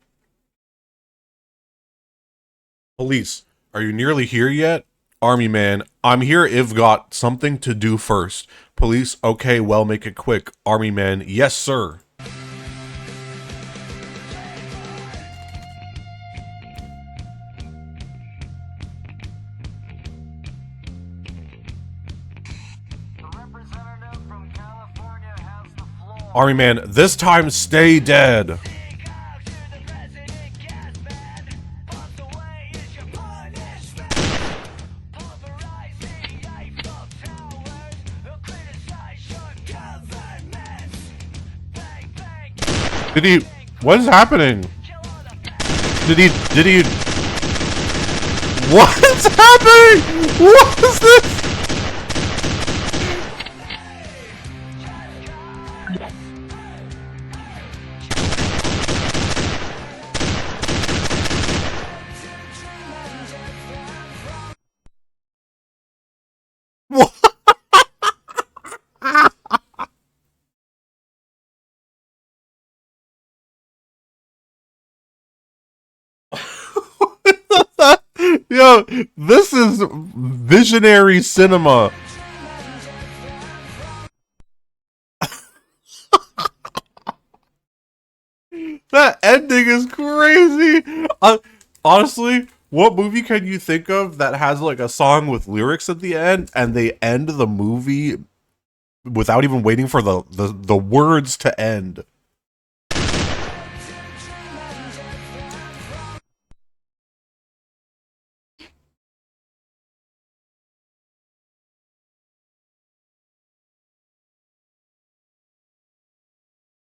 Police, are you nearly here yet? Army man, I'm here if got something to do first. Police, okay, well, make it quick. Army man, yes, sir. Army man, this time stay dead. Did he... What is happening? Did he... What's happening? What is this? This is visionary cinema. That ending is crazy. Honestly, what movie can you think of that has like a song with lyrics at the end and they end the movie without even waiting for the words to end?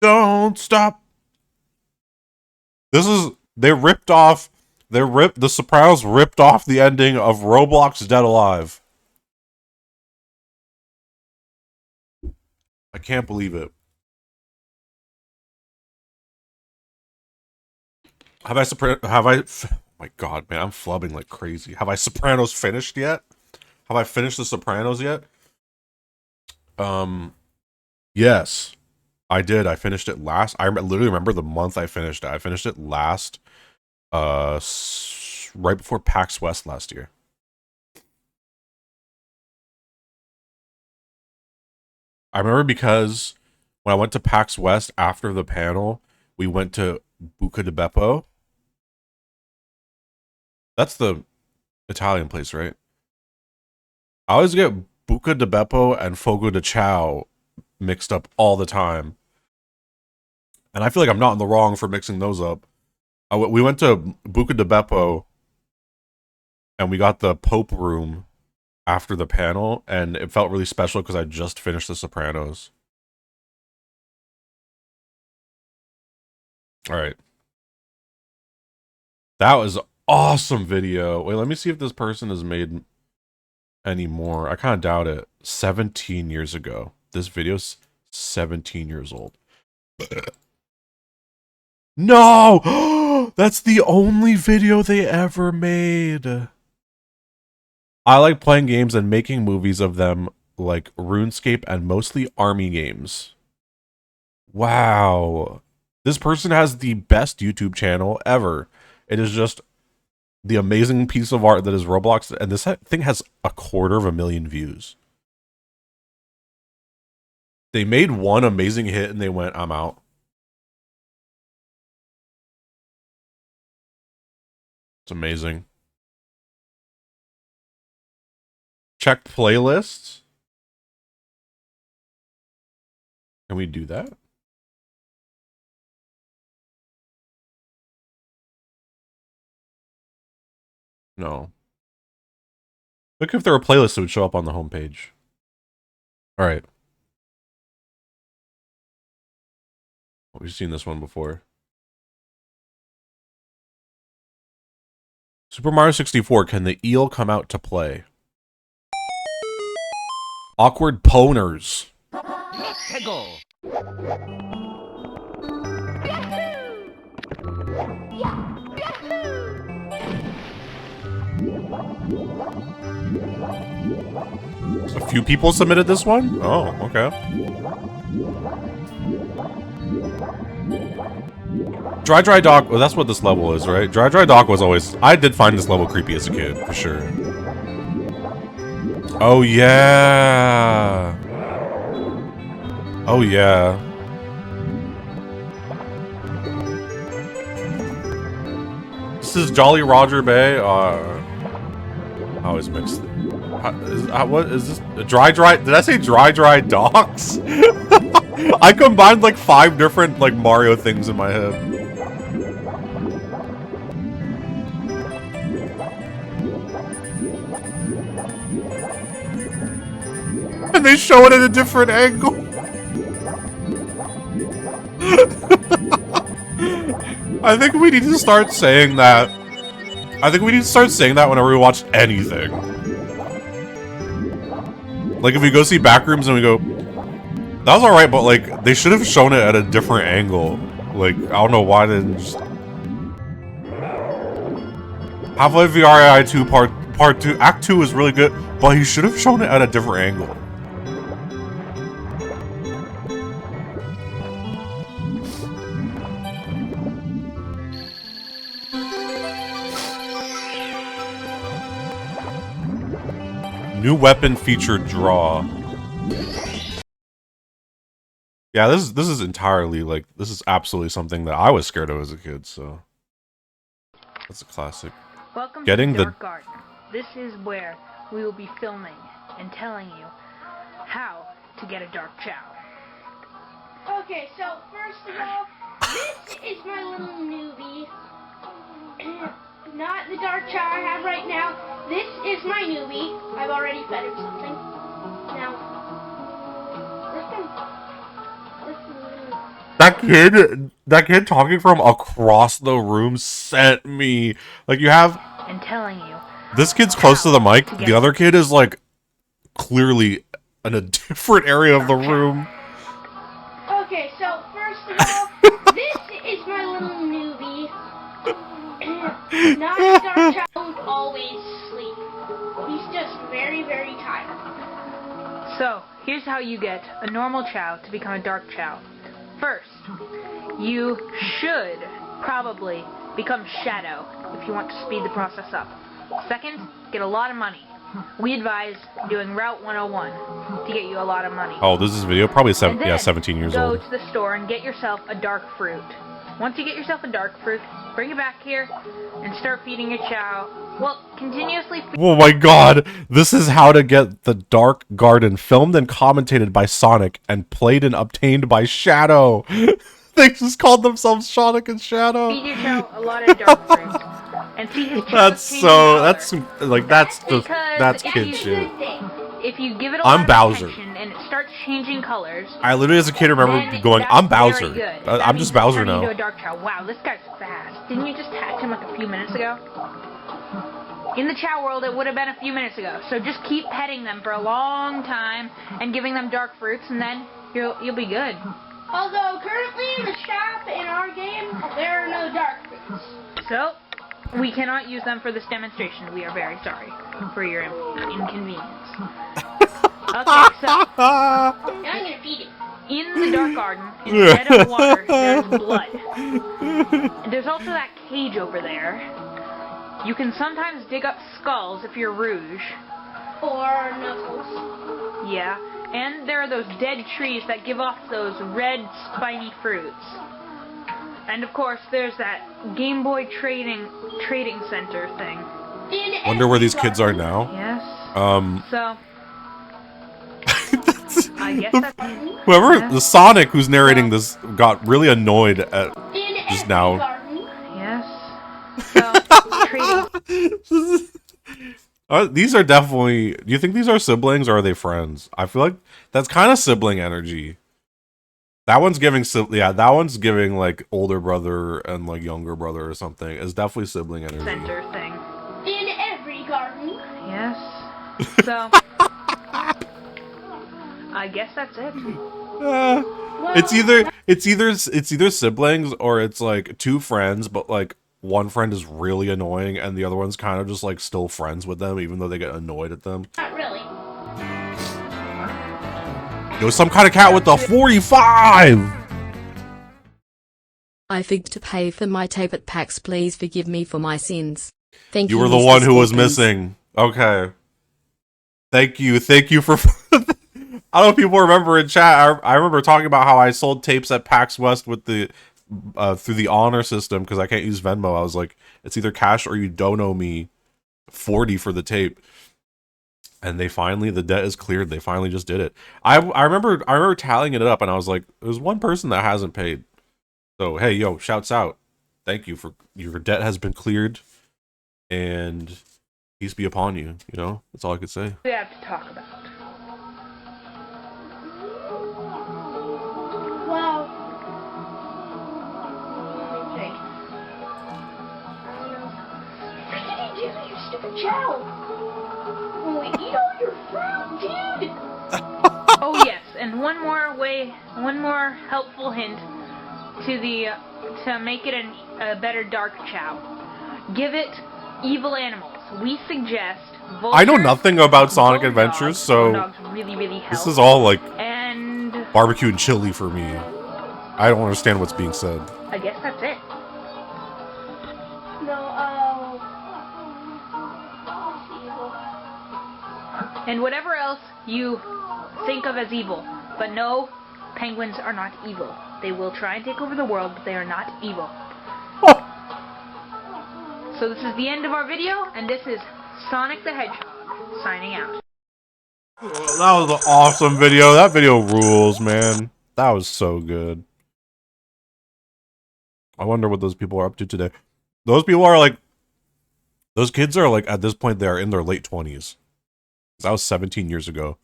Don't stop. The Sopranos ripped off the ending of Roblox Dead Alive. I can't believe it. Oh my god, man, I'm flubbing like crazy. Have I Sopranos finished yet? Have I finished the Sopranos yet? Yes. I did. I finished it last. I literally remember the month I finished it. I finished it last, right before PAX West last year. I remember because when I went to PAX West after the panel, we went to Buca di Beppo. That's the Italian place, right? I always get Buca di Beppo and Fogo de Chao mixed up all the time. And I feel like I'm not in the wrong for mixing those up. We went to Buca di Beppo and we got the Pope room after the panel, and it felt really special because I just finished The Sopranos. All right. That was awesome video. Wait, let me see if this person has made any more. I kind of doubt it. 17 years ago. This video's 17 years old. No! That's the only video they ever made. I like playing games and making movies of them, like RuneScape and mostly army games. Wow. This person has the best YouTube channel ever. It is just the amazing piece of art that is Roblox, and this thing has 250,000 views. They made one amazing hit and they went, I'm out. It's amazing. Check playlists. Can we do that? No. Look if there were playlists that would show up on the homepage. All right. We've seen this one before. Super Mario 64, can the eel come out to play? Awkward poners. A few people submitted this one? Oh, okay. Dry Dock, well, that's what this level is, right? Dry Dock was always... I did find this level creepy as a kid, for sure. Oh, yeah. Oh, yeah. This is Jolly Roger Bay. I always mixed it. What is this? Dry? Did I say Dry Docks? I combined like 5 different like Mario things in my head. And they show it at a different angle. I think we need to start saying that. I think we need to start saying that whenever we watch anything. Like if we go see Backrooms and we go, that was alright, but like they should have shown it at a different angle. Like I don't know why they didn't just... Half-Life VRAI 2 part 2 Act 2 is really good, but he should have shown it at a different angle. New weapon featured draw. Yeah, this is entirely like this is absolutely something that I was scared of as a kid. So that's a classic. Welcome Getting to the Dark Garden. This is where we will be filming and telling you how to get a dark chow. Okay, so first of all, this is my little newbie. Not the dark chow I have right now. This is my newbie. I've already fed him something. Now, that kid talking from across the room sent me. Like you have and telling you. This kid's close to the mic. The other kid is like clearly in a different area of the room. Okay, so first of all, this is my little newbie. Not a dark chow won't always sleep. He's just very, very tired. So, here's how you get a normal chow to become a dark chow. First, you should probably become Shadow if you want to speed the process up. Second, get a lot of money. We advise doing Route 101 to get you a lot of money. Oh, this is a video? Probably 17 years old. Go to the store and get yourself a dark fruit. Once you get yourself a dark fruit, bring it back here and start feeding your chow. Well, continuously. Oh my god, this is how to get the Dark Garden, filmed and commentated by Sonic and played and obtained by Shadow. They just called themselves Sonic and Shadow. Feed your chow a lot of dark fruit. And see his that's kid shit. If you give it a I'm lot Bowser. of attention and it starts changing colors, I literally as a kid remember going, I'm Bowser. I'm just Bowser now. Into a dark chow. Wow, this guy's fast. Didn't you just hatch him like a few minutes ago? In the chow world, it would have been a few minutes ago. So just keep petting them for a long time and giving them dark fruits, and then you'll be good. Although currently in the shop in our game, there are no dark fruits. So we cannot use them for this demonstration. We are very sorry for your inconvenience. Okay, so now I'm gonna feed it. In the Dark Garden, instead of water, there's blood. There's also that cage over there. You can sometimes dig up skulls if you're Rouge. Or Knuckles. Yeah, and there are those dead trees that give off those red spiny fruits. And of course, there's that Game Boy trading center thing. Wonder where these kids are now. Yes. So I guess that's whoever the Sonic who's narrating this got really annoyed at just now. Yes. So these are definitely. Do you think these are siblings or are they friends? I feel like that's kind of sibling energy. That one's giving that one's giving like older brother and like younger brother or something. It's definitely sibling energy. Center thing. In every garden. Yes. So I guess that's it. It's either siblings or it's like two friends, but like one friend is really annoying and the other one's kind of just like still friends with them even though they get annoyed at them. Not really. Yo, some kind of cat with the 45! I forgot to pay for my tape at PAX. Please forgive me for my sins. Thank you. You were the one who was missing. Okay. Thank you for... I don't know if people remember in chat, I remember talking about how I sold tapes at PAX West with the... through the honor system because I can't use Venmo. I was like, it's either cash or you dono me $40 for the tape. And they finally, the debt is cleared. They finally just did it. I remember tallying it up and I was like, there's one person that hasn't paid. So, hey, yo, shouts out. Thank you for your debt has been cleared and peace be upon you. You know, that's all I could say. We have to talk about. Wow. What did you do, you stupid chow? Eat all your fruit, dude! Oh yes, and one more helpful hint to make it a better dark chow. Give it evil animals. We suggest vultures, I know nothing about Sonic Adventures, so really help. This is all like and barbecue and chili for me. I don't understand what's being said. I guess that's it. No, and whatever else you think of as evil. But no, penguins are not evil. They will try and take over the world, but they are not evil. So this is the end of our video, and this is Sonic the Hedgehog signing out. That was an awesome video. That video rules, man. That was so good. I wonder what those people are up to today. Those people are like, those kids are like, at this point, they are in their late 20s. That was 17 years ago.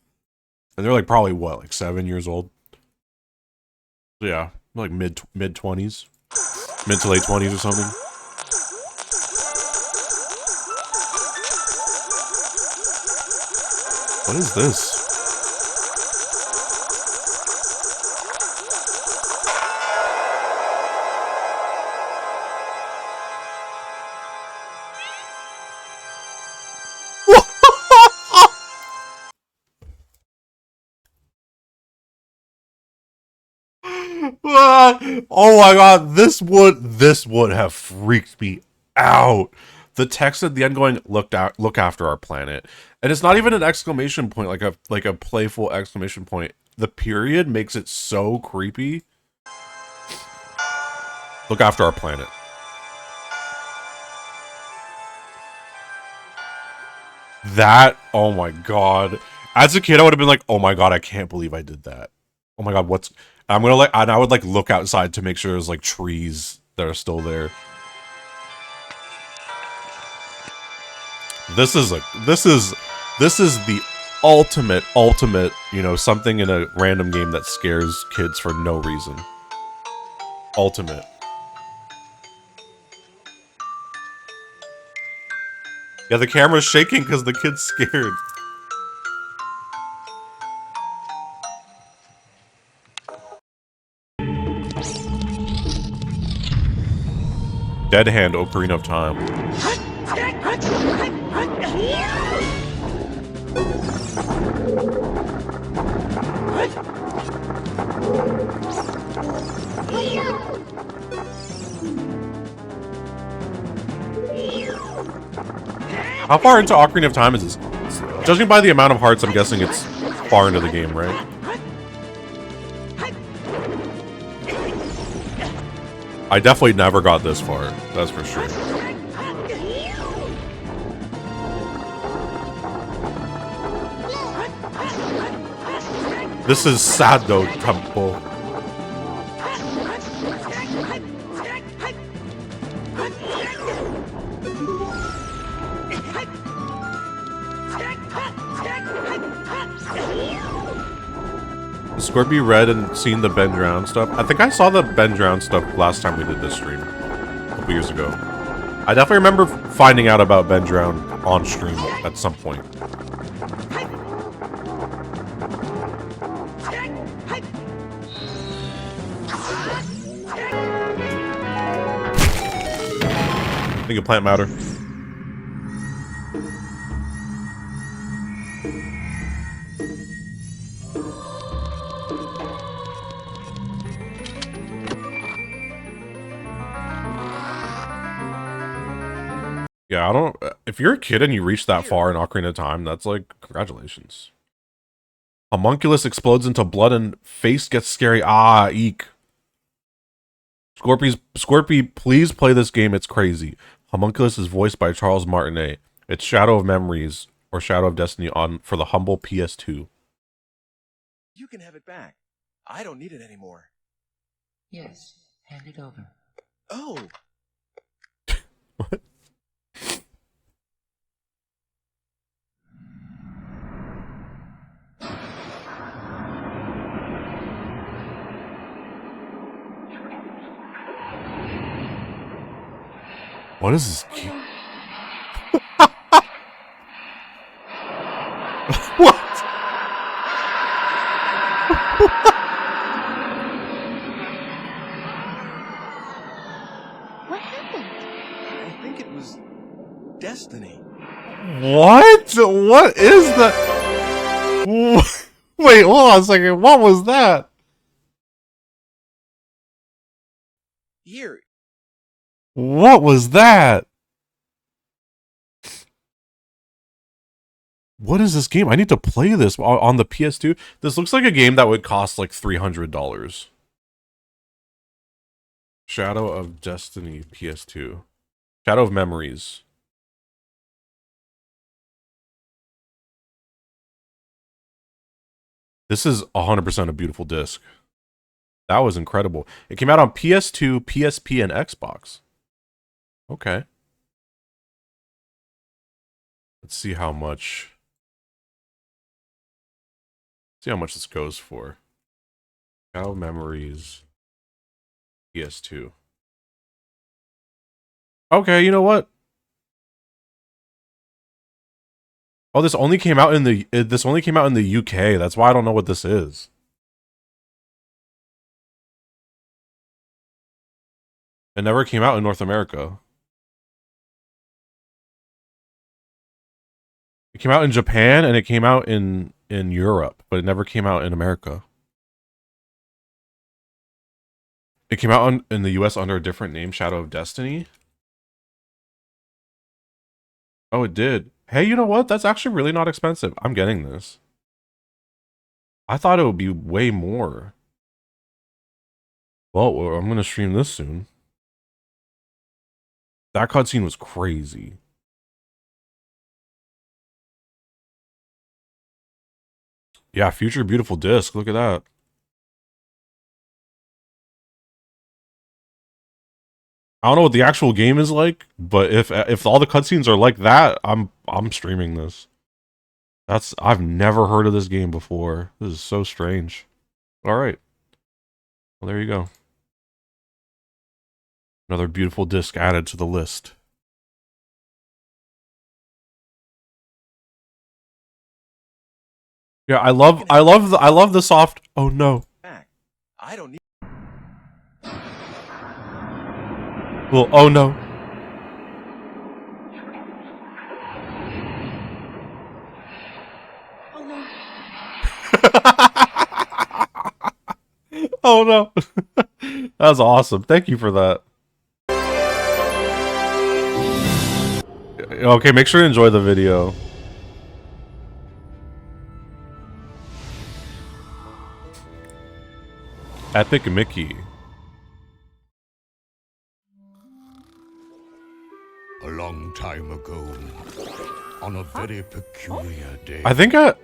And they're like probably what, like 7 years old? Yeah, like mid 20s, mid to late 20s or something. What is this? Oh my god, this would have freaked me out. The text at the end going, look after our planet. And it's not even an exclamation point, like a playful exclamation point. The period makes it so creepy. Look after our planet. That, oh my god. As a kid, I would have been like, oh my god, I can't believe I did that. Oh my god, I'm gonna and I would like look outside to make sure there's like trees that are still there. This is the ultimate, you know, something in a random game that scares kids for no reason. Ultimate. Yeah, the camera's shaking because the kid's scared. Dead Hand, Ocarina of Time. How far into Ocarina of Time is this? Judging by the amount of hearts, I'm guessing it's far into the game, right? I definitely never got this far, that's for sure. This is Sado Temple. Scorpy read and seen the Ben Drown stuff. I think I saw the Ben Drown stuff last time we did this stream. A couple years ago. I definitely remember finding out about Ben Drown on stream at some point. Think of plant matter. Yeah, I don't... If you're a kid and you reach that far in Ocarina of Time, that's like, congratulations. Homunculus explodes into blood and face gets scary. Ah, eek. Scorpy, please play this game, it's crazy. Homunculus is voiced by Charles Martinet. It's Shadow of Memories, or Shadow of Destiny on for the humble PS2. You can have it back. I don't need it anymore. Yes, hand it over. Oh! What? What is this? What? What happened? I think it was destiny. What? What is that? Wait, hold on a second. What was that? Here. What was that? What is this game? I need to play this on the PS2. This looks like a game that would cost like $300. Shadow of Destiny PS2. Shadow of Memories. This is 100% a beautiful disc. That was incredible. It came out on PS2, PSP, and Xbox. Okay. Let's see how much. See how much this goes for. Shadow Memories. PS2. Okay, you know what? Oh, this only came out in the UK. That's why I don't know what this is. It never came out in North America. It came out in Japan and it came out in Europe, but it never came out in America. It came out in the US under a different name, Shadow of Destiny. Oh, it did. Hey, you know what? That's actually really not expensive. I'm getting this. I thought it would be way more. Well, I'm going to stream this soon. That cutscene was crazy. Yeah, future beautiful disc. Look at that. I don't know what the actual game is like, but if all the cutscenes are like that, I'm streaming this. I've never heard of this game before. This is so strange. All right. Well, there you go. Another beautiful disc added to the list. Yeah, I love the soft. Oh no. I don't need. Well, oh no. Oh no. That was awesome. Thank you for that. Okay, make sure to enjoy the video. Epic Mickey. A long time ago, on a very peculiar day. I think I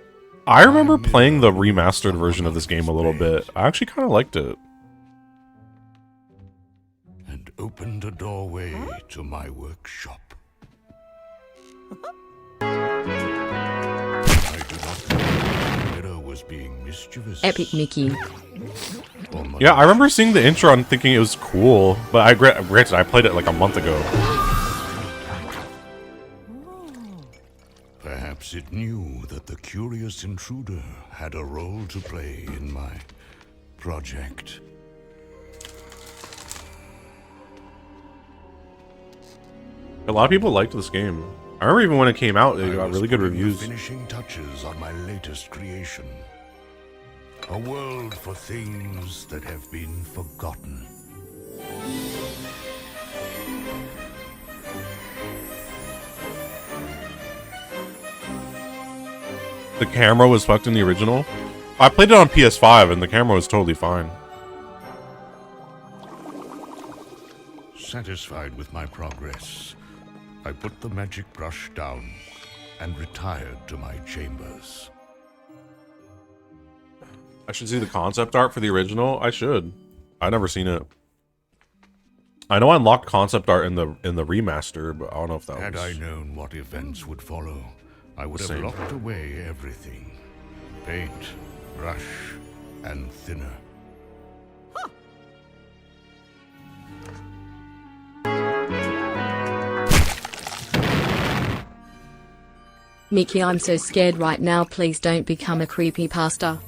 remember playing the remastered version of this game a little bit. I actually kind of liked it. And opened a doorway to my workshop. I do not know if Mira was being mischievous. Epic Mickey. Yeah, I remember seeing the intro and thinking it was cool, but granted, I played it like a month ago. Perhaps it knew that the curious intruder had a role to play in my project. A lot of people liked this game. I remember even when it came out, it got really good reviews. Finishing touches on my latest creation. A world for things that have been forgotten. The camera was fucked in the original. I played it on PS5 and the camera was totally fine. Satisfied with my progress, I put the magic brush down and retired to my chambers. I should see the concept art for the original. I should. I've never seen it. I know I unlocked concept art in the remaster, but I don't know if that Had was... I known what events would follow, I would have Same. locked away everything. Paint, brush, and thinner. Mickey, I'm so scared right now. Please don't become a creepypasta.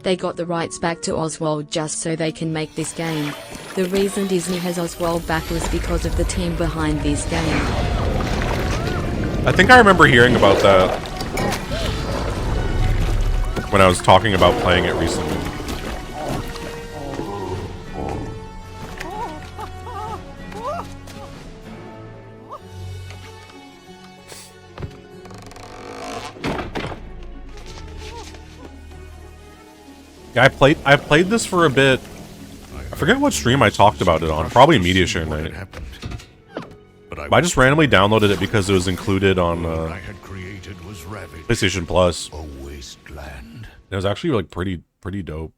They got the rights back to Oswald just so they can make this game. The reason Disney has Oswald back was because of the team behind this game. I think I remember hearing about that when I was talking about playing it recently. Yeah, I played this for a bit. I forget what stream I talked about it on. Probably Media Share Night. But I just randomly downloaded it because it was included on PlayStation Plus. It was actually like pretty dope.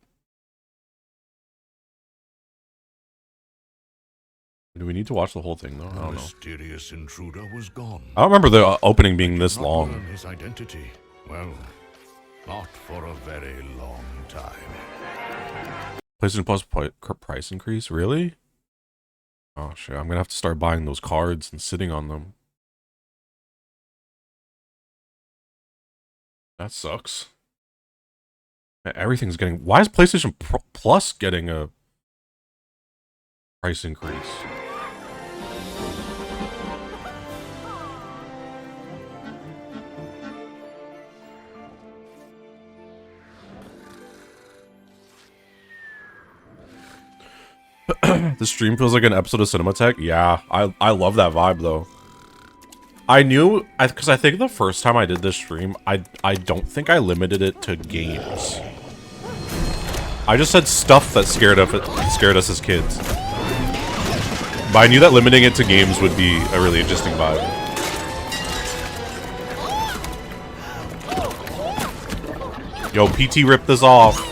Do we need to watch the whole thing though? I don't know. Mysterious intruder was gone. I don't remember the opening being this long. His identity. Well, not for a very long time. PlayStation Plus price increase? Really? Oh shit, I'm gonna have to start buying those cards and sitting on them. That sucks. Everything's getting... Why is PlayStation Plus getting a price increase? The stream feels like an episode of Cinematech. Yeah, I love that vibe though. I knew, because I think the first time I did this stream, I don't think I limited it to games. I just said stuff that scared us as kids. But I knew that limiting it to games would be a really interesting vibe. Yo, PT ripped this off.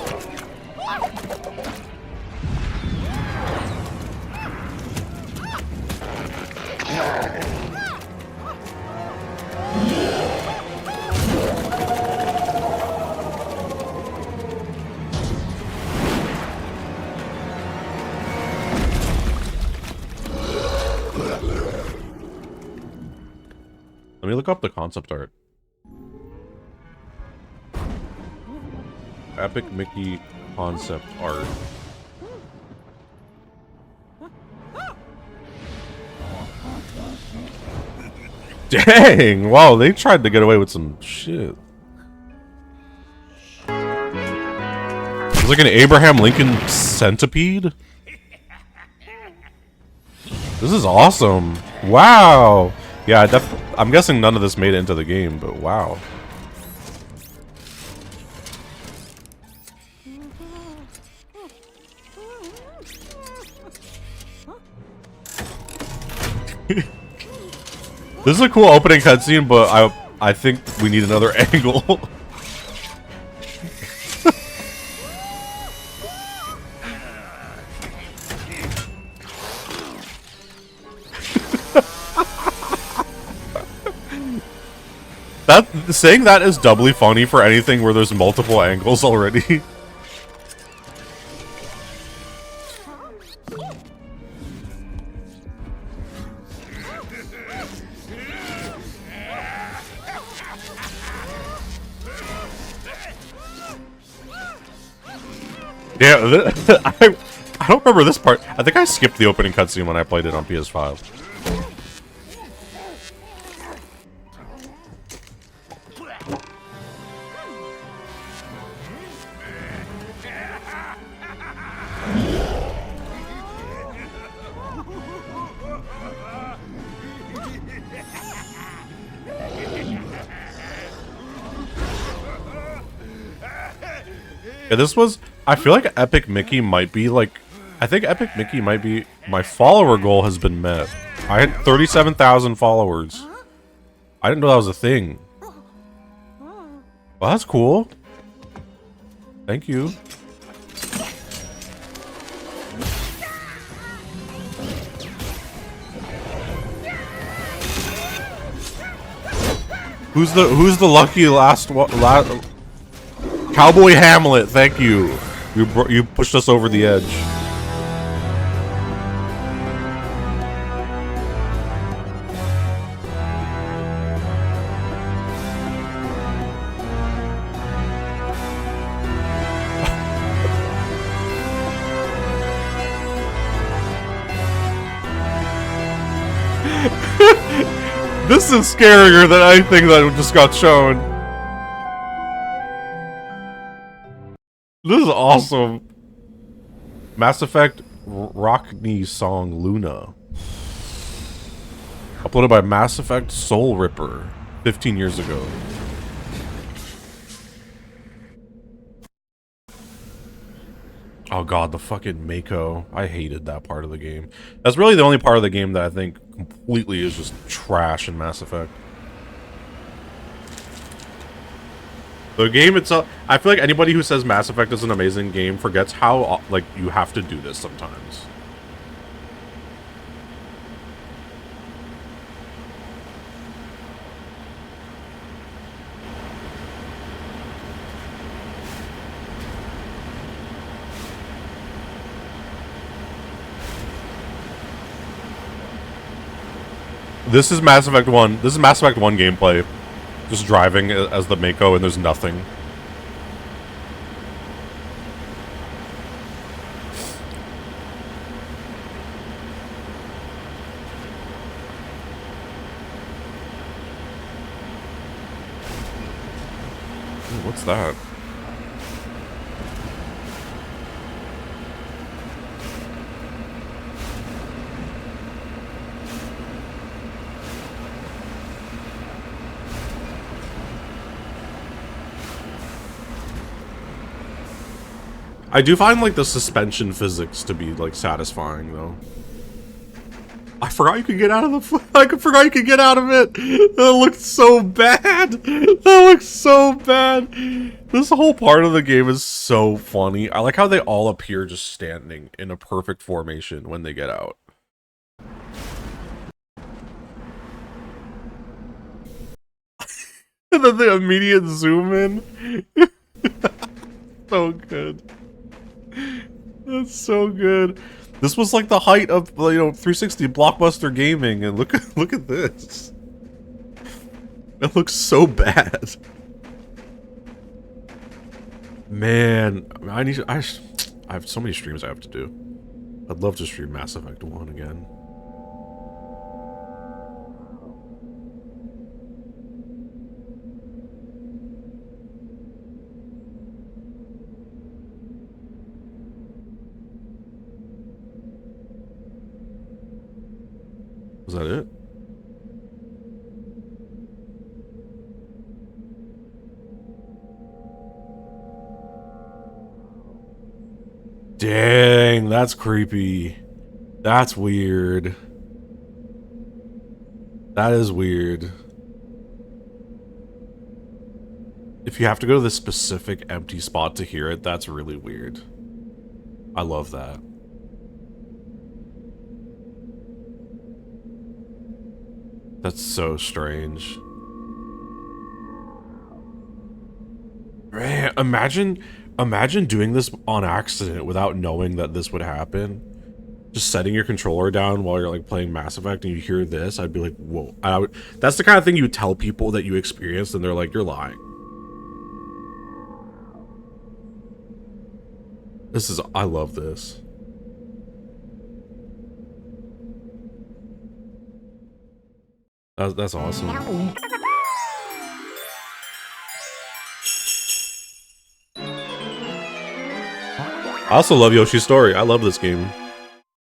Let me look up the concept art. Epic Mickey concept art. Dang! Wow, they tried to get away with some shit. It's like an Abraham Lincoln centipede? This is awesome. Wow! Yeah, I'm guessing none of this made it into the game, but wow. This is a cool opening cutscene, but I think we need another angle. Saying that is doubly funny for anything where there's multiple angles already. Yeah, I don't remember this part. I think I skipped the opening cutscene when I played it on PS5. Yeah, this was... I feel like Epic Mickey might be like... I think Epic Mickey might be... My follower goal has been met. I had 37,000 followers. I didn't know that was a thing. Well, that's cool. Thank you. Who's the lucky last Cowboy Hamlet, thank you. You pushed us over the edge. This is scarier than anything that just got shown. This is awesome. Mass Effect Rockney song Luna. Uploaded by Mass Effect Soul Ripper 15 years ago. Oh god, the fucking Mako. I hated that part of the game. That's really the only part of the game that I think completely is just trash in Mass Effect. The game itself, I feel like anybody who says Mass Effect is an amazing game forgets how, like, you have to do this sometimes. This is Mass Effect 1. This is Mass Effect 1 gameplay. Just driving as the Mako and there's nothing. Ooh, what's that? I do find, like, the suspension physics to be, like, satisfying, though. I forgot you could get out of the... I forgot you could get out of it! That looked so bad! That looks so bad! This whole part of the game is so funny. I like how they all appear just standing in a perfect formation when they get out. And then the immediate zoom in. So good. That's so good. This was like the height of, you know, 360 blockbuster gaming, and look at this. It looks so bad. Man, I have so many streams I have to do. I'd love to stream Mass Effect 1 again. Was that it? Dang, that's creepy. That's weird. That is weird. If you have to go to this specific empty spot to hear it, that's really weird. I love that. That's so strange. Man, imagine doing this on accident without knowing that this would happen. Just setting your controller down while you're like playing Mass Effect and you hear this, I'd be like, whoa. That's the kind of thing you tell people that you experienced and they're like, you're lying. I love this. That's awesome. I also love Yoshi's Story. I love this game.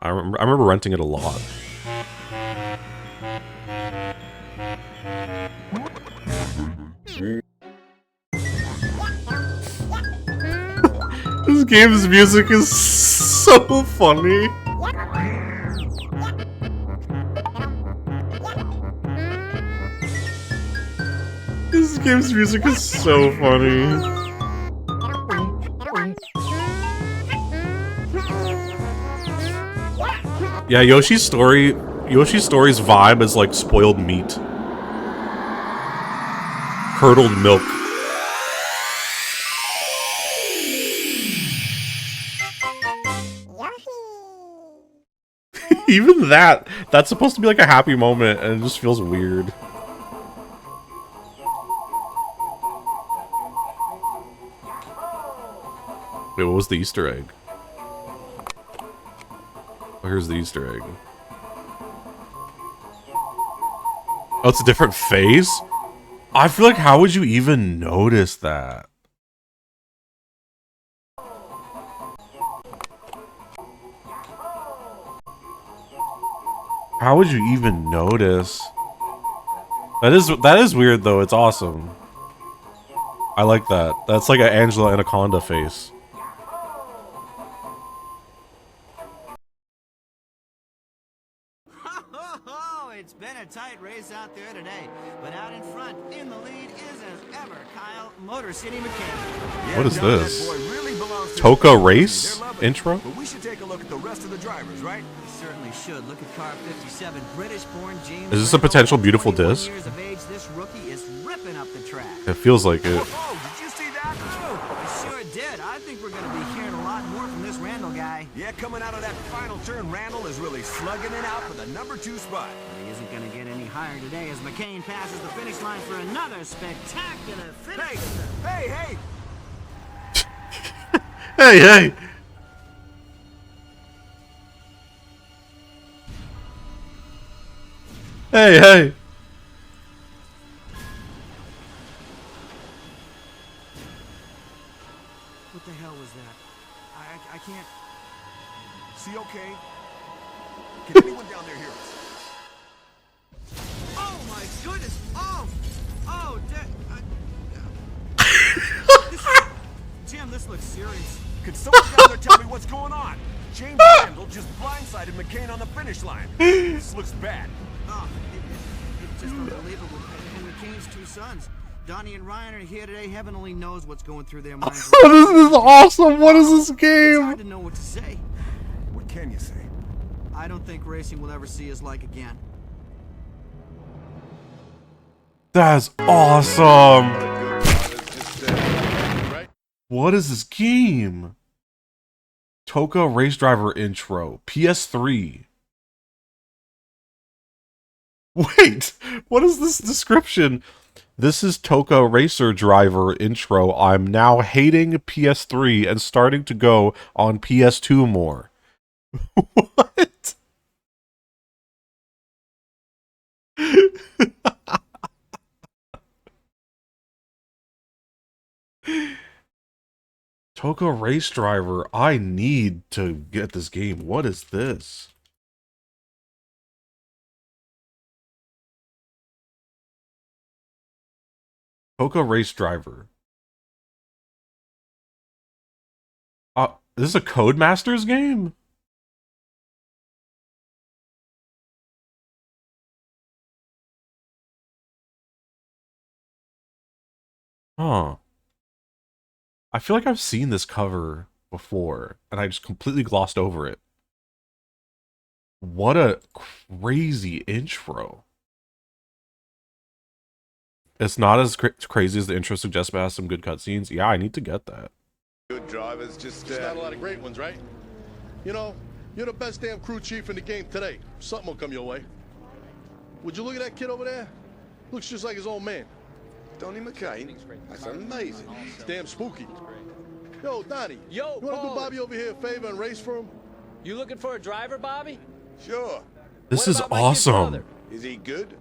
I remember renting it a lot. This game's music is so funny. This game's music is so funny. Yeah, Yoshi's Story's vibe is like spoiled meat. Curdled milk. Even that's supposed to be like a happy moment and it just feels weird. Wait, what was the Easter egg? Oh, here's the Easter egg. Oh, it's a different face? I feel like, how would you even notice that? How would you even notice? That is weird though, it's awesome. I like that. That's like an Angela Anaconda face. a tight race out there today. But out in front, in the lead, is as ever, Kyle Motor City McCain. What is this? Toka Race intro? But we should take a look at the rest of the drivers, right? We certainly should. Look at car 57, British-born James. Is this a potential beautiful disc? Years of age, this rookie is ripping up the track. It feels like it. Oh, did you see that? I sure did. I think we're going to be hearing a lot more from this Randall guy. Yeah, coming out of that final turn, Randall is really slugging it out for the number 2 spot. But he isn't going to get any higher today as McCain passes the finish line for another spectacular finish. Hey! Hey! Hey! What the hell was that? I can't... See, okay? Can anyone down there hear us? Oh my goodness! Oh, Jim, this looks serious. Could someone down there tell me what's going on? James Randall just blindsided McCain on the finish line. This looks bad. Oh, it's just unbelievable. And McCain's 2 sons, Donnie and Ryan, are here today. Heaven only knows what's going through their minds. This is awesome. What is this game? It's hard to know what to say. What can you say? I don't think racing will ever see us like again. That's awesome. What is this game? Toka Race Driver intro. PS3. Wait, what is this description? This is Toka Racer Driver intro. I'm now hating PS3 and starting to go on PS2 more. What? Toka Race Driver. I need to get this game. What is this? Toka Race Driver. Is this a Codemasters game? Huh. I feel like I've seen this cover before, and I just completely glossed over it. What a crazy intro. It's not as crazy as the intro suggests, but has some good cutscenes. Yeah, I need to get that. Good drivers, just not a lot of great ones, right? You know, you're the best damn crew chief in the game today. Something will come your way. Would you look at that kid over there? Looks just like his old man. Donnie McCain? That's amazing. It's damn spooky. Yo, Donnie. Yo, you want to do Bobby over here a favor and race for him? You looking for a driver, Bobby? Sure. This is awesome. Is he good?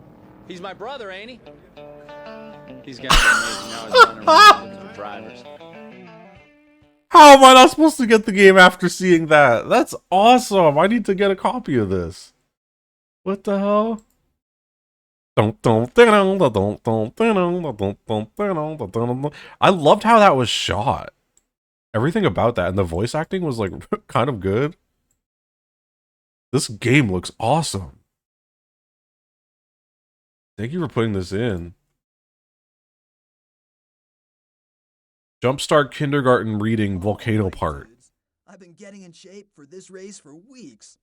He's my brother, ain't he? He's got amazing now. He's running around looking for drivers. How am I not supposed to get the game after seeing that? That's awesome. I need to get a copy of this. What the hell? I loved how that was shot. Everything about that, and the voice acting was like kind of good. This game looks awesome. Thank you for putting this in. Jumpstart kindergarten reading volcano part. I've been getting in shape for this race for weeks.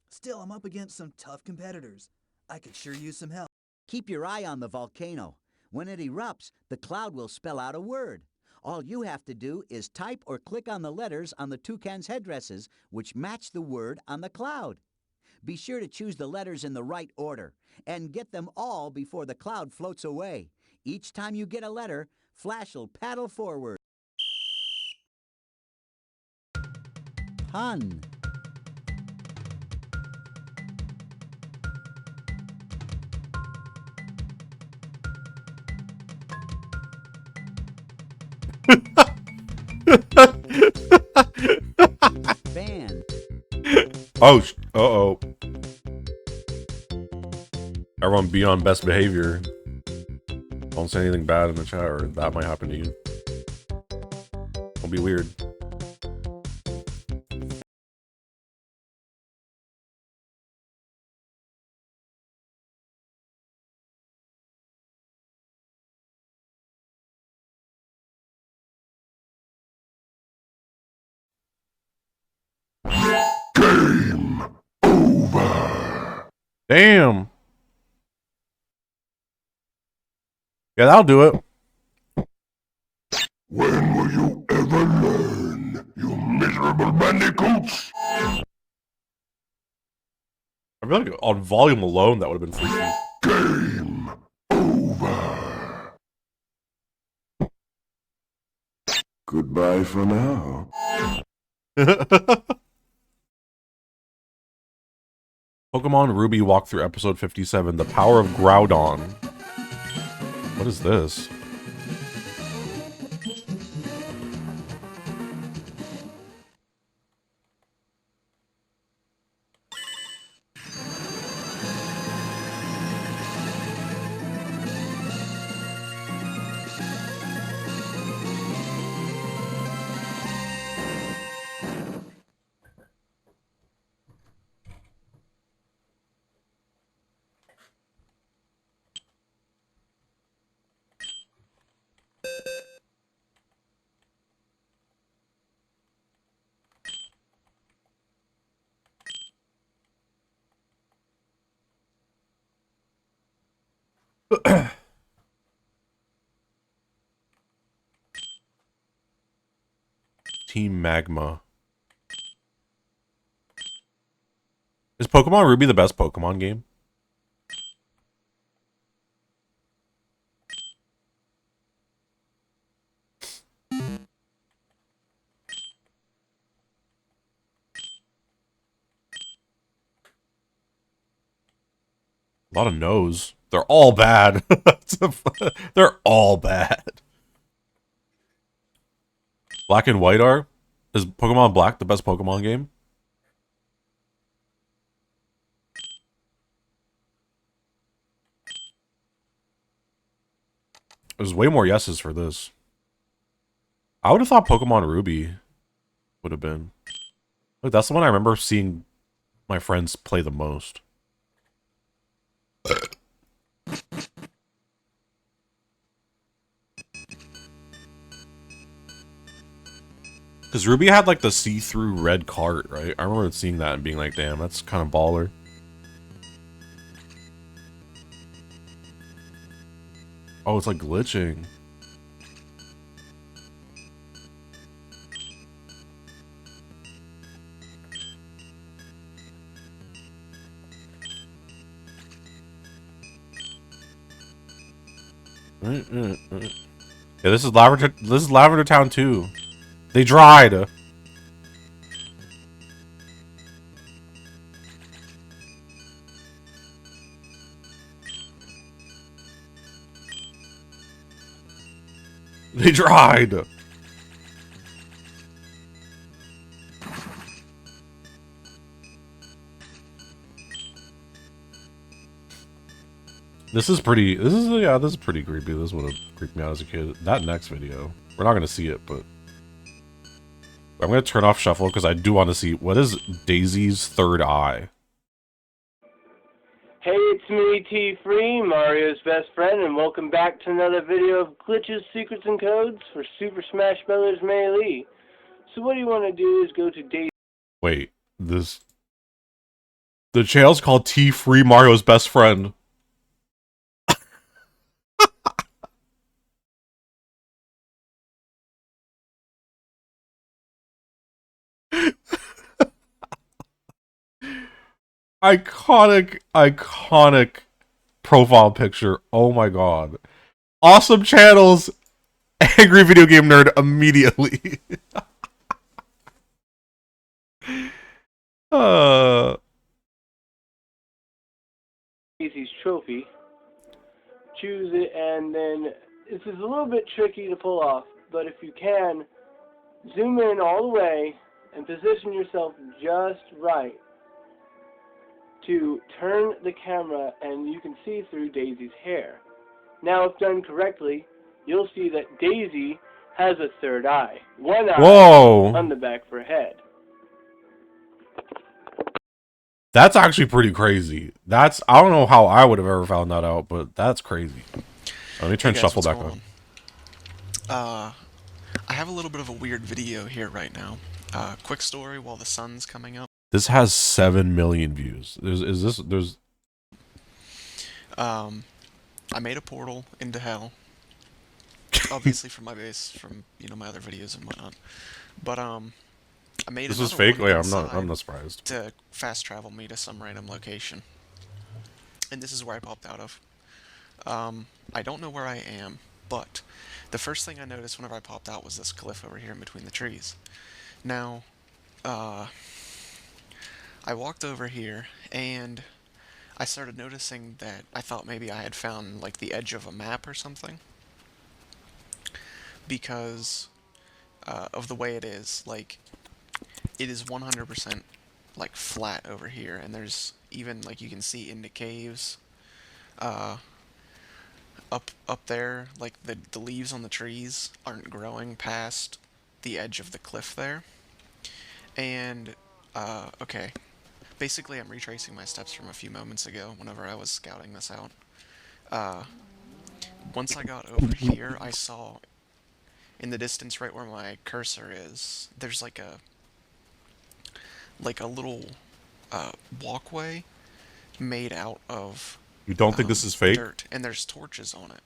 Still, I'm up against some tough competitors. I could sure use some help. Keep your eye on the volcano. When it erupts, the cloud will spell out a word. All you have to do is type or click on the letters on the toucan's headdresses, which match the word on the cloud. Be sure to choose the letters in the right order, and get them all before the cloud floats away. Each time you get a letter, Flash will paddle forward. Pun. Van. Oh, uh-oh. Everyone be on best behavior. Don't say anything bad in the chat, or that might happen to you. Don't be weird. Damn. Yeah, that'll do it. When will you ever learn, you miserable bandicoots? I feel like on volume alone, that would have been freaky. Game over. Goodbye for now. Pokemon Ruby walkthrough episode 57, The Power of Groudon. What is this? Team Magma. Is Pokemon Ruby the best Pokemon game? A lot of no's. They're all bad. They're all bad. Black and White are? Is Pokemon Black the best Pokemon game? There's way more yeses for this. I would have thought Pokemon Ruby would have been. Look, that's the one I remember seeing my friends play the most. Because Ruby had like the see-through red cart, right? I remember seeing that and being like, damn, that's kind of baller. Oh, it's like glitching. Yeah, this is Lavender Town too. They dried. They dried. This is pretty creepy. This would have creeped me out as a kid. That next video. We're not gonna see it, but I'm gonna turn off shuffle because I do want to see what is Daisy's third eye. Hey, it's me, T-Free, Mario's best friend, and welcome back to another video of glitches, secrets, and codes for Super Smash Bros. Melee. So what you want to do is go to Daisy. Wait, the channel's called T-Free, Mario's best friend. Iconic profile picture. Oh my god. Awesome channels. Angry video game nerd immediately. Daisy's trophy. Choose it, and then this is a little bit tricky to pull off, but if you can, zoom in all the way and position yourself just right to turn the camera and you can see through Daisy's hair. Now, if done correctly, you'll see that Daisy has a third eye. One eye on the back of her head. That's actually pretty crazy. I don't know how I would have ever found that out, but that's crazy. Let me turn shuffle back on. I have a little bit of a weird video here right now. Quick story while the sun's coming up. This has 7 million views. There's I made a portal into hell. Obviously from my base, from, you know, my other videos and whatnot. But, I made This is another fake? one Yeah, inside I'm not surprised. to fast travel me to some random location. And this is where I popped out of. I don't know where I am, but the first thing I noticed whenever I popped out was this cliff over here in between the trees. Now, I walked over here, and I started noticing that I thought maybe I had found, like, the edge of a map or something. Because of the way it is. Like, it is 100% like flat over here, and there's even, like, you can see into caves up there. Like, the leaves on the trees aren't growing past the edge of the cliff there. And okay, basically I'm retracing my steps from a few moments ago whenever I was scouting this out. Once I got over here, I saw in the distance, right where my cursor is, there's like a little walkway made out of You don't think this is fake? dirt, and there's torches on it.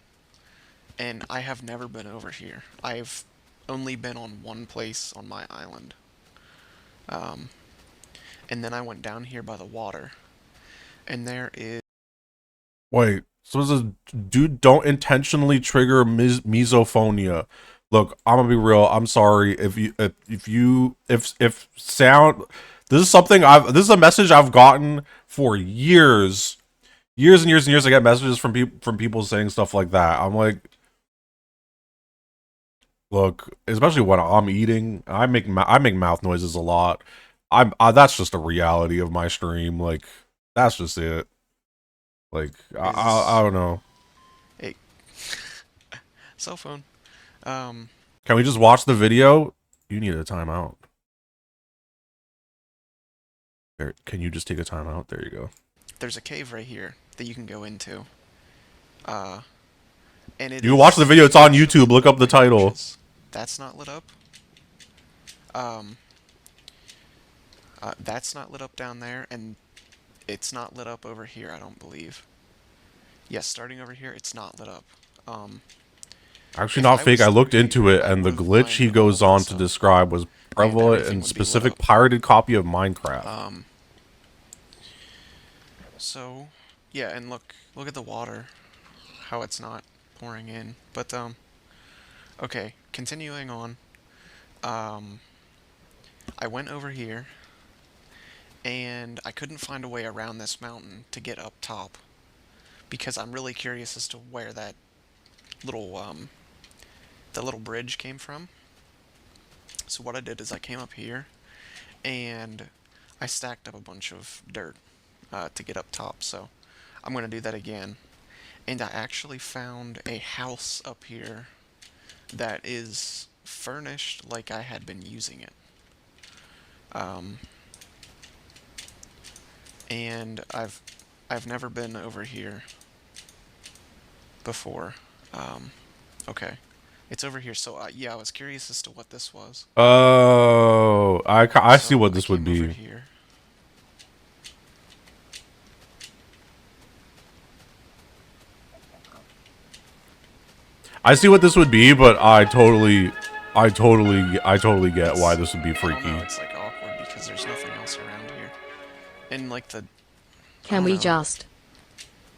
And I have never been over here. I've only been on one place on my island. And then I went down here by the water, and there is... Wait, so this is, dude, don't intentionally trigger misophonia. Look, I'm gonna be real. I'm sorry if sound. This is something this is a message I've gotten for years and years and years. I get messages from people saying stuff like that. I'm like, look, especially when I'm eating, I make mouth noises a lot. That's just a reality of my stream. Like, that's just it. Like, I don't know. Hey, cell phone. Can we just watch the video? You need a timeout. There, can you just take a timeout? There you go. There's a cave right here that you can go into. And it you can watch the video. It's on YouTube. Look up the title. That's not lit up. That's not lit up down there, and it's not lit up over here, I don't believe. Yes, starting over here, it's not lit up. Actually, not fake. I looked into it, and the glitch he goes on to describe was prevalent in specific pirated copy of Minecraft. So, yeah, and look at the water, how it's not pouring in. But, okay, continuing on. I went over here, and I couldn't find a way around this mountain to get up top, because I'm really curious as to where that little, the little bridge came from. So what I did is I came up here, and I stacked up a bunch of dirt to get up top, so I'm going to do that again. And I actually found a house up here that is furnished like I had been using it. And I've never been over here before. Okay. It's over here, so yeah, I was curious as to what this was. Oh, I see what this would be. Over here. I see what this would be, but I totally get why this would be freaky. I know, it's like awkward because there's nothing else around here. And like the... Can we just?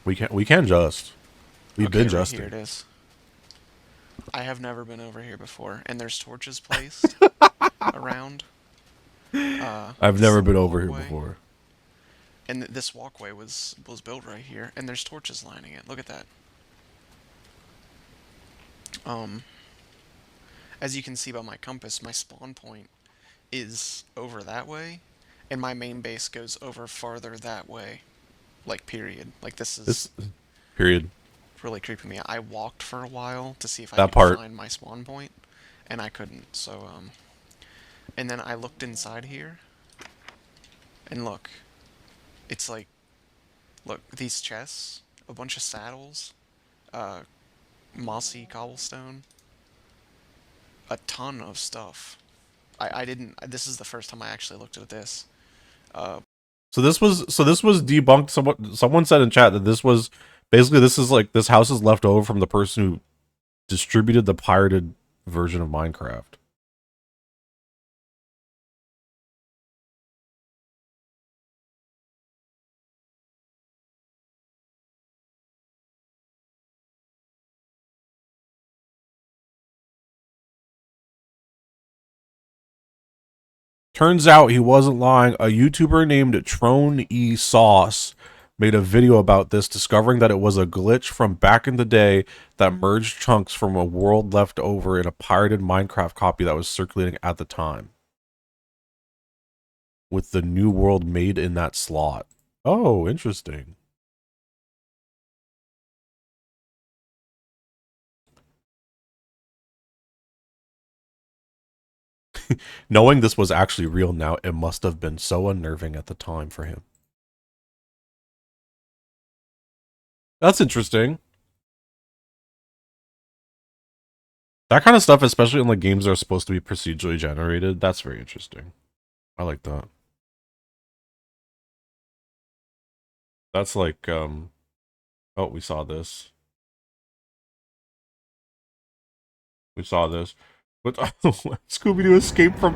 We can just. We've been justing. Here it is. I have never been over here before, and there's torches placed around. I've never been over here before. And this walkway was built right here, and there's torches lining it. Look at that. As you can see by my compass, my spawn point is over that way, and my main base goes over farther that way. Like, period. Like, this is... period. Really creeping me out. I walked for a while to see if I That could part. find my spawn point, and I couldn't, so, and then I looked inside here, and look. It's like, look, these chests, a bunch of saddles, mossy cobblestone, a ton of stuff. I didn't, this is the first time I actually looked at this. So this was debunked. Someone said in chat that this was Basically, this is like, this house is left over from the person who distributed the pirated version of Minecraft. Turns out he wasn't lying. A YouTuber named Trone E Sauce made a video about this, discovering that it was a glitch from back in the day that merged chunks from a world left over in a pirated Minecraft copy that was circulating at the time, with the new world made in that slot. Oh, interesting. Knowing this was actually real now, it must have been so unnerving at the time for him. That's interesting. That kind of stuff, especially in like games that are supposed to be procedurally generated, that's very interesting. I like that. That's like, oh, we saw this. We saw this. But Scooby-Doo escaped from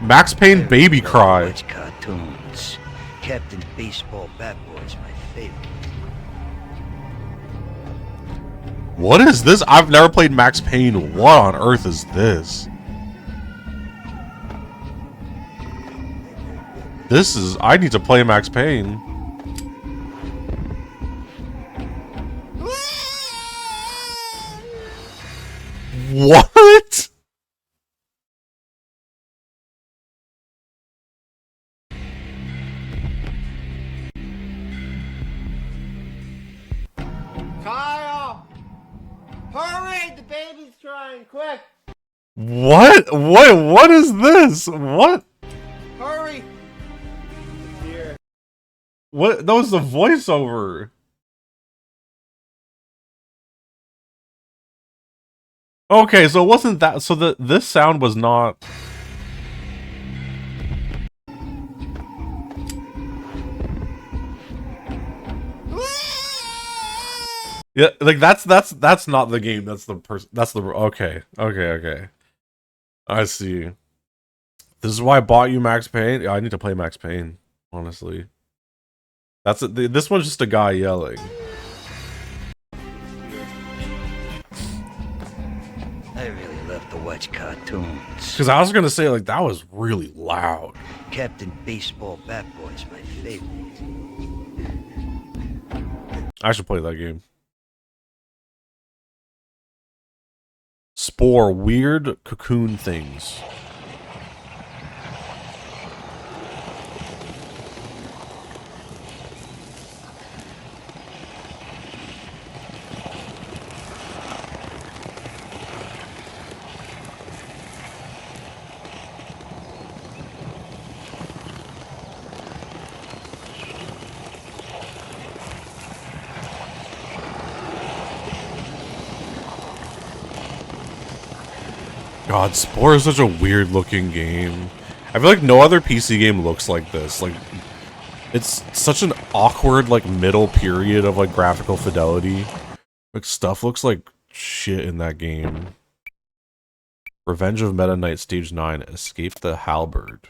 Max Payne Baby Cry. Watch cartoons. Captain Baseball Bat Boy's my favorite. What is this? I've never played Max Payne. What on earth is this? This is... I need to play Max Payne. What? Kyle! Hurry! The baby's crying! Quick! What is this? What? Hurry! Here. What? That was the voiceover. Okay, so it wasn't that... So this sound was not... Yeah, like that's not the game. That's the person. That's the... Okay. I see. This is why I bought you Max Payne. Yeah, I need to play Max Payne, honestly. That's it. This one's just a guy yelling. I really love to watch cartoons. Because I was gonna say, like, that was really loud. Captain Baseball Bat Boy's my favorite. I should play that game. Spore, weird cocoon things. God, Spore is such a weird looking game. I feel like no other PC game looks like this. Like, it's such an awkward, like, middle period of, like, graphical fidelity. Like, stuff looks like shit in that game. Revenge of Meta Knight Stage 9. Escape the Halberd.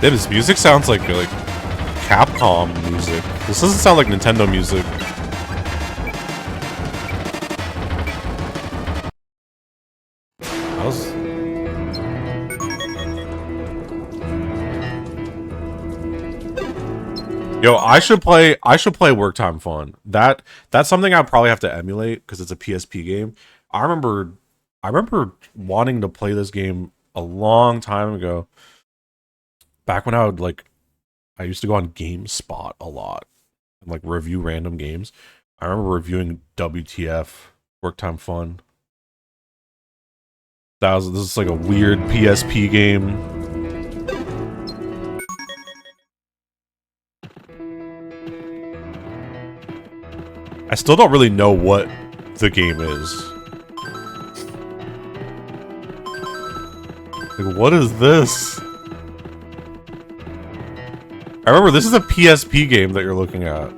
Damn, this music sounds like Capcom music. This doesn't sound like Nintendo music. That was... Yo, I should play Work Time Fun. That's something I'd probably have to emulate because it's a PSP game. I remember wanting to play this game a long time ago. Back when I used to go on GameSpot a lot. and like review random games. I remember reviewing WTF, Work Time Fun. This is like a weird PSP game. I still don't really know what the game is. Like, what is this? I remember this is a PSP game that you're looking at.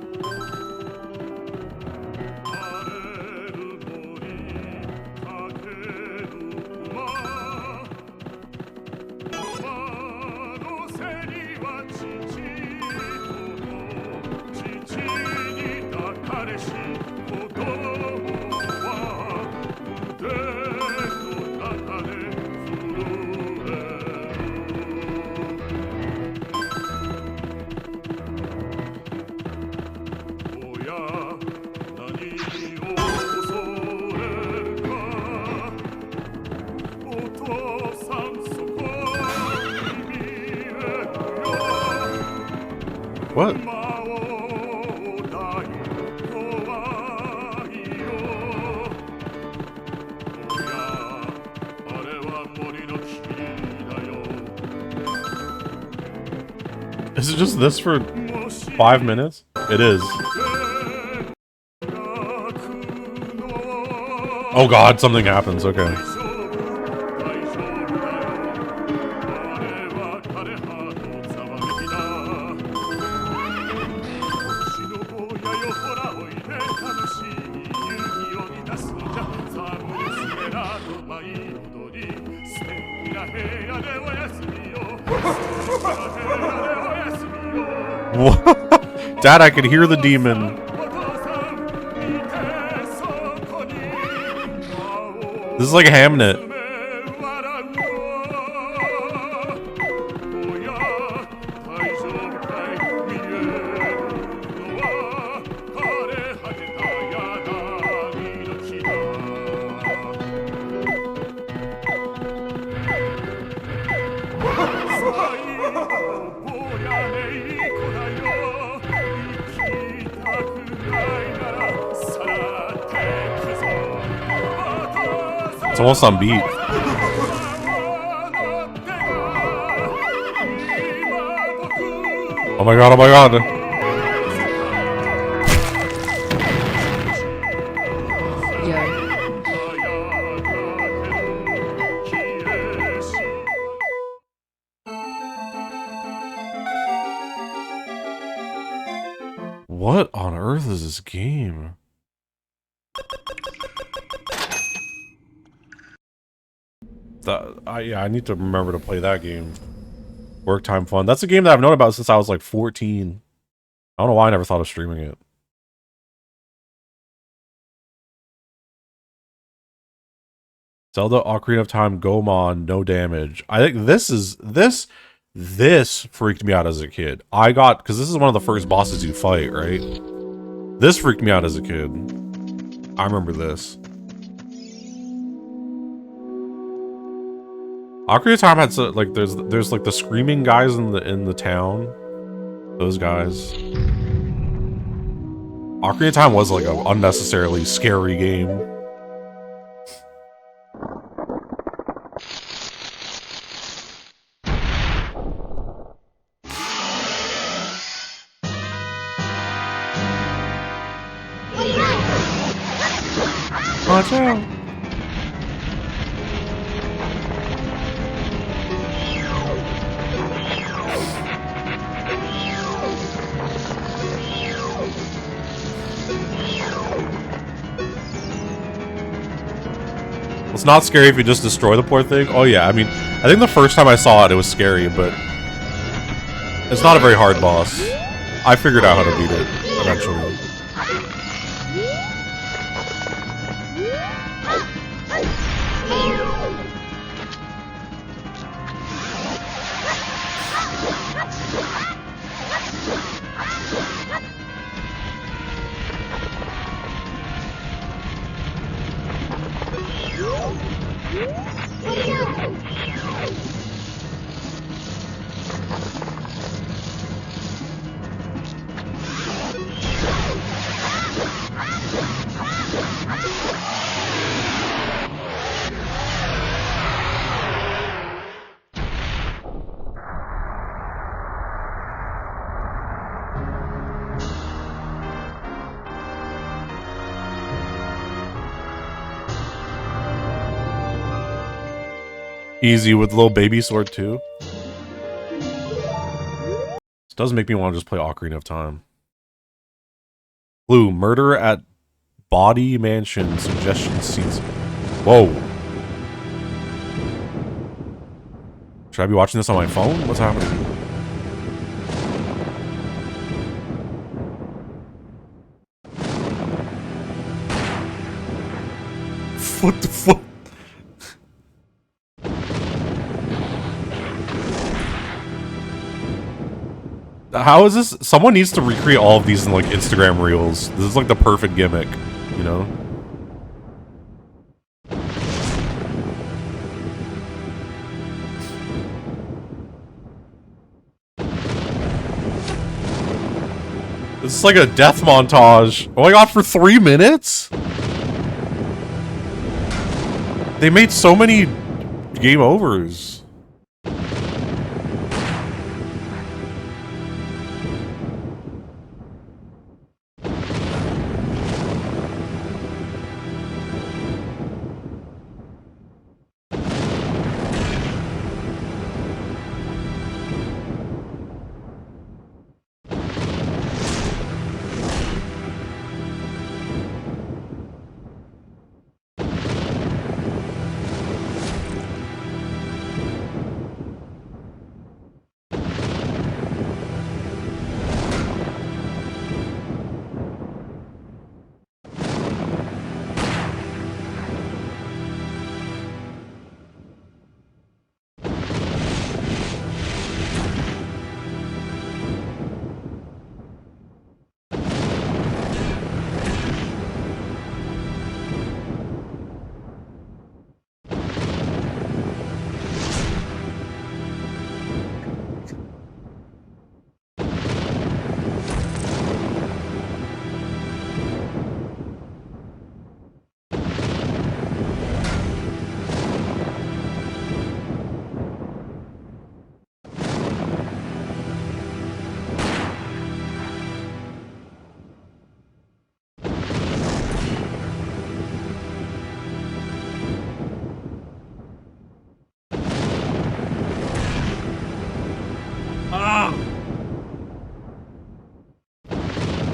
What? Is it just this for 5 minutes? It is. Oh god, something happens, okay. What? Dad, I could hear the demon. This is like Hamnet. It's almost on beat. Oh my god, oh my god. What on earth is this game? Yeah, I need to remember to play that game. Work Time Fun. That's a game that I've known about since I was like 14. I don't know why I never thought of streaming it. Zelda Ocarina of Time Goemon, no damage. I think this freaked me out as a kid. Because this is one of the first bosses you fight, right? This freaked me out as a kid. I remember this. Ocarina of Time had like there's like the screaming guys in the town. Those guys. Ocarina of Time was like an unnecessarily scary game. Watch out! It's not scary if you just destroy the poor thing. Oh yeah, I mean, I think the first time I saw it, it was scary, but it's not a very hard boss. I figured out how to beat it eventually. Easy with little baby sword too. This does make me want to just play Ocarina of Time. Blue, murder at Body Mansion suggestion scenes. Whoa. Should I be watching this on my phone? What's happening? What the fuck? How is this? Someone needs to recreate all of these in like Instagram reels. This is like the perfect gimmick, you know? This is like a death montage. Oh my god, for 3 minutes? They made so many game overs.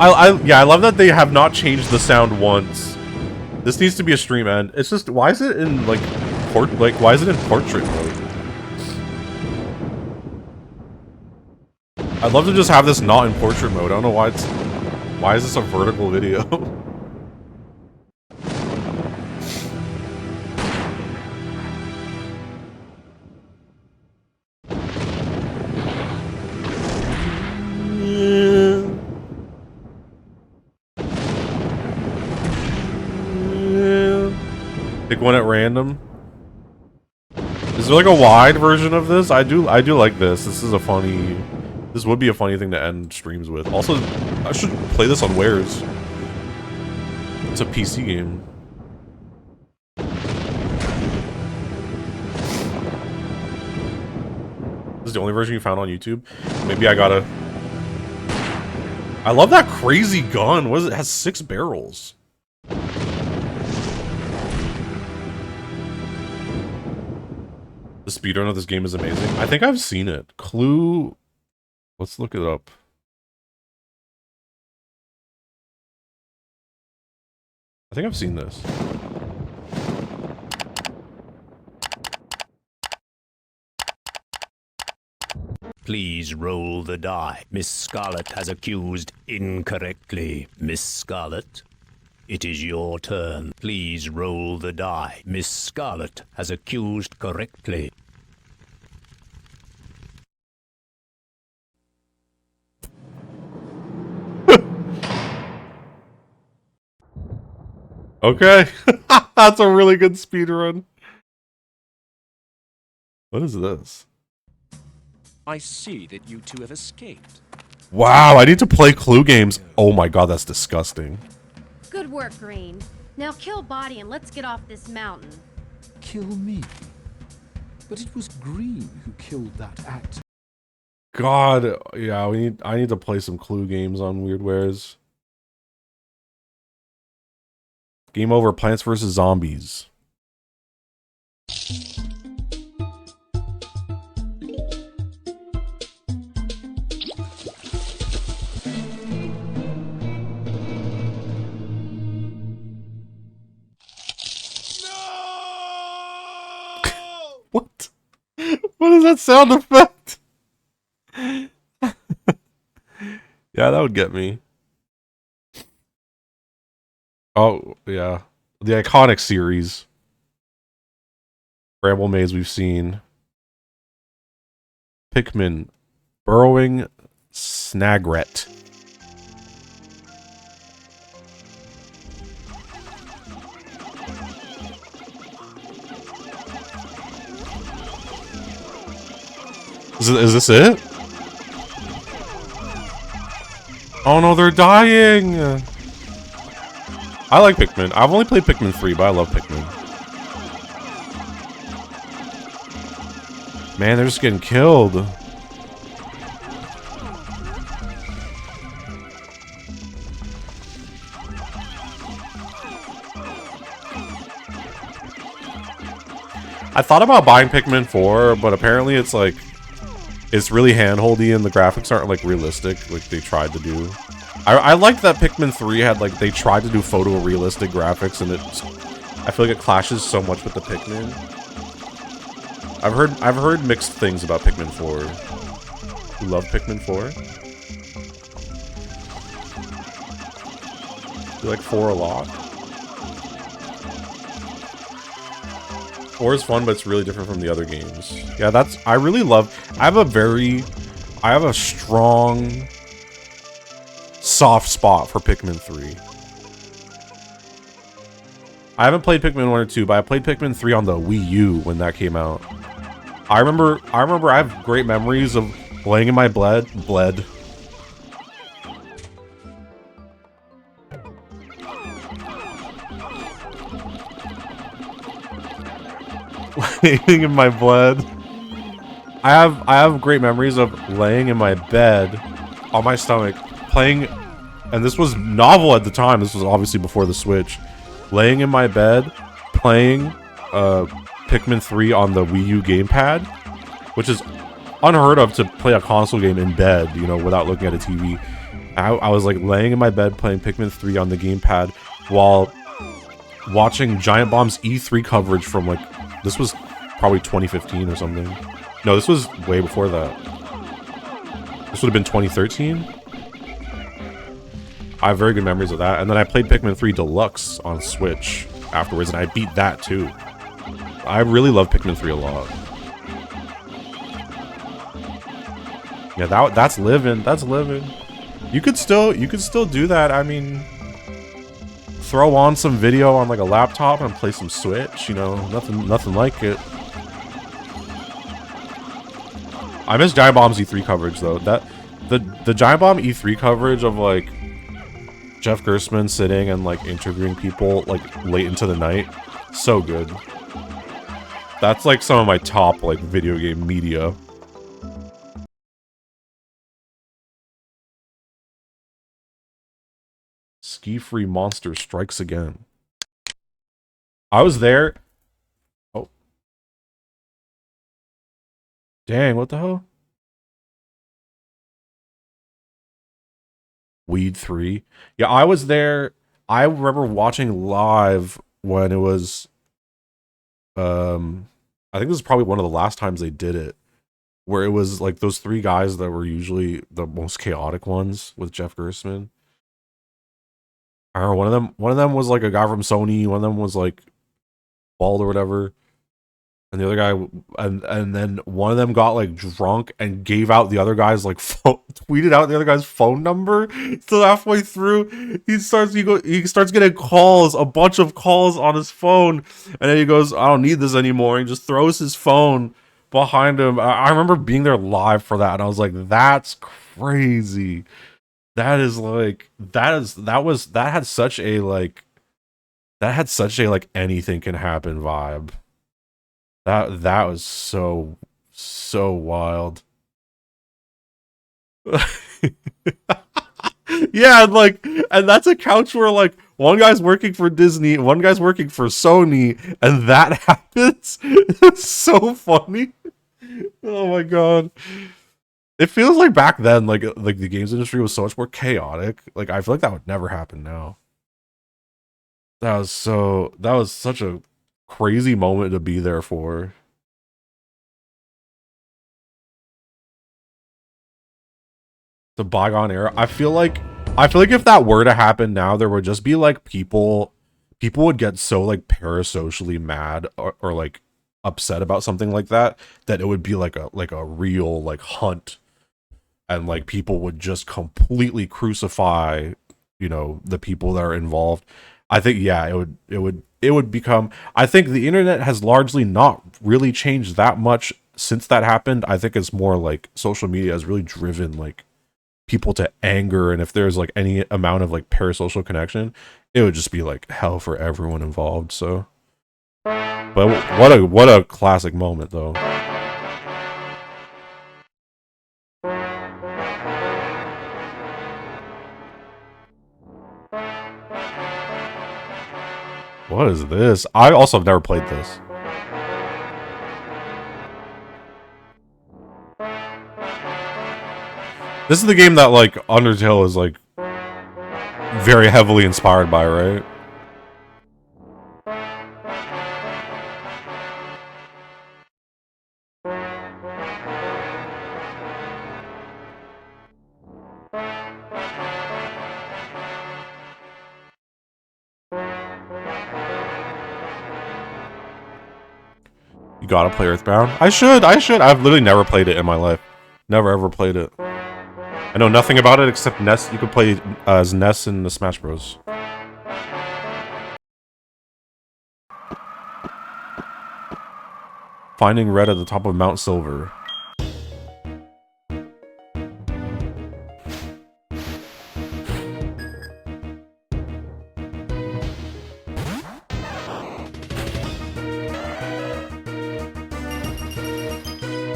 I love that they have not changed the sound once. This needs to be a stream end. It's just, why is it in like why is it in portrait mode? I'd love to just have this not in portrait mode. I don't know why is this a vertical video? Pick one at random. Is there like a wide version of this? I do like this. This would be a funny thing to end streams with. Also, I should play this on Wares. It's a PC game. This is the only version you found on YouTube? Maybe I gotta... I love that crazy gun. What is it? It has 6 barrels. The speedrun of this game is amazing. I think I've seen it. Clue... Let's look it up. I think I've seen this. Please roll the die. Miss Scarlet has accused incorrectly. Miss Scarlet, it is your turn. Please roll the die. Miss Scarlet has accused correctly. Okay. That's a really good speedrun. What is this? I see that you two have escaped. Wow, I need to play Clue games. Oh my god, that's disgusting. Good work, Green. Now kill Body and let's get off this mountain. Kill me? But it was Green who killed that actor. God, yeah, I need to play some Clue games on Weirdwares. Game over. Plants vs. Zombies. that sound effect. Yeah, that would get me. Oh, yeah. The iconic series. Bramble Maze we've seen. Pikmin. Burrowing Snagret. Is this it? Oh no, they're dying! I like Pikmin. I've only played Pikmin 3, but I love Pikmin. Man, they're just getting killed. I thought about buying Pikmin 4, but apparently it's like... It's really handholdy and the graphics aren't like realistic like they tried to do. I liked that Pikmin 3 had like they tried to do photorealistic graphics and I feel like it clashes so much with the Pikmin. I've heard mixed things about Pikmin 4. You love Pikmin 4? You like 4 a lot? 4 is fun, but it's really different from the other games. Yeah, I really love... I have a strong... soft spot for Pikmin 3. I haven't played Pikmin 1 or 2, but I played Pikmin 3 on the Wii U when that came out. I remember I have great memories of laying in my bed. Laying in my blood. I have great memories of laying in my bed on my stomach playing, and this was novel at the time. This was obviously before the Switch. Laying in my bed playing Pikmin 3 on the Wii U gamepad, which is unheard of to play a console game in bed, you know, without looking at a TV. I was like laying in my bed playing Pikmin 3 on the gamepad while watching Giant Bomb's E3 coverage from like, this was probably 2015 or something. No, this was way before that. This would have been 2013. I have very good memories of that. And then I played Pikmin 3 Deluxe on Switch afterwards, and I beat that too. I really love Pikmin 3 a lot. Yeah, that's living. That's living. You could still do that. I mean, throw on some video on like a laptop and play some Switch. You know, nothing like it. I miss Giant Bomb's E3 coverage though. The Giant Bomb E3 coverage of like Jeff Gerstmann sitting and like interviewing people like late into the night, so good. That's like some of my top like video game media. Ski-free monster strikes again. I was there. Oh. Dang, what the hell? Weed 3. Yeah, I was there. I remember watching live when it was I think this is probably one of the last times they did it, where it was like those 3 guys that were usually the most chaotic ones with Jeff Gerstmann. I don't know, one of them was like a guy from Sony, one of them was like bald or whatever. And the other guy, and then one of them got like drunk and gave out the other guy's like tweeted out the other guy's phone number. So halfway through, he starts getting calls, a bunch of calls on his phone, and then he goes, "I don't need this anymore." And he just throws his phone behind him. I remember being there live for that, and I was like, "That's crazy." That had such a like anything can happen vibe. That was so wild. Yeah, and that's a couch where like one guy's working for Disney, one guy's working for Sony, and that happens. It's so funny. Oh my god. It feels like back then, like the games industry was so much more chaotic. Like I feel like that would never happen now. That was such a crazy moment to be there for. The bygone era. I feel like if that were to happen now, there would just be like people would get so like parasocially mad or like upset about something like that it would be like a real like hunt, and like people would just completely crucify, you know, the people that are involved. I think yeah, it would become, I think the internet has largely not really changed that much since that happened. I think it's more like social media has really driven like people to anger, and if there's like any amount of like parasocial connection, it would just be like hell for everyone involved. So, but what a classic moment though. What is this? I also have never played this. This is the game that like Undertale is like very heavily inspired by, right? You gotta play Earthbound. I should. I've literally never played it in my life. Never ever played it. I know nothing about it except Ness. You could play as Ness in the Smash Bros. Finding Red at the top of Mount Silver.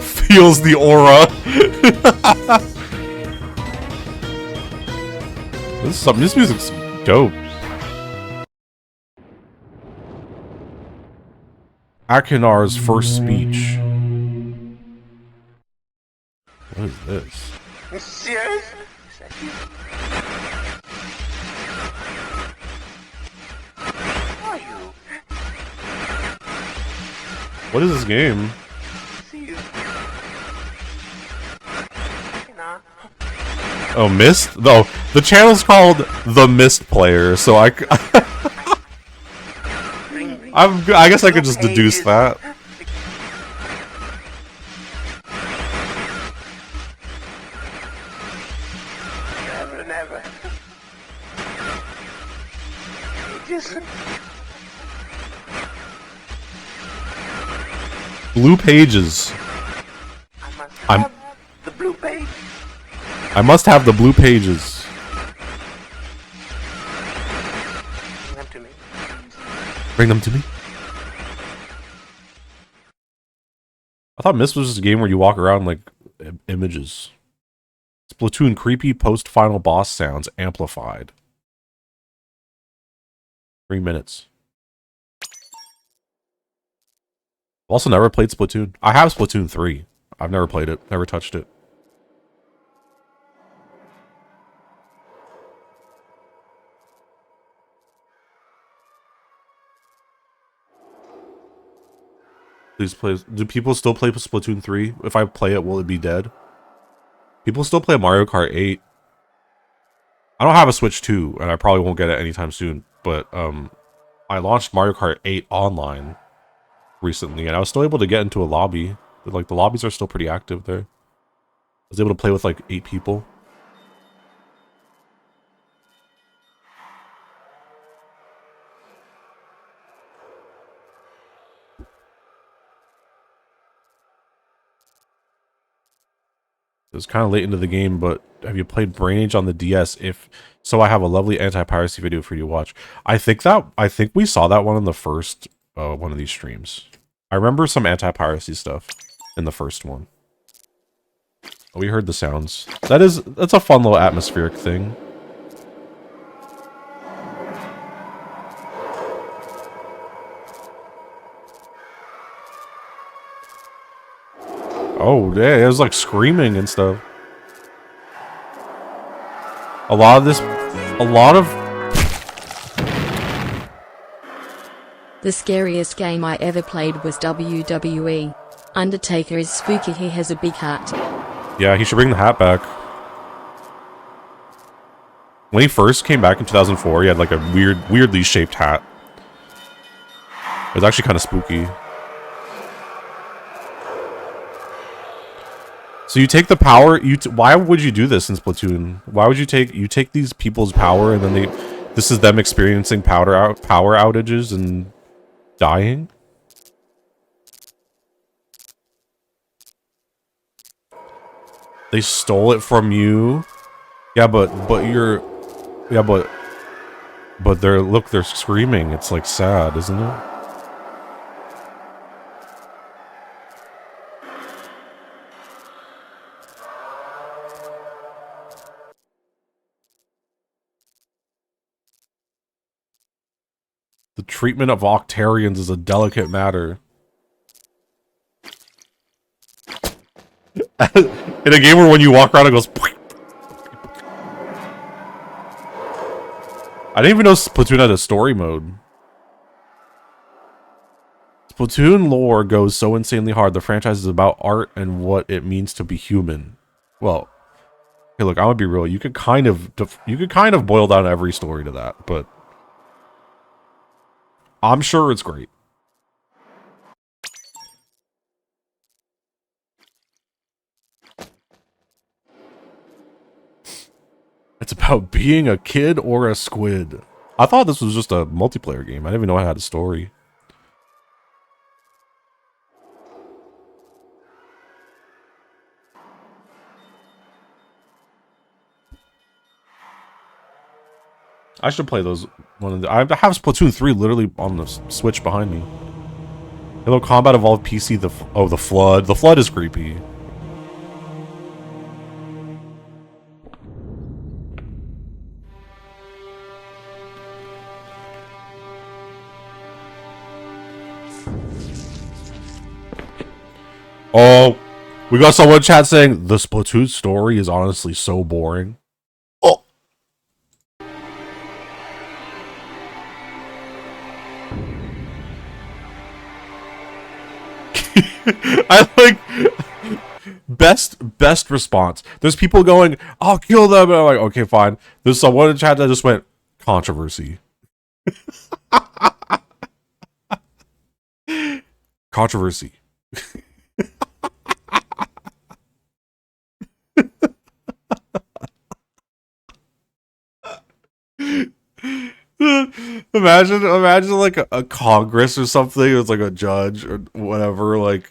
Feels the aura. This music's dope. Akinar's first speech. What is this? Serious? Are you? What is this game? Oh, Mist? No, the channel's called The Mist Player, so I guess I could just deduce that. Never, never. Just... Blue pages. The blue page. I must have the blue pages. Bring them to me. Bring them to me. I thought Mist was just a game where you walk around like images. Splatoon creepy post-final boss sounds amplified. 3 minutes. Also never played Splatoon. I have Splatoon 3. I've never played it. Never touched it. Please play. Do people still play Splatoon 3? If I play it, will it be dead? People still play Mario Kart 8. I don't have a Switch 2, and I probably won't get it anytime soon. But I launched Mario Kart 8 online recently, and I was still able to get into a lobby. Like, the lobbies are still pretty active there. I was able to play with like 8 people. It was kind of late into the game, but have you played Brain Age on the DS? If so, I have a lovely anti-piracy video for you to watch. I think we saw that one in the first one of these streams. I remember some anti-piracy stuff in the first one. Oh, we heard the sounds. That's a fun little atmospheric thing. Oh, yeah, it was like screaming and stuff. A lot of... The scariest game I ever played was WWE. Undertaker is spooky, he has a big hat. Yeah, he should bring the hat back. When he first came back in 2004, he had like a weirdly shaped hat. It was actually kind of spooky. So you take the power. Why would you do this in Splatoon? Why would you take these people's power and then this is them experiencing power outages and dying? They stole it from you. Yeah, but they're screaming. It's like sad, isn't it? The treatment of Octarians is a delicate matter. In a game where when you walk around it goes... I didn't even know Splatoon had a story mode. Splatoon lore goes so insanely hard. The franchise is about art and what it means to be human. Well, hey, look, I'm gonna be real. You could kind of boil down every story to that, but I'm sure it's great. It's about being a kid or a squid. I thought this was just a multiplayer game. I didn't even know it had a story. I should play those. I have Splatoon 3 literally on the Switch behind me. Halo Combat Evolved PC. The Flood. The Flood is creepy. Oh, we got someone in chat saying the Splatoon story is honestly so boring. Oh. I like best response. There's people going, "I'll kill them." And I'm like, okay, fine. There's someone in chat that just went controversy. Controversy. imagine like a Congress or something. It's like a judge or whatever. Like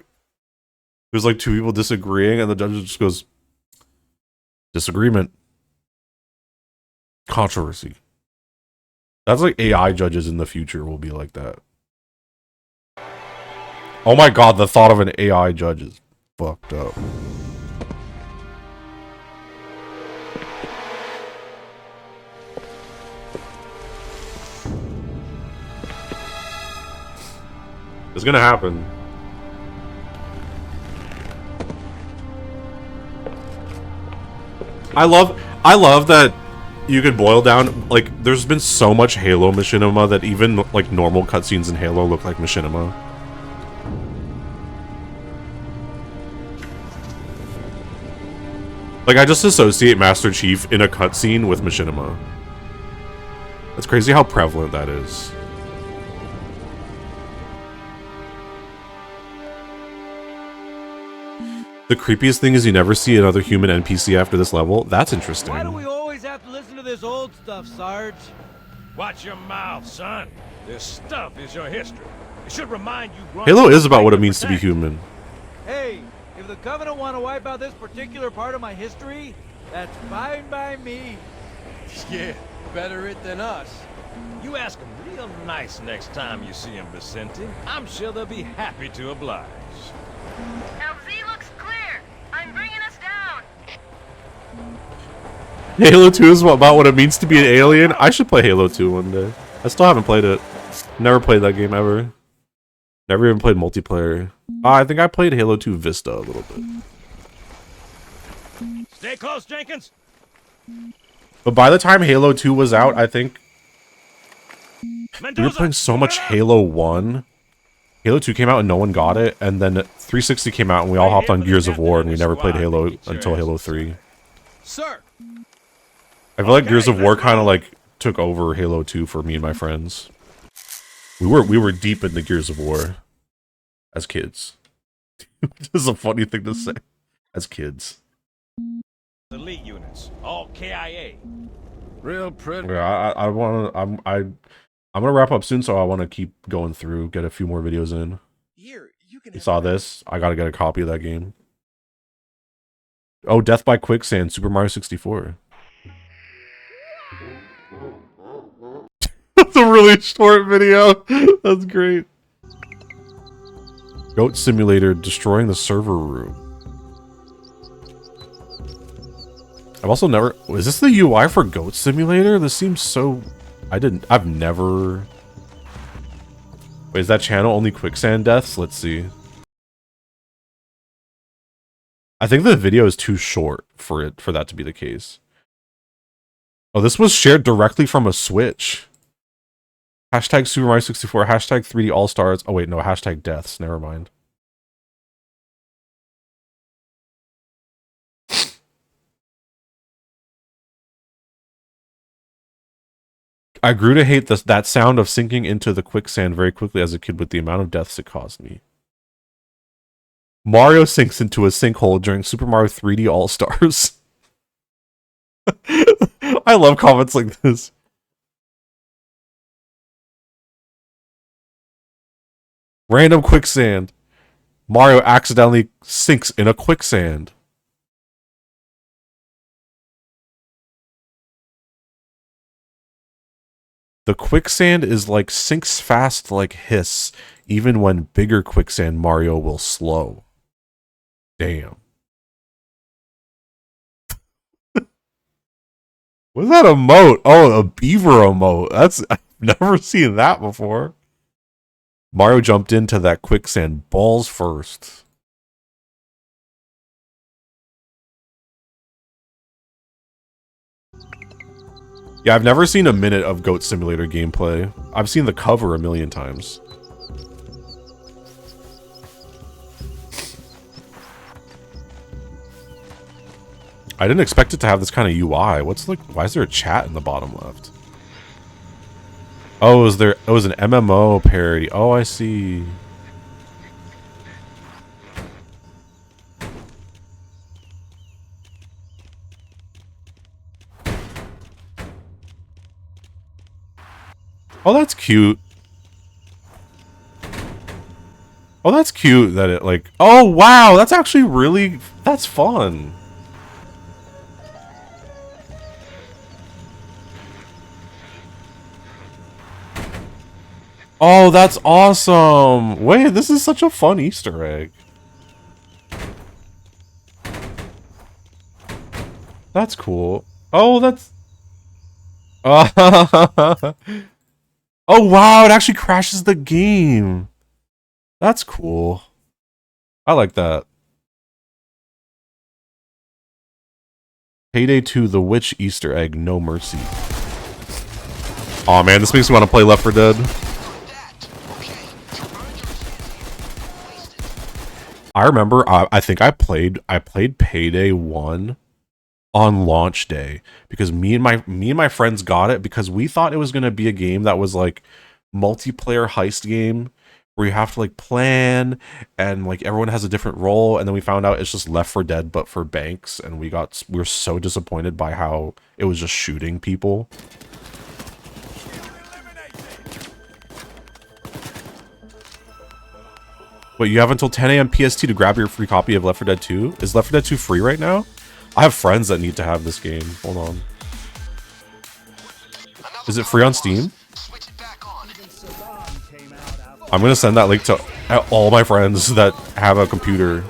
there's like two people disagreeing, and the judge just goes, disagreement, controversy. That's like AI judges in the future will be like that. Oh my god, the thought of an AI judge is fucked up. It's gonna happen. I love that you could boil down, like, there's been so much Halo machinima that even like normal cutscenes in Halo look like machinima. Like, I just associate Master Chief in a cutscene with machinima. It's crazy how prevalent that is. The creepiest thing is you never see another human NPC after this level. That's interesting. Why do we always have to listen to this old stuff, Sarge? Watch your mouth, son. This stuff is your history. It should remind you. Halo is about what it means to be human. Hey, if the Covenant want to wipe out this particular part of my history, that's fine by me. Yeah, better it than us. You ask them real nice next time you see them, Vicente. I'm sure they'll be happy to oblige. LZ looks clear. I'm bringing us down. Halo 2 is about what it means to be an alien. I should play Halo 2 one day. I still haven't played it. Never played that game ever. Never even played multiplayer. I think I played Halo 2 Vista a little bit. Stay close, Jenkins. But by the time Halo 2 was out, I think we were playing so much Halo 1. Halo 2 came out and no one got it, and then 360 came out and we all hopped on Gears of War and we never played Halo until Halo 3. Sir. I feel like Gears of War kind of like took over Halo 2 for me and my friends. We were deep into Gears of War as kids. Which is a funny thing to say. As kids. Elite units, all KIA. Real pretty. Yeah, I'm gonna wrap up soon, so I want to keep going through, get a few more videos in. Here, you can You saw this? I gotta get a copy of that game. Oh, Death by Quicksand, Super Mario 64. That's a really short video. That's great. Goat Simulator destroying the server room. I've also never... Is this the UI for Goat Simulator? This seems so... I've never... Wait, is that channel only quicksand deaths? Let's see. I think the video is too short for that to be the case. Oh, this was shared directly from a Switch. Hashtag Super Mario 64, hashtag 3D All-Stars. Oh wait, no, hashtag deaths. Never mind. I grew to hate that sound of sinking into the quicksand very quickly as a kid with the amount of deaths it caused me. Mario sinks into a sinkhole during Super Mario 3D All-Stars. I love comments like this. Random quicksand. Mario accidentally sinks in a quicksand. The quicksand is like sinks fast like hiss, even when bigger quicksand Mario will slow. Damn. What's that emote? Oh, a beaver emote. I've never seen that before. Mario jumped into that quicksand balls first. Yeah, I've never seen a minute of Goat Simulator gameplay. I've seen the cover a million times. I didn't expect it to have this kind of UI. Why is there a chat in the bottom left? Oh, it was an MMO parody. Oh, I see. Oh, that's cute. Oh, that's cute that it like... Oh, wow! That's actually really... That's fun. Oh, that's awesome! Wait, this is such a fun Easter egg. That's cool. Oh, that's... Oh, wow, it actually crashes the game. That's cool. I like that. Payday 2, The Witch Easter Egg, No Mercy. Aw, man, this makes me want to play Left 4 Dead. I remember, I think I played Payday 1 on launch day because me and my friends got it because we thought it was going to be a game that was like multiplayer heist game where you have to like plan and like everyone has a different role, and then we found out it's just Left 4 Dead but for banks, and we were so disappointed by how it was just shooting people. Wait, you have until 10 a.m. PST to grab your free copy of Left 4 Dead 2? Is Left 4 Dead 2 free right now? I have friends that need to have this game. Hold on. Is it free on Steam? I'm gonna send that link to all my friends that have a computer.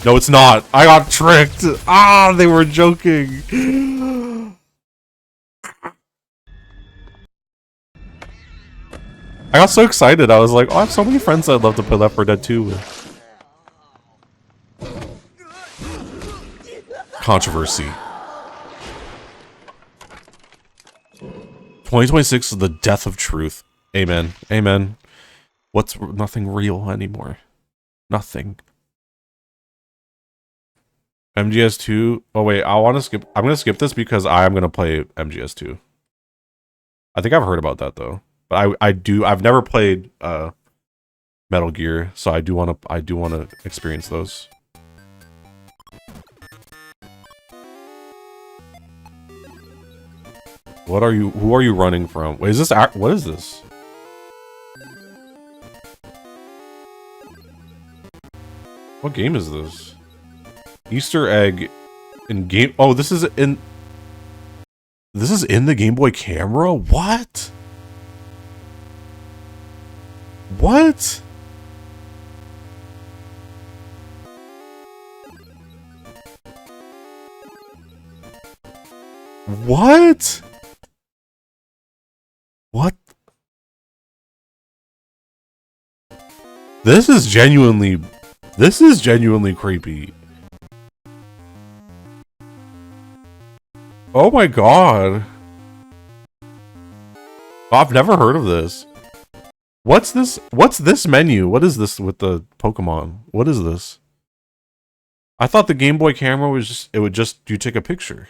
No, it's not. I got tricked. Ah, they were joking. I got so excited. I was like, oh, I have so many friends that I'd love to play Left 4 Dead 2 with. Controversy. 2026 is the death of truth. Amen. Amen. What's nothing real anymore? Nothing. MGS2. Oh wait, I want to skip. I'm gonna skip this because I am gonna play MGS2. I think I've heard about that though, but I've never played Metal Gear, so I do want to experience those. What are you? Who are you running from? Wait, is this? What is this? What game is this? Easter egg in game. Oh, this is in. This is in the Game Boy camera. What? What? What? What? This is genuinely creepy. Oh my god. I've never heard of this. What's this? What's this menu? What is this with the Pokemon? What is this? I thought the Game Boy camera was just, it would just, you take a picture.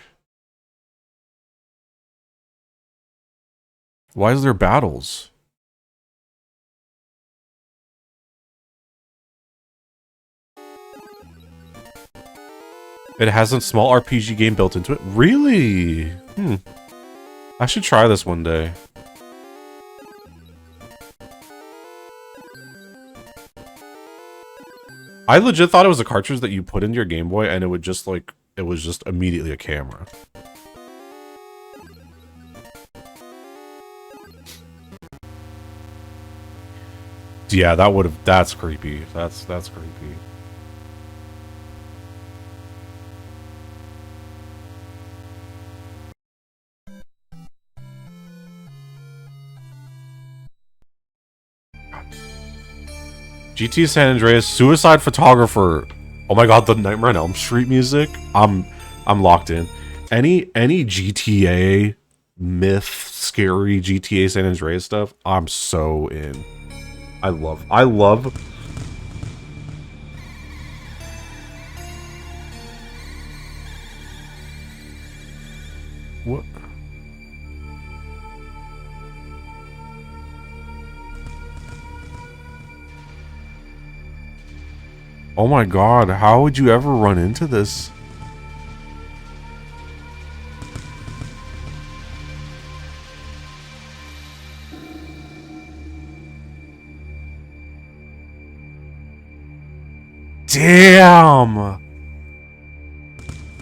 Why is there battles? It has a small RPG game built into it. Really? I should try this one day. I legit thought it was a cartridge that you put into your Game Boy and it would just like, it was just immediately a camera. Yeah, that would have, that's creepy. That's creepy. GT San Andreas, Suicide Photographer. Oh my god, the Nightmare on Elm Street music. I'm locked in. Any GTA myth, scary GTA San Andreas stuff, I'm so in. I love what? Oh my god, how would you ever run into this? Damn!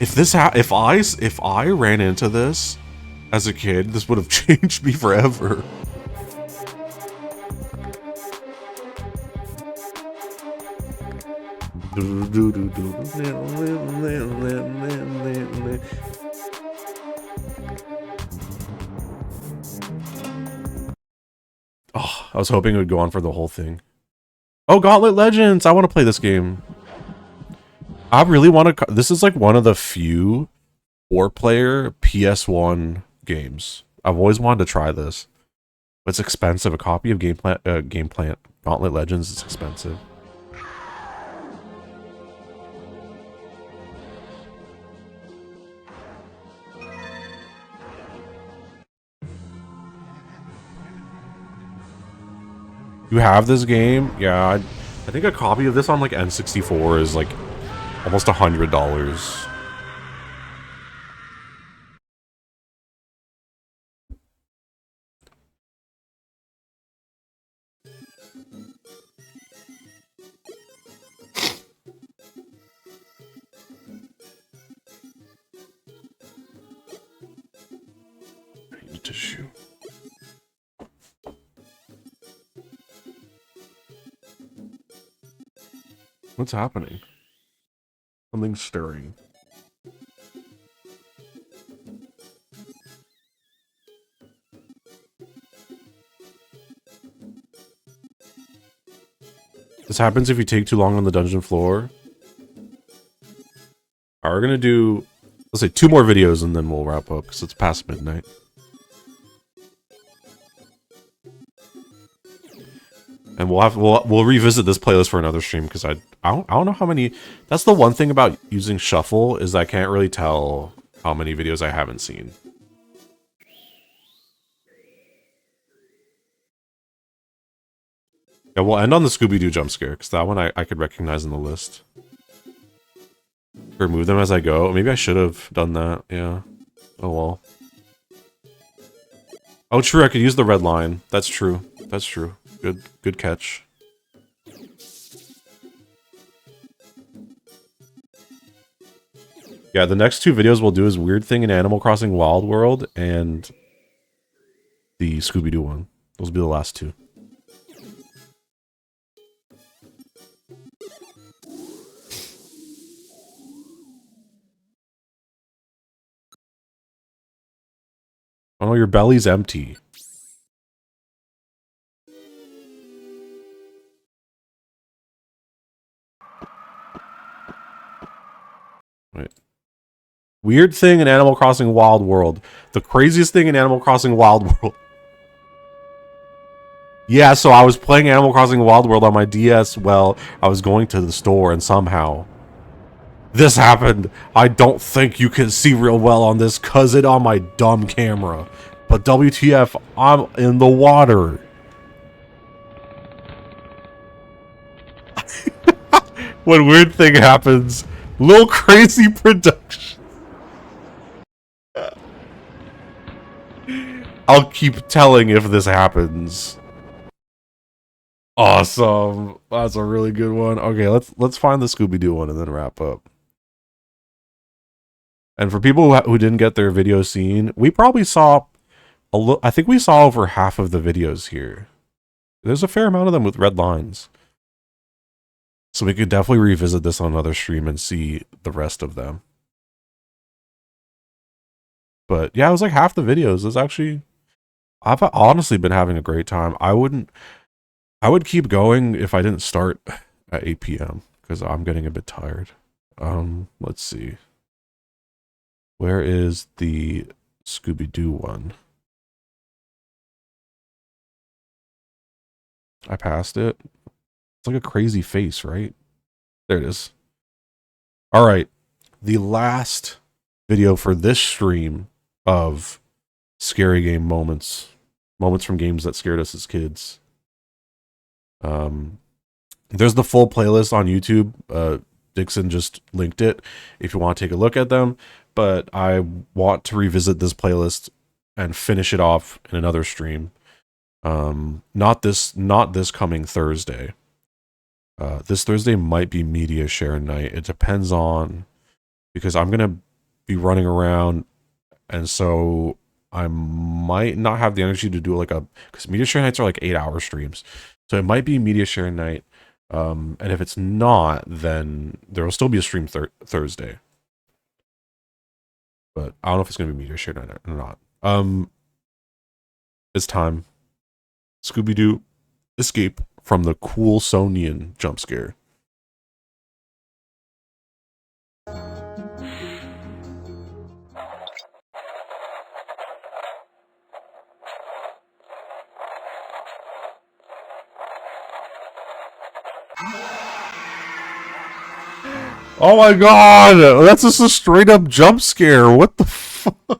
If I ran into this as a kid, this would have changed me forever. Oh, I was hoping it would go on for the whole thing. Oh, Gauntlet Legends! I want to play this game. I really want to. This is like one of the few 4-player PS1 games. I've always wanted to try this. But it's expensive. A copy of Gauntlet Legends is expensive. You have this game? Yeah, I think a copy of this on like N64 is like almost $100. I need a tissue. What's happening? Something's stirring. This happens if you take too long on the dungeon floor. Alright, we're gonna do, let's say 2 more videos and then we'll wrap up because it's past midnight. And we'll revisit this playlist for another stream because I don't know how many. That's the one thing about using shuffle is I can't really tell how many videos I haven't seen. Yeah, we'll end on the Scooby-Doo jump scare because that one I could recognize in the list. Remove them as I go. Maybe I should have done that. Yeah. Oh well. Oh, true. I could use the red line. That's true. That's true. Good catch. Yeah, the next two videos we'll do is Weird Thing in Animal Crossing Wild World and the Scooby-Doo one. Those will be the last two. Oh, your belly's empty. Wait. Weird Thing in Animal Crossing Wild World. The craziest thing in Animal Crossing Wild World. Yeah, so I was playing Animal Crossing Wild World on my DS while I was going to the store, and somehow this happened. I don't think you can see real well on this cuz it on my dumb camera. But WTF, I'm in the water. When weird thing happens, little crazy production. I'll keep telling if this happens. Awesome. That's a really good one. Okay, let's find the Scooby-Doo one and then wrap up. And for people who didn't get their video seen, we probably saw I think we saw over half of the videos here. There's a fair amount of them with red lines. So we could definitely revisit this on another stream and see the rest of them. But yeah, it was like half the videos. It's actually, I've honestly been having a great time. I would keep going if I didn't start at 8 p.m. because I'm getting a bit tired. Let's see. Where is the Scooby-Doo one? I passed it. It's like a crazy face, right? There it is. All right. The last video for this stream of scary game moments from games that scared us as kids. There's the full playlist on YouTube. Dixon just linked it if you want to take a look at them, but I want to revisit this playlist and finish it off in another stream. Not this coming Thursday. This Thursday might be media share night. It depends on, because I'm gonna be running around, and so I might not have the energy to do like because media share nights are like 8-hour streams, so it might be media share night. And if it's not, then there will still be a stream Thursday. But I don't know if it's gonna be media share night or not. It's time. Scooby-Doo escape from the Coulsonian jump scare. Oh my god! That's just a straight up jump scare. What the fuck?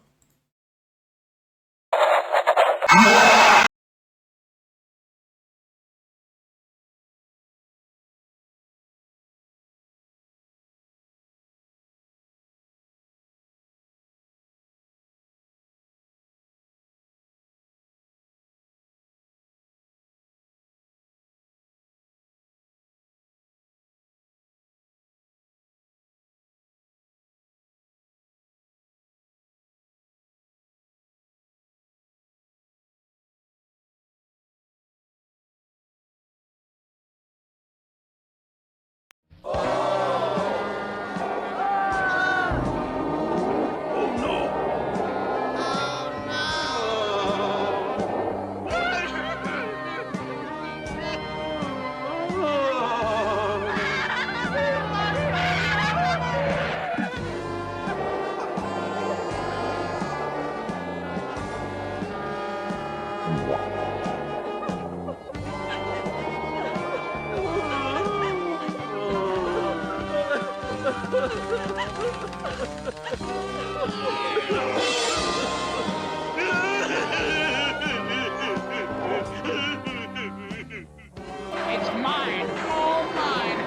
It's mine, all mine.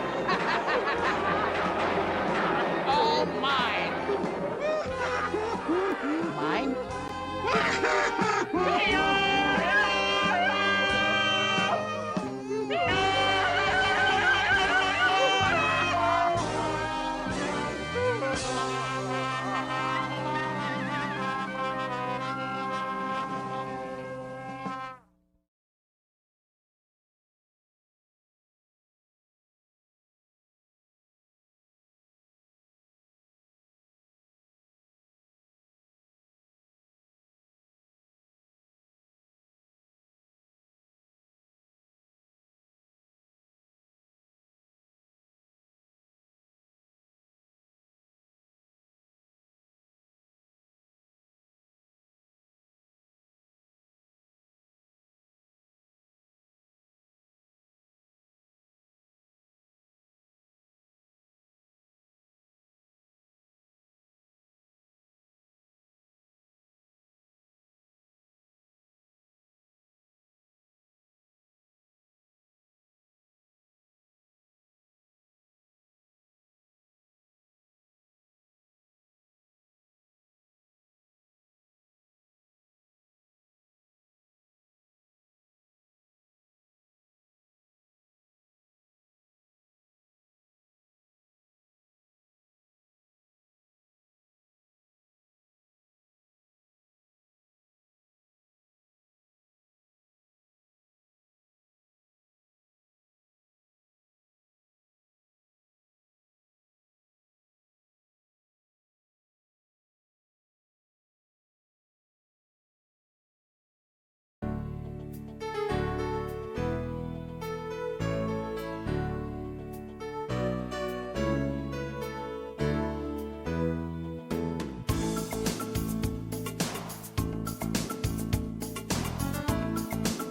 All mine. Mine?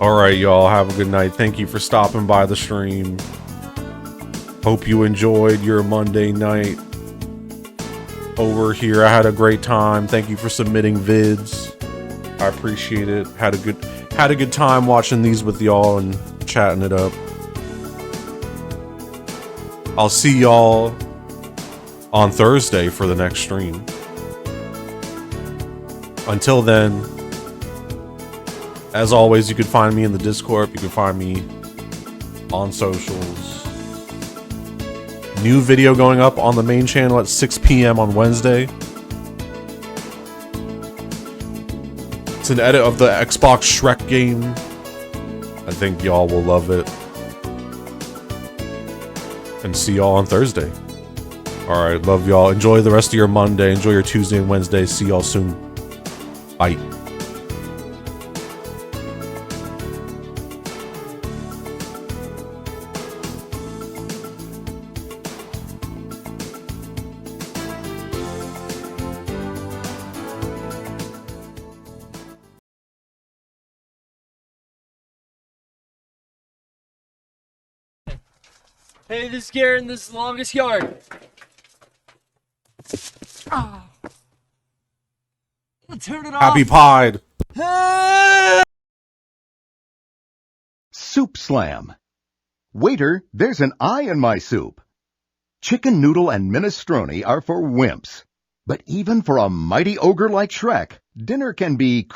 All right, y'all. Have a good night. Thank you for stopping by the stream. Hope you enjoyed your Monday night over here. I had a great time. Thank you for submitting vids. I appreciate it. Had a good time watching these with y'all and chatting it up. I'll see y'all on Thursday for the next stream. Until then, as always, you can find me in the Discord. You can find me on socials. New video going up on the main channel at 6 p.m. on Wednesday. It's an edit of the Xbox Shrek game. I think y'all will love it. And see y'all on Thursday. Alright, love y'all. Enjoy the rest of your Monday. Enjoy your Tuesday and Wednesday. See y'all soon. Bye. Hey, this is Garen, this is the longest yard. Ah. Turn it off. Happy Pied. Soup Slam. Waiter, there's an eye in my soup. Chicken noodle and minestrone are for wimps. But even for a mighty ogre like Shrek, dinner can be...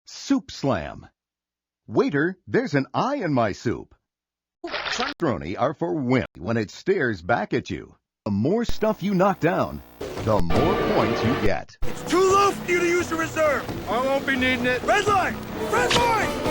Soup Slam. Waiter, there's an eye in my soup. Minestrone are for wimp when it stares back at you. The more stuff you knock down, the more points you get. It's too low for you to use the reserve. I won't be needing it. Red light! Red light!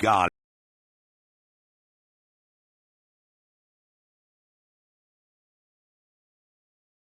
God.